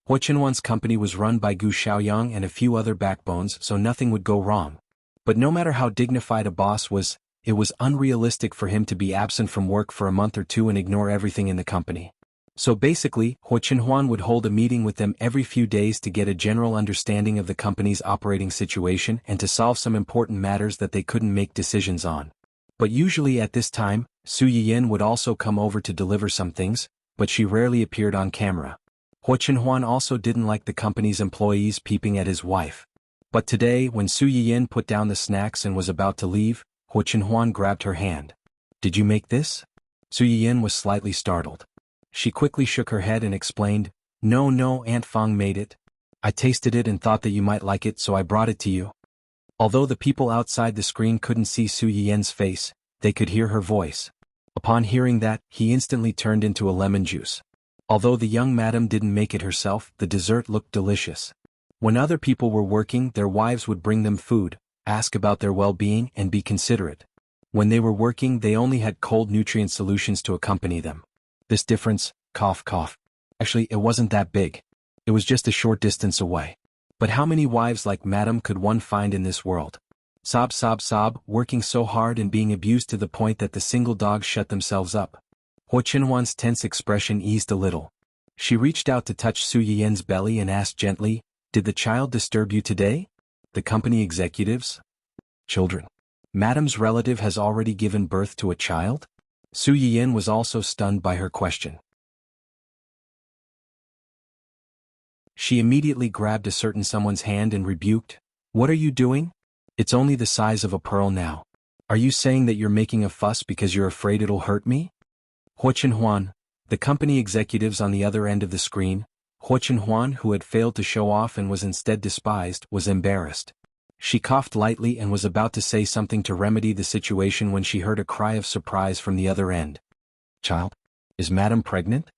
Hua Chenhuan's company was run by Gu Xiaoyang and a few other backbones, so nothing would go wrong. But no matter how dignified a boss was, it was unrealistic for him to be absent from work for a month or two and ignore everything in the company. So basically, Hua Chenhuan would hold a meeting with them every few days to get a general understanding of the company's operating situation and to solve some important matters that they couldn't make decisions on. But usually at this time, Su Yiyen would also come over to deliver some things, but she rarely appeared on camera. Hua Chenhuan also didn't like the company's employees peeping at his wife. But today, when Su Yiyen put down the snacks and was about to leave, Hua Chenhuan grabbed her hand. "Did you make this?" Su Yiyen was slightly startled. She quickly shook her head and explained, No, Aunt Fong made it. I tasted it and thought that you might like it, so I brought it to you." Although the people outside the screen couldn't see Su Yiyen's face, they could hear her voice. Upon hearing that, he instantly turned into a lemon juice. Although the young madam didn't make it herself, the dessert looked delicious. When other people were working, their wives would bring them food, ask about their well-being, and be considerate. When they were working, they only had cold nutrient solutions to accompany them. This difference, cough. Actually, it wasn't that big. It was just a short distance away. But how many wives like madam could one find in this world? Sob, working so hard and being abused to the point that the single dogs shut themselves up. Hua Chenhuan's tense expression eased a little. She reached out to touch Su Yiyen's belly and asked gently, "Did the child disturb you today?" "The company executives? Children. Madam's relative has already given birth to a child?" Su Yiyen was also stunned by her question. She immediately grabbed a certain someone's hand and rebuked, "What are you doing? It's only the size of a pearl now. Are you saying that you're making a fuss because you're afraid it'll hurt me?" Huo Chenhuan, the company executives on the other end of the screen, Huo Chenhuan, who had failed to show off and was instead despised, was embarrassed. She coughed lightly and was about to say something to remedy the situation when she heard a cry of surprise from the other end. "Child? Is Madam pregnant?"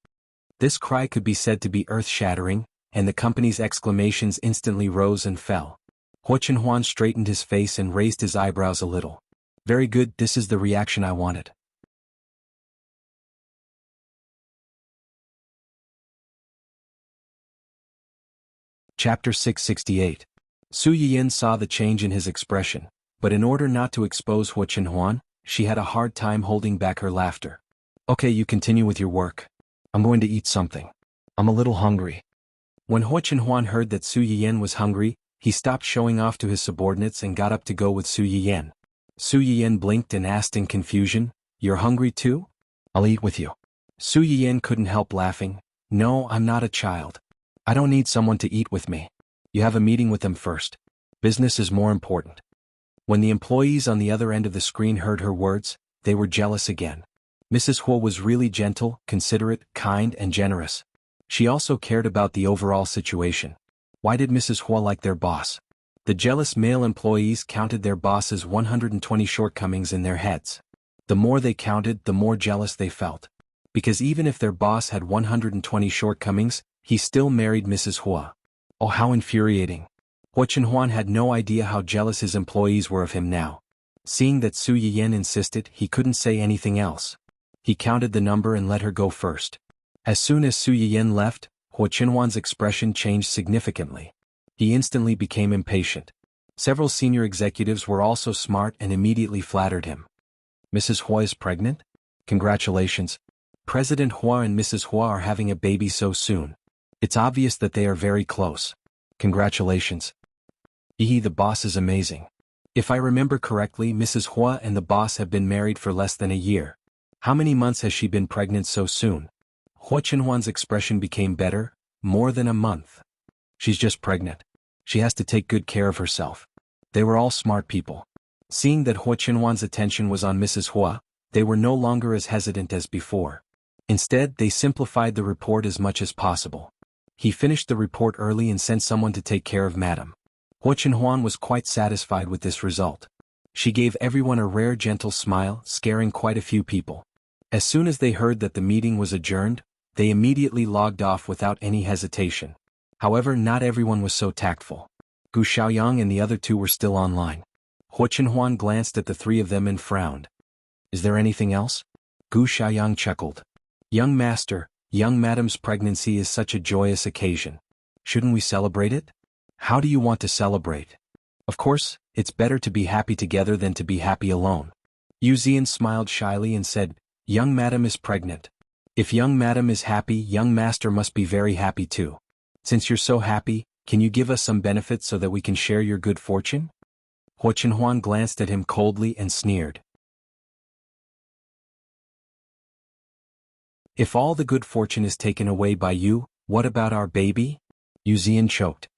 This cry could be said to be earth-shattering, and the company's exclamations instantly rose and fell. Huo Chenhuan straightened his face and raised his eyebrows a little. "Very good, this is the reaction I wanted." Chapter 668. Su Yiyin saw the change in his expression, but in order not to expose Huo Chenhuan, she had a hard time holding back her laughter. "Okay, you continue with your work. I'm going to eat something. I'm a little hungry." When Huo Chenhuan heard that Su Yiyin was hungry, he stopped showing off to his subordinates and got up to go with Su Yiyin. Su Yiyin blinked and asked in confusion, "You're hungry too? I'll eat with you." Su Yiyin couldn't help laughing. "No, I'm not a child. I don't need someone to eat with me. You have a meeting with them first. Business is more important." When the employees on the other end of the screen heard her words, they were jealous again. Mrs. Huo was really gentle, considerate, kind, and generous. She also cared about the overall situation. Why did Mrs. Huo like their boss? The jealous male employees counted their boss's 120 shortcomings in their heads. The more they counted, the more jealous they felt. Because even if their boss had 120 shortcomings, he still married Mrs. Huo. Oh, how infuriating. Huo Chenhuan had no idea how jealous his employees were of him now. Seeing that Su Yiyin insisted, he couldn't say anything else. He counted the number and let her go first. As soon as Su Yiyin left, Huo Chenhuan's expression changed significantly. He instantly became impatient. Several senior executives were also smart and immediately flattered him. "Mrs. Huo is pregnant? Congratulations. President Huo and Mrs. Huo are having a baby so soon. It's obvious that they are very close. Congratulations. The boss is amazing. If I remember correctly, Mrs. Huo and the boss have been married for less than a year. How many months has she been pregnant so soon?" Huo Chenhuan's expression became better. "More than a month. She's just pregnant. She has to take good care of herself." They were all smart people. Seeing that Huo Chenhuan's attention was on Mrs. Huo, they were no longer as hesitant as before. Instead, they simplified the report as much as possible. He finished the report early and sent someone to take care of Madam. Huo Chenhuan was quite satisfied with this result. She gave everyone a rare gentle smile, scaring quite a few people. As soon as they heard that the meeting was adjourned, they immediately logged off without any hesitation. However, not everyone was so tactful. Gu Xiaoyang and the other two were still online. Huo Chenhuan glanced at the three of them and frowned. "Is there anything else?" Gu Xiaoyang chuckled. "Young master, young madam's pregnancy is such a joyous occasion. Shouldn't we celebrate it?" "How do you want to celebrate?" "Of course, it's better to be happy together than to be happy alone." Yu Zian smiled shyly and said, "Young madam is pregnant. If young madam is happy, young master must be very happy too. Since you're so happy, can you give us some benefits so that we can share your good fortune?" Huo Chenhuan glanced at him coldly and sneered. "If all the good fortune is taken away by you, what about our baby?" Yu Zian choked.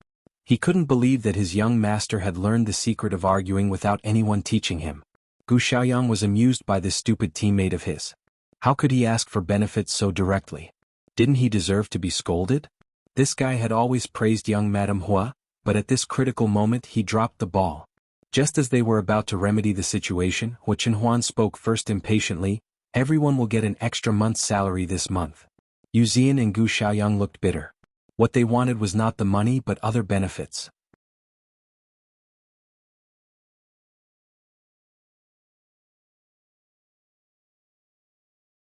He couldn't believe that his young master had learned the secret of arguing without anyone teaching him. Gu Xiaoyang was amused by this stupid teammate of his. How could he ask for benefits so directly? Didn't he deserve to be scolded? This guy had always praised young Madame Huo, but at this critical moment he dropped the ball. Just as they were about to remedy the situation, Huo Chenhuan spoke first impatiently, "Everyone will get an extra month's salary this month." Yu Zian and Gu Xiaoyang looked bitter. What they wanted was not the money but other benefits.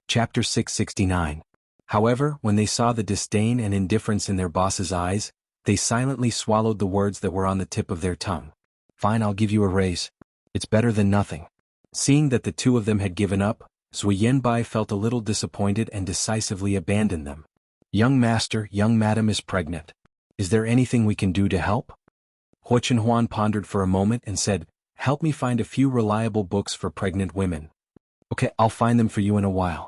Chapter 669. However, when they saw the disdain and indifference in their boss's eyes, they silently swallowed the words that were on the tip of their tongue. "Fine, I'll give you a raise. It's better than nothing." Seeing that the two of them had given up, Zui Yanbai felt a little disappointed and decisively abandoned them. "Young master, young madam is pregnant. Is there anything we can do to help?" Huo Chenhuan pondered for a moment and said, "Help me find a few reliable books for pregnant women." "Okay, I'll find them for you in a while."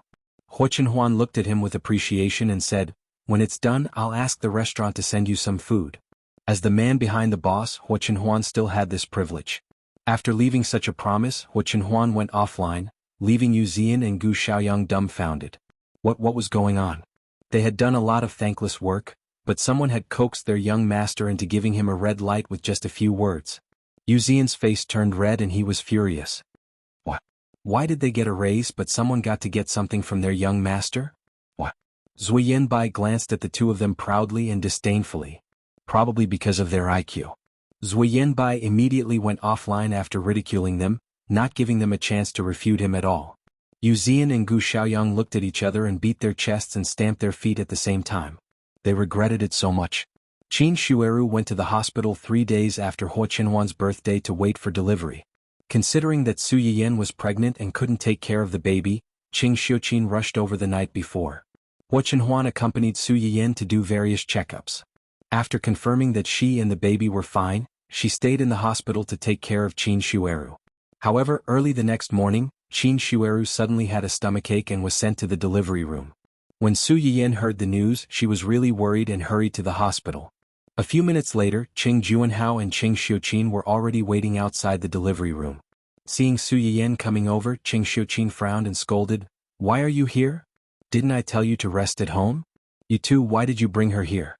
Huo Chenhuan looked at him with appreciation and said, When it's done, I'll ask the restaurant to send you some food. As the man behind the boss, Huo Chenhuan still had this privilege. After leaving such a promise, Huo Chenhuan went offline, leaving Yu Zian and Gu Xiaoyang dumbfounded. What was going on? They had done a lot of thankless work, but someone had coaxed their young master into giving him a red light with just a few words. Yu Zian's face turned red and he was furious. What? Why did they get a raise but someone got to get something from their young master? What? Zui Yanbai glanced at the two of them proudly and disdainfully. Probably because of their IQ. Zui Yanbai immediately went offline after ridiculing them, not giving them a chance to refute him at all. Yu Zian and Gu Xiaoyang looked at each other and beat their chests and stamped their feet at the same time. They regretted it so much. Qin Shueru went to the hospital 3 days after Huo Chenhuan's birthday to wait for delivery. Considering that Su Yiyan was pregnant and couldn't take care of the baby, Qing Xiuqin rushed over the night before. Huo Chenhuan accompanied Su Yiyan to do various checkups. After confirming that she and the baby were fine, she stayed in the hospital to take care of Qin Shueru. However, early the next morning, Qin Shueru suddenly had a stomachache and was sent to the delivery room. When Su Yiyan heard the news, she was really worried and hurried to the hospital. A few minutes later, Qing Juanhao and Qing Xiuqin were already waiting outside the delivery room. Seeing Su Yiyan coming over, Qing Xiuqin frowned and scolded, "Why are you here? Didn't I tell you to rest at home? You two, why did you bring her here?"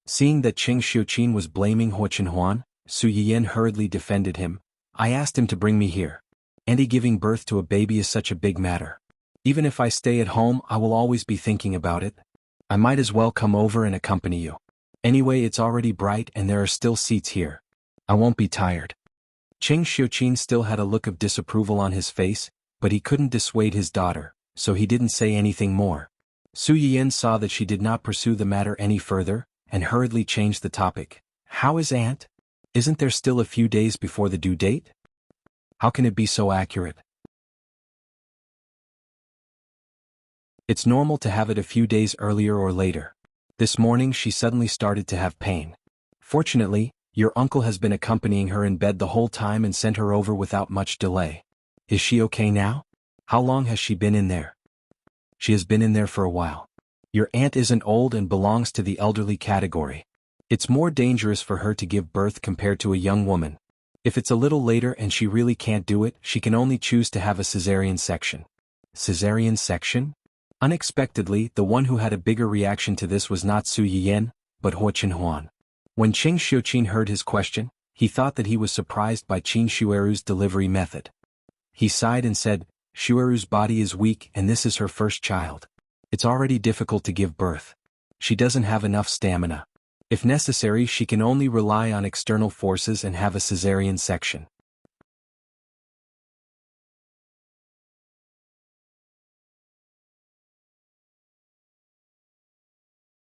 Seeing that Qing Xiuqin was blaming Huo Chenhuan, Su Yiyan hurriedly defended him. "I asked him to bring me here. Andy, giving birth to a baby is such a big matter. Even if I stay at home, I will always be thinking about it. I might as well come over and accompany you. Anyway, it's already bright and there are still seats here. I won't be tired." Qing Xiuqin still had a look of disapproval on his face, but he couldn't dissuade his daughter, so he didn't say anything more. Su Yiyan saw that she did not pursue the matter any further, and hurriedly changed the topic. "How is Aunt? Isn't there still a few days before the due date? How can it be so accurate? It's normal to have it a few days earlier or later. This morning she suddenly started to have pain. Fortunately, your uncle has been accompanying her in bed the whole time and sent her over without much delay. Is she okay now? How long has she been in there?" "She has been in there for a while. Your aunt isn't old and belongs to the elderly category. It's more dangerous for her to give birth compared to a young woman. If it's a little later and she really can't do it, she can only choose to have a cesarean section." Cesarean section? Unexpectedly, the one who had a bigger reaction to this was not Su Yiyan, but Huo Chenhuan. When Qing Xiuqin heard his question, he thought that he was surprised by Qin Shueru's delivery method. He sighed and said, "Shueru's body is weak and this is her first child. It's already difficult to give birth. She doesn't have enough stamina. If necessary, she can only rely on external forces and have a cesarean section."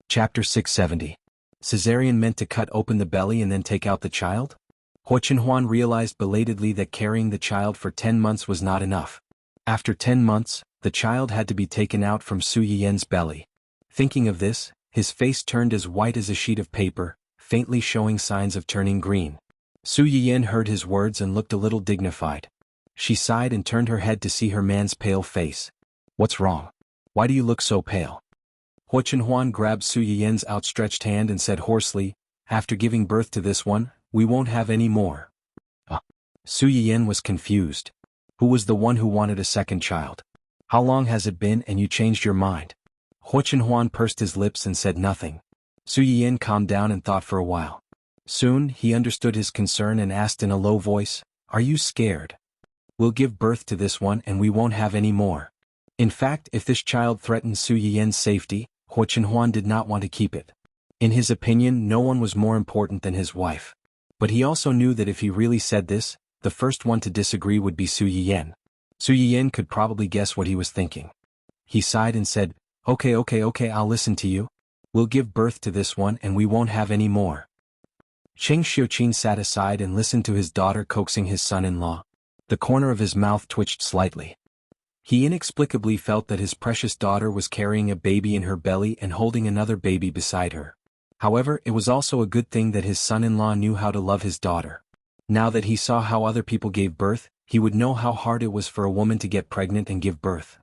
Chapter 670. Cesarean meant to cut open the belly and then take out the child? Huo Chenhuan realized belatedly that carrying the child for 10 months was not enough. After 10 months, the child had to be taken out from Su Yiyan's belly. Thinking of this, his face turned as white as a sheet of paper, faintly showing signs of turning green. Su Yiyan heard his words and looked a little dignified. She sighed and turned her head to see her man's pale face. "What's wrong? Why do you look so pale?" Huo Chenhuan grabbed Su Yiyan's outstretched hand and said hoarsely, "After giving birth to this one, we won't have any more." Su Yiyan was confused. Who was the one who wanted a second child? How long has it been and you changed your mind? Huo Chenhuan pursed his lips and said nothing. Su Yiyan calmed down and thought for a while. Soon, he understood his concern and asked in a low voice, "Are you scared? We'll give birth to this one and we won't have any more." In fact, if this child threatened Su Yiyan's safety, Huo Chenhuan did not want to keep it. In his opinion, no one was more important than his wife. But he also knew that if he really said this, the first one to disagree would be Su Yiyan. Su Yiyan could probably guess what he was thinking. He sighed and said, Okay, I'll listen to you. We'll give birth to this one and we won't have any more." Qing Xiuqin sat aside and listened to his daughter coaxing his son-in-law. The corner of his mouth twitched slightly. He inexplicably felt that his precious daughter was carrying a baby in her belly and holding another baby beside her. However, it was also a good thing that his son-in-law knew how to love his daughter. Now that he saw how other people gave birth, he would know how hard it was for a woman to get pregnant and give birth.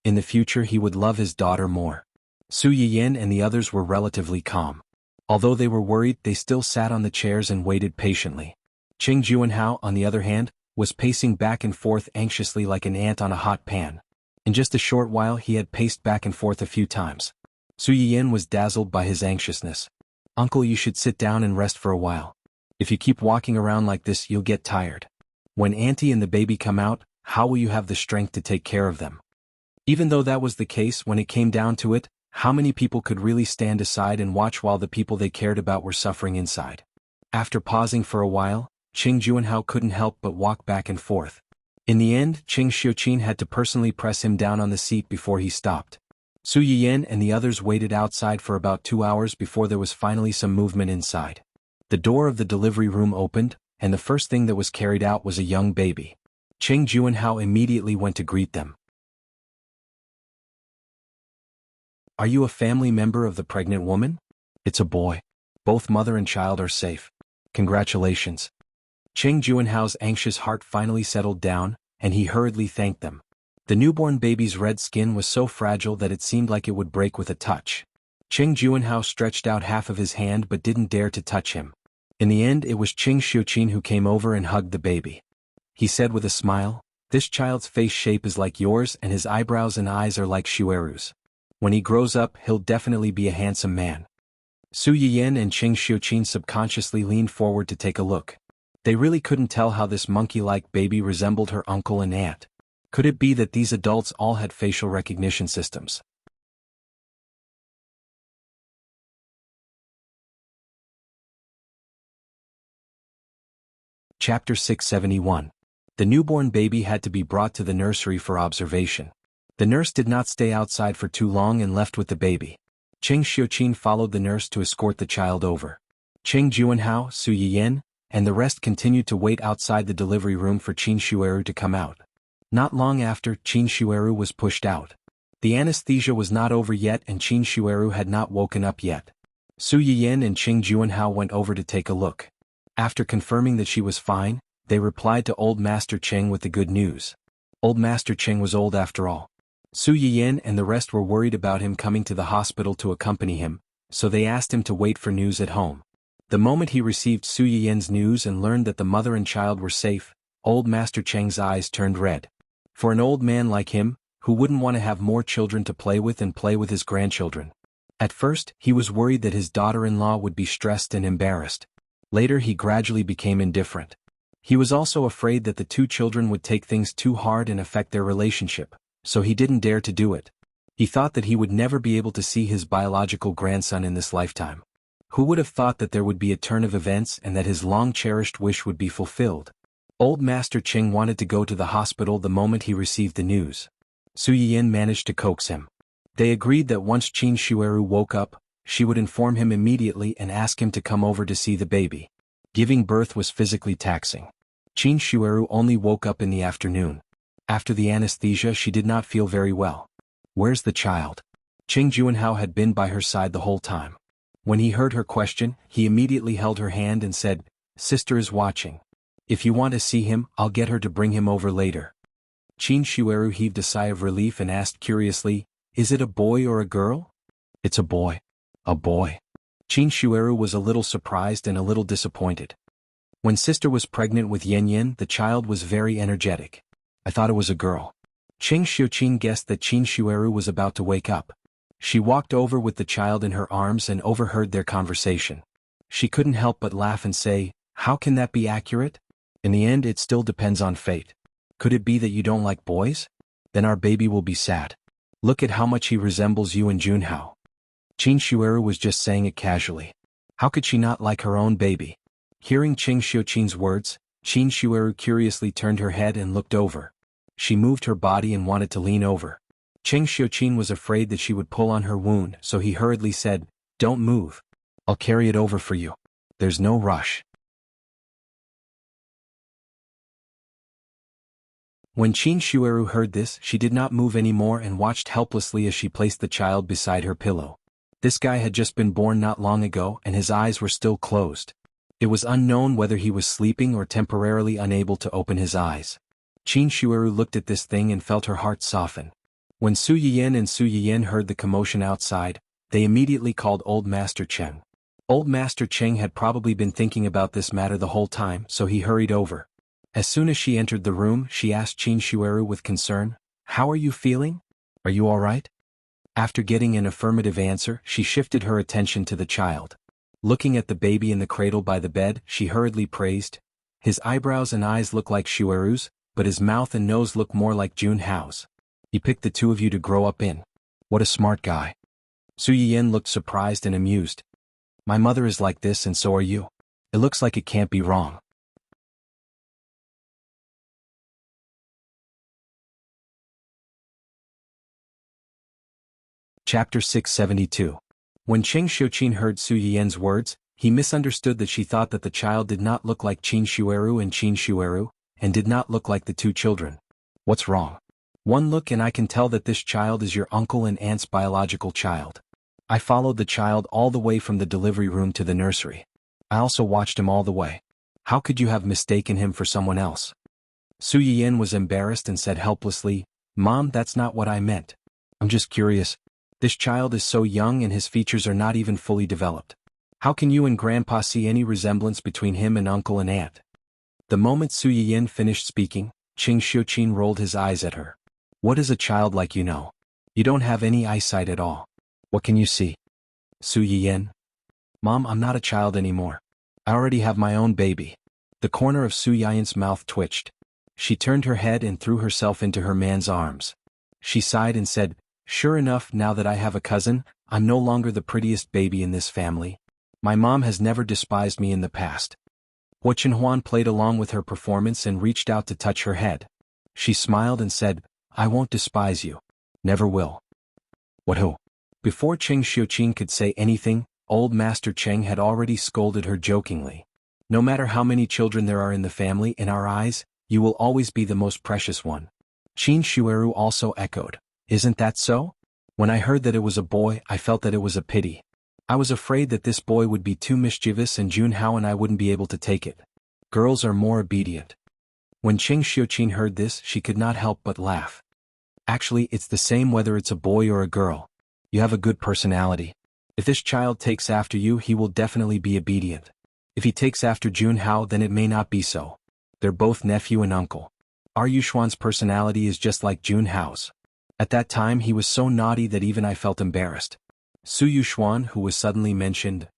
In the future he would love his daughter more. Su Yiyin and the others were relatively calm. Although they were worried, they still sat on the chairs and waited patiently. Qing Juanhao, on the other hand, was pacing back and forth anxiously like an ant on a hot pan. In just a short while he had paced back and forth a few times. Su Yiyin was dazzled by his anxiousness. "Uncle, you should sit down and rest for a while. If you keep walking around like this, you'll get tired. When Auntie and the baby come out, how will you have the strength to take care of them?" Even though that was the case, when it came down to it, how many people could really stand aside and watch while the people they cared about were suffering inside? After pausing for a while, Qing Juanhao couldn't help but walk back and forth. In the end, Qing Xiuqin had to personally press him down on the seat before he stopped. Su Yiyin and the others waited outside for about 2 hours before there was finally some movement inside. The door of the delivery room opened, and the first thing that was carried out was a young baby. Qing Juanhao immediately went to greet them. "Are you a family member of the pregnant woman?" "It's a boy. Both mother and child are safe. Congratulations." Qing Juanhao's anxious heart finally settled down, and he hurriedly thanked them. The newborn baby's red skin was so fragile that it seemed like it would break with a touch. Qing Juanhao stretched out half of his hand but didn't dare to touch him. In the end, it was Qing Xiuqin who came over and hugged the baby. He said with a smile, "This child's face shape is like yours and his eyebrows and eyes are like Xueru's. When he grows up, he'll definitely be a handsome man." Su Yiyin and Qing Xiuqin subconsciously leaned forward to take a look. They really couldn't tell how this monkey-like baby resembled her uncle and aunt. Could it be that these adults all had facial recognition systems? Chapter 671. The newborn baby had to be brought to the nursery for observation. The nurse did not stay outside for too long and left with the baby. Qing Xiuqin followed the nurse to escort the child over. Qing Juanhao, Su Yiyin, and the rest continued to wait outside the delivery room for Qin Xueru to come out. Not long after, Qin Xueru was pushed out. The anesthesia was not over yet and Qin Xueru had not woken up yet. Su Yiyin and Qing Juanhao went over to take a look. After confirming that she was fine, they replied to Old Master Qing with the good news. Old Master Qing was old after all. Su Yiyin and the rest were worried about him coming to the hospital to accompany him, so they asked him to wait for news at home. The moment he received Su Yiyin's news and learned that the mother and child were safe, Old Master Cheng's eyes turned red. For an old man like him, who wouldn't want to have more children to play with and play with his grandchildren? At first, he was worried that his daughter-in-law would be stressed and embarrassed. Later he gradually became indifferent. He was also afraid that the two children would take things too hard and affect their relationship, so he didn't dare to do it. He thought that he would never be able to see his biological grandson in this lifetime. Who would have thought that there would be a turn of events and that his long-cherished wish would be fulfilled? Old Master Qing wanted to go to the hospital the moment he received the news. Su Yiyin managed to coax him. They agreed that once Qin Xueru woke up, she would inform him immediately and ask him to come over to see the baby. Giving birth was physically taxing. Qin Xueru only woke up in the afternoon. After the anesthesia, she did not feel very well. "Where's the child?" Qing Juanhao had been by her side the whole time. When he heard her question, he immediately held her hand and said, "Sister is watching. If you want to see him, I'll get her to bring him over later." Qin Xueru heaved a sigh of relief and asked curiously, "Is it a boy or a girl?" "It's a boy." "A boy." Qin Xueru was a little surprised and a little disappointed. When sister was pregnant with Yen Yen, the child was very energetic. "I thought it was a girl." Qing Xiuqin guessed that Qin Xueru was about to wake up. She walked over with the child in her arms and overheard their conversation. She couldn't help but laugh and say, "How can that be accurate? In the end, it still depends on fate. Could it be that you don't like boys? Then our baby will be sad. Look at how much he resembles you and Junhao." Qin Xueru was just saying it casually. How could she not like her own baby? Hearing Qing Xiuqin's words, Qin Xueru curiously turned her head and looked over. She moved her body and wanted to lean over. Qing Xiuqin was afraid that she would pull on her wound, so he hurriedly said, "Don't move. I'll carry it over for you. There's no rush." When Qin Xueru heard this, she did not move anymore and watched helplessly as she placed the child beside her pillow. This guy had just been born not long ago and his eyes were still closed. It was unknown whether he was sleeping or temporarily unable to open his eyes. Qin Xueru looked at this thing and felt her heart soften. When Su Yiyin and Su Yiyin heard the commotion outside, they immediately called Old Master Cheng. Old Master Cheng had probably been thinking about this matter the whole time, so he hurried over. As soon as she entered the room, she asked Qin Shueru with concern, "How are you feeling? Are you all right?" After getting an affirmative answer, she shifted her attention to the child. Looking at the baby in the cradle by the bed, she hurriedly praised, "His eyebrows and eyes look like Shueru's, but his mouth and nose look more like Junhao's. He picked the two of you to grow up in. What a smart guy." Su Yiyin looked surprised and amused. "My mother is like this and so are you. It looks like it can't be wrong." Chapter 672. When Cheng Xiuqin heard Su Yiyin's words, he misunderstood that she thought that the child did not look like Qin Shueru and did not look like the two children. "What's wrong? One look and I can tell that this child is your uncle and aunt's biological child. I followed the child all the way from the delivery room to the nursery. I also watched him all the way. How could you have mistaken him for someone else?" Su Yiyin was embarrassed and said helplessly, "Mom, that's not what I meant. I'm just curious. This child is so young and his features are not even fully developed. How can you and Grandpa see any resemblance between him and uncle and aunt?" The moment Su Yiyin finished speaking, Cheng Xiuqin rolled his eyes at her. "What is a child like you know? You don't have any eyesight at all. What can you see?" "Su Yiyin? Mom, I'm not a child anymore. I already have my own baby." The corner of Su Yiyin's mouth twitched. She turned her head and threw herself into her man's arms. She sighed and said, "Sure enough, now that I have a cousin, I'm no longer the prettiest baby in this family. My mom has never despised me in the past." Hua Chenhuan played along with her performance and reached out to touch her head. She smiled and said, "I won't despise you. Never will." "What who?" Before Cheng Xiuqin could say anything, Old Master Cheng had already scolded her jokingly. "No matter how many children there are in the family, in our eyes, you will always be the most precious one." Qin Shueru also echoed, "Isn't that so? When I heard that it was a boy, I felt that it was a pity. I was afraid that this boy would be too mischievous and Junhao and I wouldn't be able to take it. Girls are more obedient." When Cheng Xiuqin heard this, she could not help but laugh. "Actually, it's the same whether it's a boy or a girl. You have a good personality. If this child takes after you, he will definitely be obedient. If he takes after Junhao, then it may not be so. They're both nephew and uncle. Our Yushuan's personality is just like Junhao's. At that time he was so naughty that even I felt embarrassed." Su Yushuan, who was suddenly mentioned,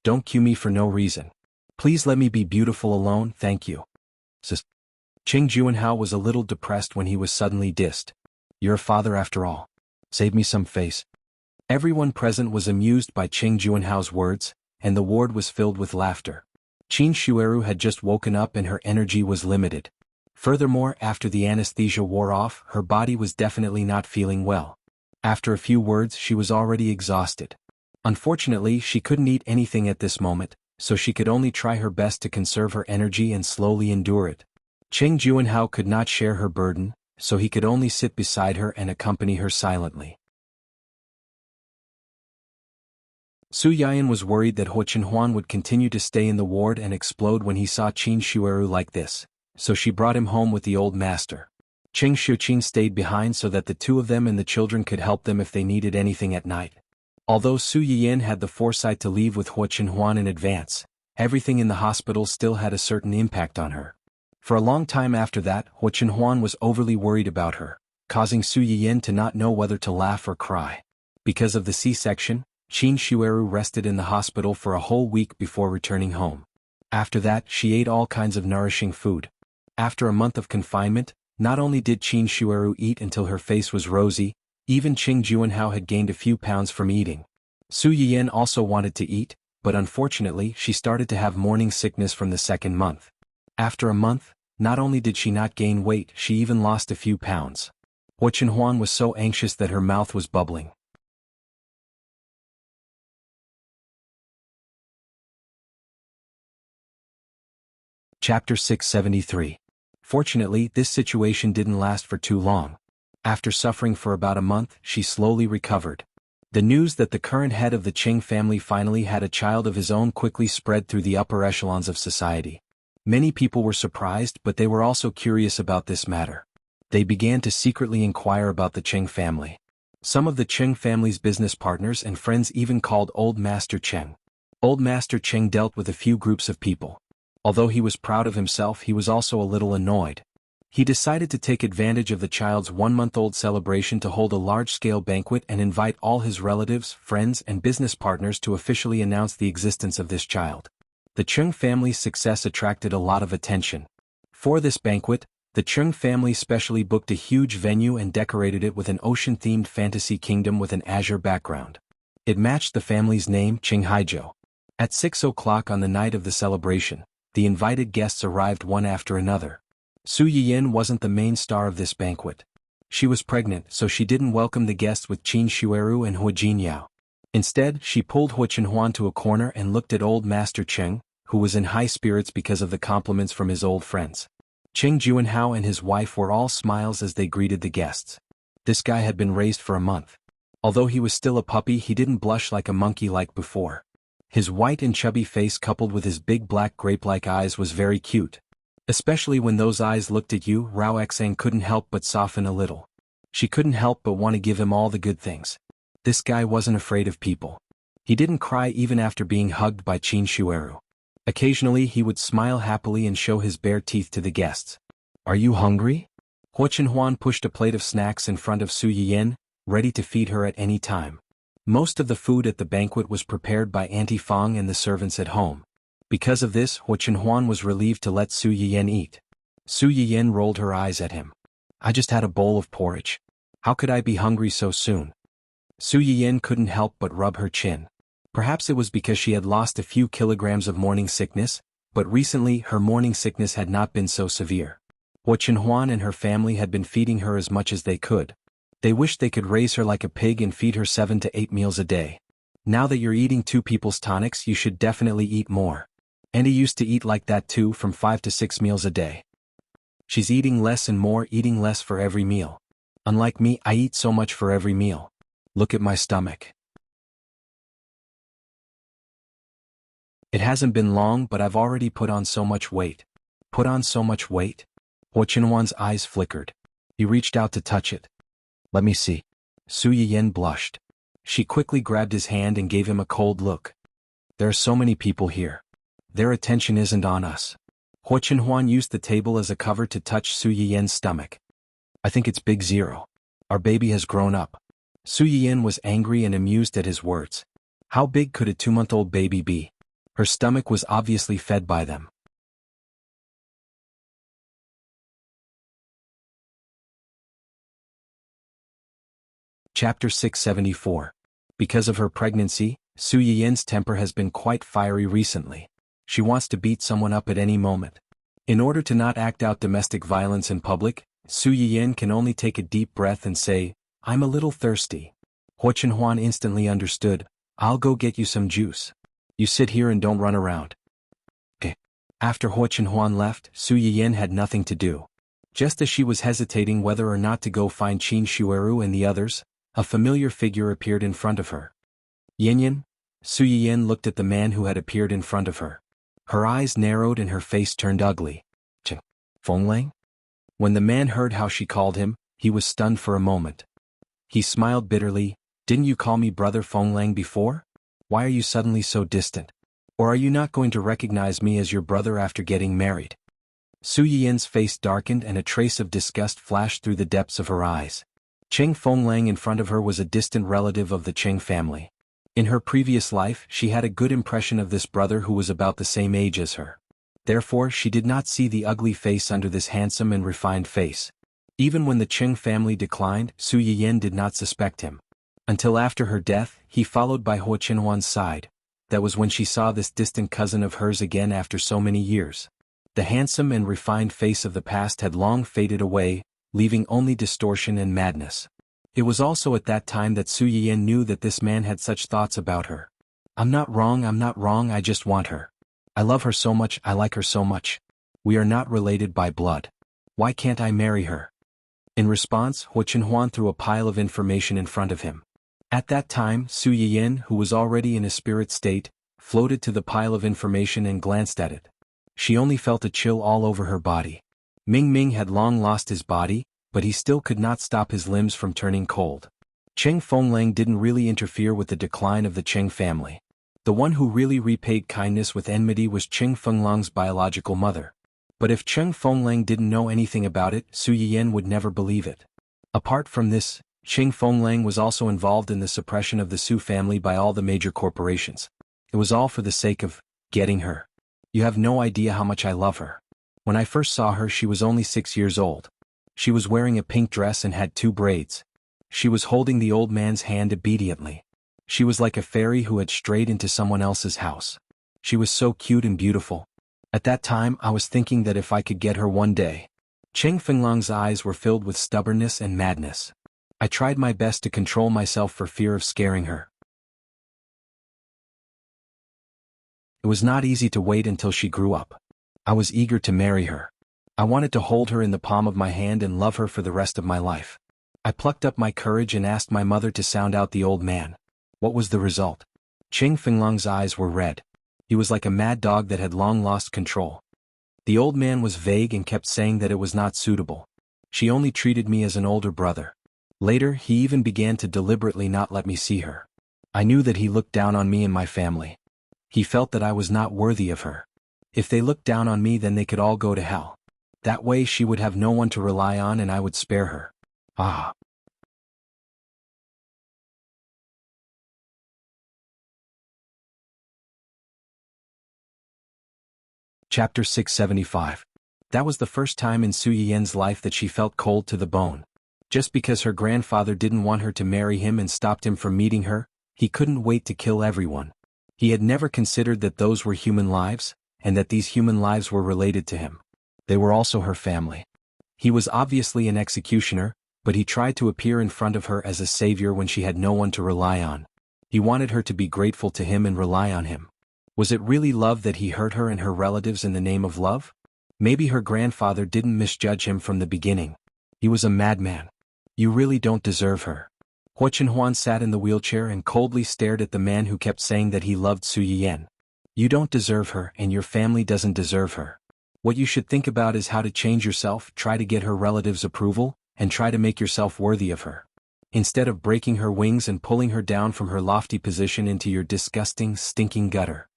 "Don't cue me for no reason. Please let me be beautiful alone, thank you." Sis. Cheng Juanhao was a little depressed when he was suddenly dissed. "You're a father after all. Save me some face." Everyone present was amused by Cheng Juanhao's words, and the ward was filled with laughter. Qin Shueru had just woken up and her energy was limited. Furthermore, after the anesthesia wore off, her body was definitely not feeling well. After a few words, she was already exhausted. Unfortunately, she couldn't eat anything at this moment, so she could only try her best to conserve her energy and slowly endure it. Cheng Juanhao could not share her burden, so he could only sit beside her and accompany her silently. Su Yiyin was worried that Hua Chenhuan would continue to stay in the ward and explode when he saw Qin Shueru like this, so she brought him home with the old master. Cheng Xiuqin stayed behind so that the two of them and the children could help them if they needed anything at night. Although Su Yiyin had the foresight to leave with Hua Chenhuan in advance, everything in the hospital still had a certain impact on her. For a long time after that, Hua Chenhuan was overly worried about her, causing Su Yiyin to not know whether to laugh or cry. Because of the C-section, Qin Shueru rested in the hospital for a whole week before returning home. After that, she ate all kinds of nourishing food. After a month of confinement, not only did Qin Shueru eat until her face was rosy, even Cheng Juanhao had gained a few pounds from eating. Su Yiyin also wanted to eat, but unfortunately she started to have morning sickness from the second month. After a month, not only did she not gain weight, she even lost a few pounds. Hua Chenhuan was so anxious that her mouth was bubbling. Chapter 673. Fortunately, this situation didn't last for too long. After suffering for about a month, she slowly recovered. The news that the current head of the Cheng family finally had a child of his own quickly spread through the upper echelons of society. Many people were surprised, but they were also curious about this matter. They began to secretly inquire about the Cheng family. Some of the Cheng family's business partners and friends even called Old Master Cheng. Old Master Cheng dealt with a few groups of people. Although he was proud of himself, he was also a little annoyed. He decided to take advantage of the child's one-month-old celebration to hold a large-scale banquet and invite all his relatives, friends, and business partners to officially announce the existence of this child. The Cheng family's success attracted a lot of attention. For this banquet, the Cheng family specially booked a huge venue and decorated it with an ocean-themed fantasy kingdom with an azure background. It matched the family's name, Qinghaijiu. At 6 o'clock on the night of the celebration, the invited guests arrived one after another. Su Yiyin wasn't the main star of this banquet. She was pregnant, so she didn't welcome the guests with Qin Shuiru and Hua Jinyao. Instead, she pulled Hua Chenhuan to a corner and looked at Old Master Cheng, who was in high spirits because of the compliments from his old friends. Cheng Juanhao and his wife were all smiles as they greeted the guests. This guy had been raised for a month. Although he was still a puppy, he didn't blush like a monkey like before. His white and chubby face coupled with his big black grape-like eyes was very cute. Especially when those eyes looked at you, Rao Xang couldn't help but soften a little. She couldn't help but want to give him all the good things. This guy wasn't afraid of people. He didn't cry even after being hugged by Qin Shuiru. Occasionally he would smile happily and show his bare teeth to the guests. Are you hungry? Hua Chenhuan pushed a plate of snacks in front of Su Yiyin, ready to feed her at any time. Most of the food at the banquet was prepared by Auntie Fang and the servants at home. Because of this, Hua Chenhuan was relieved to let Su Yiyin eat. Su Yiyin rolled her eyes at him. I just had a bowl of porridge. How could I be hungry so soon? Su Yiyin couldn't help but rub her chin. Perhaps it was because she had lost a few kilograms of morning sickness, but recently her morning sickness had not been so severe. Hua Chenhuan and her family had been feeding her as much as they could. They wished they could raise her like a pig and feed her 7 to 8 meals a day. Now that you're eating 2 people's tonics, you should definitely eat more. And he used to eat like that too, from 5 to 6 meals a day. She's eating less and more, eating less for every meal. Unlike me, I eat so much for every meal. Look at my stomach. It hasn't been long, but I've already put on so much weight. Put on so much weight? Hua Chenhuan's eyes flickered. He reached out to touch it. Let me see. Su Yiyin blushed. She quickly grabbed his hand and gave him a cold look. There are so many people here. Their attention isn't on us. Hua Chenhuan used the table as a cover to touch Su Yiyin's stomach. I think it's Big Zero. Our baby has grown up. Su Yiyin was angry and amused at his words. How big could a 2-month-old baby be? Her stomach was obviously fed by them. Chapter 674. Because of her pregnancy, Su Yiyin's temper has been quite fiery recently. She wants to beat someone up at any moment. In order to not act out domestic violence in public, Su Yiyin can only take a deep breath and say, I'm a little thirsty. Hua Chenhuan instantly understood. I'll go get you some juice. You sit here and don't run around. Okay. After Hua Chenhuan left, Su Yiyin had nothing to do. Just as she was hesitating whether or not to go find Qin Shuiru and the others, a familiar figure appeared in front of her. Yin. Su Yiyin looked at the man who had appeared in front of her. Her eyes narrowed and her face turned ugly. Fenglang? When the man heard how she called him, he was stunned for a moment. He smiled bitterly. Didn't you call me Brother Fenglang before? Why are you suddenly so distant? Or are you not going to recognize me as your brother after getting married? Su Yiyin's face darkened and a trace of disgust flashed through the depths of her eyes. Cheng Fenglang in front of her was a distant relative of the Cheng family. In her previous life, she had a good impression of this brother who was about the same age as her. Therefore, she did not see the ugly face under this handsome and refined face. Even when the Cheng family declined, Su Yiyin did not suspect him. Until after her death, he followed by Hua Chenhuan's side. That was when she saw this distant cousin of hers again after so many years. The handsome and refined face of the past had long faded away, leaving only distortion and madness. It was also at that time that Su Yiyin knew that this man had such thoughts about her. I'm not wrong, I just want her. I love her so much, I like her so much. We are not related by blood. Why can't I marry her? In response, Hua Chenhuan threw a pile of information in front of him. At that time, Su Yiyin, who was already in a spirit state, floated to the pile of information and glanced at it. She only felt a chill all over her body. Ming Ming had long lost his body, but he still could not stop his limbs from turning cold. Cheng Fenglang didn't really interfere with the decline of the Cheng family. The one who really repaid kindness with enmity was Cheng Fenglang's biological mother. But if Cheng Fenglang didn't know anything about it, Su Yiyan would never believe it. Apart from this, Cheng Fenglang was also involved in the suppression of the Su family by all the major corporations. It was all for the sake of getting her. You have no idea how much I love her. When I first saw her, she was only 6 years old. She was wearing a pink dress and had 2 braids. She was holding the old man's hand obediently. She was like a fairy who had strayed into someone else's house. She was so cute and beautiful. At that time I was thinking that if I could get her one day. Cheng Fenglang's eyes were filled with stubbornness and madness. I tried my best to control myself for fear of scaring her. It was not easy to wait until she grew up. I was eager to marry her. I wanted to hold her in the palm of my hand and love her for the rest of my life. I plucked up my courage and asked my mother to sound out the old man. What was the result? Cheng Fenglang's eyes were red. He was like a mad dog that had long lost control. The old man was vague and kept saying that it was not suitable. She only treated me as an older brother. Later, he even began to deliberately not let me see her. I knew that he looked down on me and my family. He felt that I was not worthy of her. If they looked down on me, then they could all go to hell. That way she would have no one to rely on and I would spare her. Ah. Chapter 675. That was the first time in Su Yiyan's life that she felt cold to the bone. Just because her grandfather didn't want her to marry him and stopped him from meeting her, he couldn't wait to kill everyone. He had never considered that those were human lives, and that these human lives were related to him. They were also her family. He was obviously an executioner, but he tried to appear in front of her as a savior when she had no one to rely on. He wanted her to be grateful to him and rely on him. Was it really love that he hurt her and her relatives in the name of love? Maybe her grandfather didn't misjudge him from the beginning. He was a madman. You really don't deserve her. Hua Chenhuan sat in the wheelchair and coldly stared at the man who kept saying that he loved Su Yiyan. You don't deserve her and your family doesn't deserve her. What you should think about is how to change yourself, try to get her relatives' approval, and try to make yourself worthy of her. Instead of breaking her wings and pulling her down from her lofty position into your disgusting, stinking gutter.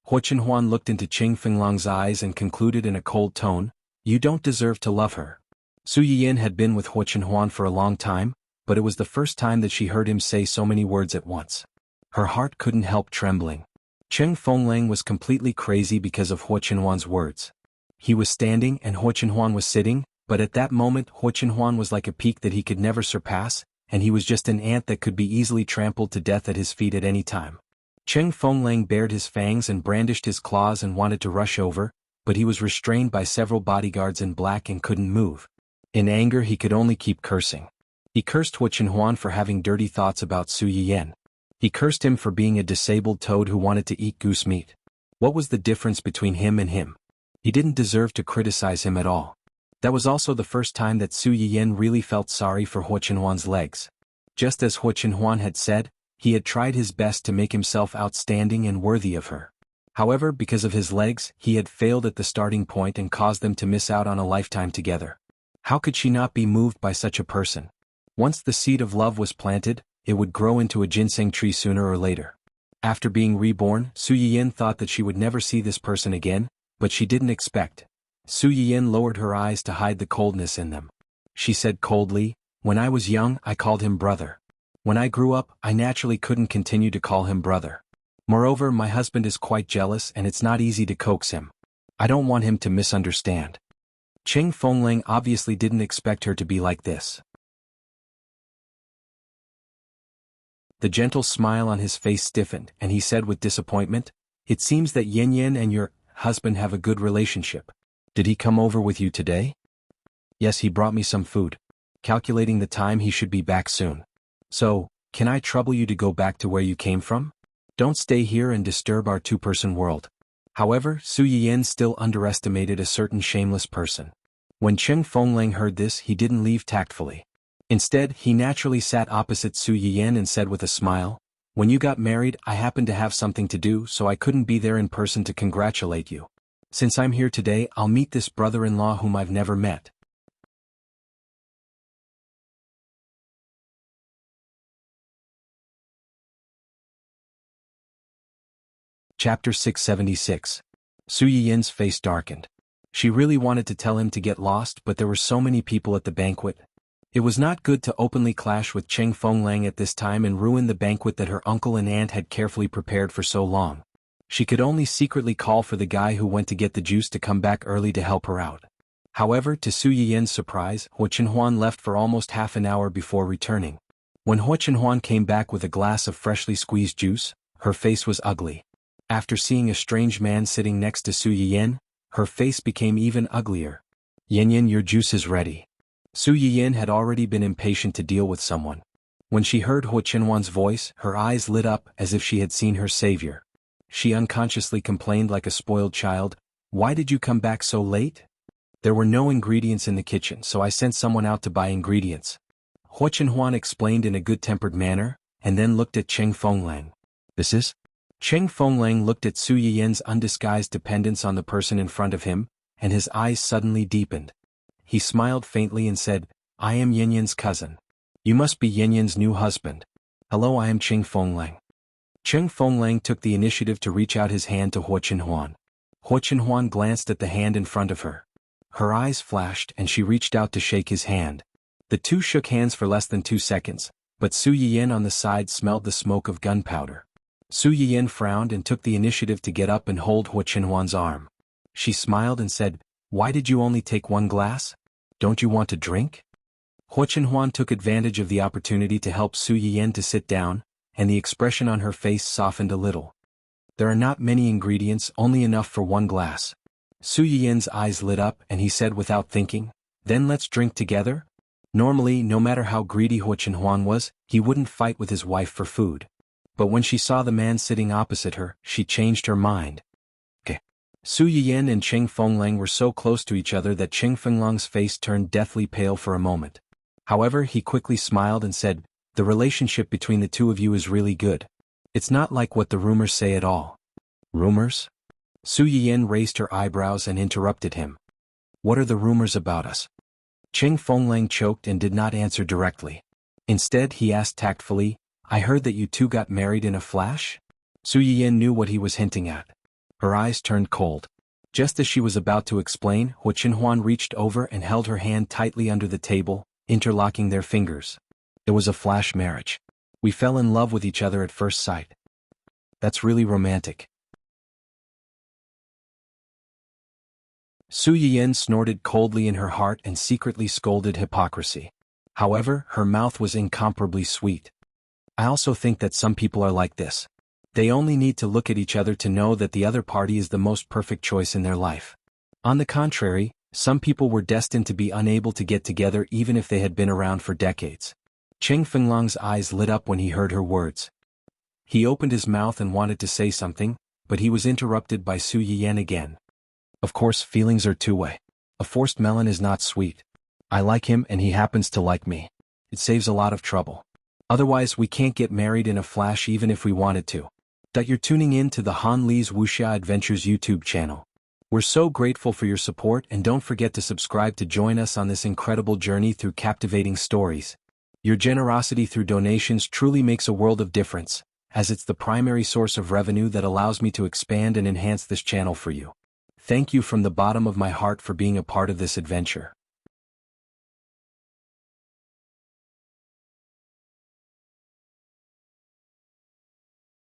Hua Chenhuan looked into Cheng Fenglang's eyes and concluded in a cold tone, you don't deserve to love her. Su Yiyan had been with Hua Chenhuan for a long time, but it was the first time that she heard him say so many words at once. Her heart couldn't help trembling. Cheng Fenglang was completely crazy because of Hua Chenhuan's words. He was standing and Hua Chenhuan was sitting, but at that moment Hua Chenhuan was like a peak that he could never surpass, and he was just an ant that could be easily trampled to death at his feet at any time. Cheng Fenglang bared his fangs and brandished his claws and wanted to rush over, but he was restrained by several bodyguards in black and couldn't move. In anger he could only keep cursing. He cursed Hua Chenhuan for having dirty thoughts about Su Yiyan. He cursed him for being a disabled toad who wanted to eat goose meat. What was the difference between him and him? He didn't deserve to criticize him at all. That was also the first time that Su Yiyan really felt sorry for Hua Chenhuan's legs. Just as Hua Chenhuan had said, he had tried his best to make himself outstanding and worthy of her. However, because of his legs, he had failed at the starting point and caused them to miss out on a lifetime together. How could she not be moved by such a person? Once the seed of love was planted, it would grow into a ginseng tree sooner or later. After being reborn, Su Yiyan thought that she would never see this person again, but she didn't expect. Su Yiyan lowered her eyes to hide the coldness in them. She said coldly, when I was young, I called him brother. When I grew up, I naturally couldn't continue to call him brother. Moreover, my husband is quite jealous and it's not easy to coax him. I don't want him to misunderstand. Cheng Fenglang obviously didn't expect her to be like this. The gentle smile on his face stiffened, and he said with disappointment, it seems that Yan Yan and your husband have a good relationship. Did he come over with you today? Yes, he brought me some food. Calculating the time, he should be back soon. So, can I trouble you to go back to where you came from? Don't stay here and disturb our two-person world. However, Su Yiyan still underestimated a certain shameless person. When Cheng Fenglang heard this, he didn't leave tactfully. Instead, he naturally sat opposite Su Yiyan and said with a smile, when you got married, I happened to have something to do, so I couldn't be there in person to congratulate you. Since I'm here today, I'll meet this brother-in-law whom I've never met. Chapter 676. Su Yiyin's face darkened. She really wanted to tell him to get lost, but there were so many people at the banquet. It was not good to openly clash with Cheng Fenglang at this time and ruin the banquet that her uncle and aunt had carefully prepared for so long. She could only secretly call for the guy who went to get the juice to come back early to help her out. However, to Su Yiyin's surprise, Hua Chenhuan left for almost half an hour before returning. When Hua Chenhuan came back with a glass of freshly squeezed juice, her face was ugly. After seeing a strange man sitting next to Su Yiyin, her face became even uglier. "Yin, your juice is ready." Su Yiyin had already been impatient to deal with someone. When she heard Hua Chenhuan's voice, her eyes lit up as if she had seen her savior. She unconsciously complained like a spoiled child, "Why did you come back so late?" "There were no ingredients in the kitchen, so I sent someone out to buy ingredients." Hua Chenhuan explained in a good-tempered manner, and then looked at Cheng Fenglang. "This is?" Cheng Fenglang looked at Su Yiyin's undisguised dependence on the person in front of him, and his eyes suddenly deepened. He smiled faintly and said, "I am Yin's cousin. You must be Yin's new husband." "Hello, I am Cheng Fenglang." Cheng Fenglang took the initiative to reach out his hand to Hua Chenhuan. Hua Chenhuan glanced at the hand in front of her. Her eyes flashed and she reached out to shake his hand. The two shook hands for less than 2 seconds, but Su Yiyin on the side smelled the smoke of gunpowder. Su Yiyin frowned and took the initiative to get up and hold Hua Chenhuan's arm. She smiled and said, "Why did you only take 1 glass? Don't you want to drink?" Hua Chenhuan took advantage of the opportunity to help Su Yiyin to sit down, and the expression on her face softened a little. "There are not many ingredients, only enough for 1 glass. Su Yiyin's eyes lit up and he said without thinking, "Then let's drink together?" Normally, no matter how greedy Hua Chenhuan was, he wouldn't fight with his wife for food. But when she saw the man sitting opposite her, she changed her mind. "Okay." Su Yiyin and Cheng Fenglang were so close to each other that Cheng Fenglang's face turned deathly pale for a moment. However, he quickly smiled and said, "The relationship between the two of you is really good. It's not like what the rumors say at all." "Rumors?" Su Yiyin raised her eyebrows and interrupted him. "What are the rumors about us?" Cheng Fenglang choked and did not answer directly. Instead, he asked tactfully, "I heard that you two got married in a flash?" Su Yiyin knew what he was hinting at. Her eyes turned cold. Just as she was about to explain, Hua Chenhuan reached over and held her hand tightly under the table, interlocking their fingers. "It was a flash marriage. We fell in love with each other at first sight." "That's really romantic." Su Yiyin snorted coldly in her heart and secretly scolded hypocrisy. However, her mouth was incomparably sweet. "I also think that some people are like this. They only need to look at each other to know that the other party is the most perfect choice in their life. On the contrary, some people were destined to be unable to get together even if they had been around for decades." Cheng Fenglang's eyes lit up when he heard her words. He opened his mouth and wanted to say something, but he was interrupted by Su Yiyin again. "Of course, feelings are two-way. A forced melon is not sweet. I like him and he happens to like me. It saves a lot of trouble. Otherwise, we can't get married in a flash even if we wanted to." That you're tuning in to the Han Li's Wuxia Adventures YouTube channel. We're so grateful for your support, and don't forget to subscribe to join us on this incredible journey through captivating stories. Your generosity through donations truly makes a world of difference, as it's the primary source of revenue that allows me to expand and enhance this channel for you. Thank you from the bottom of my heart for being a part of this adventure.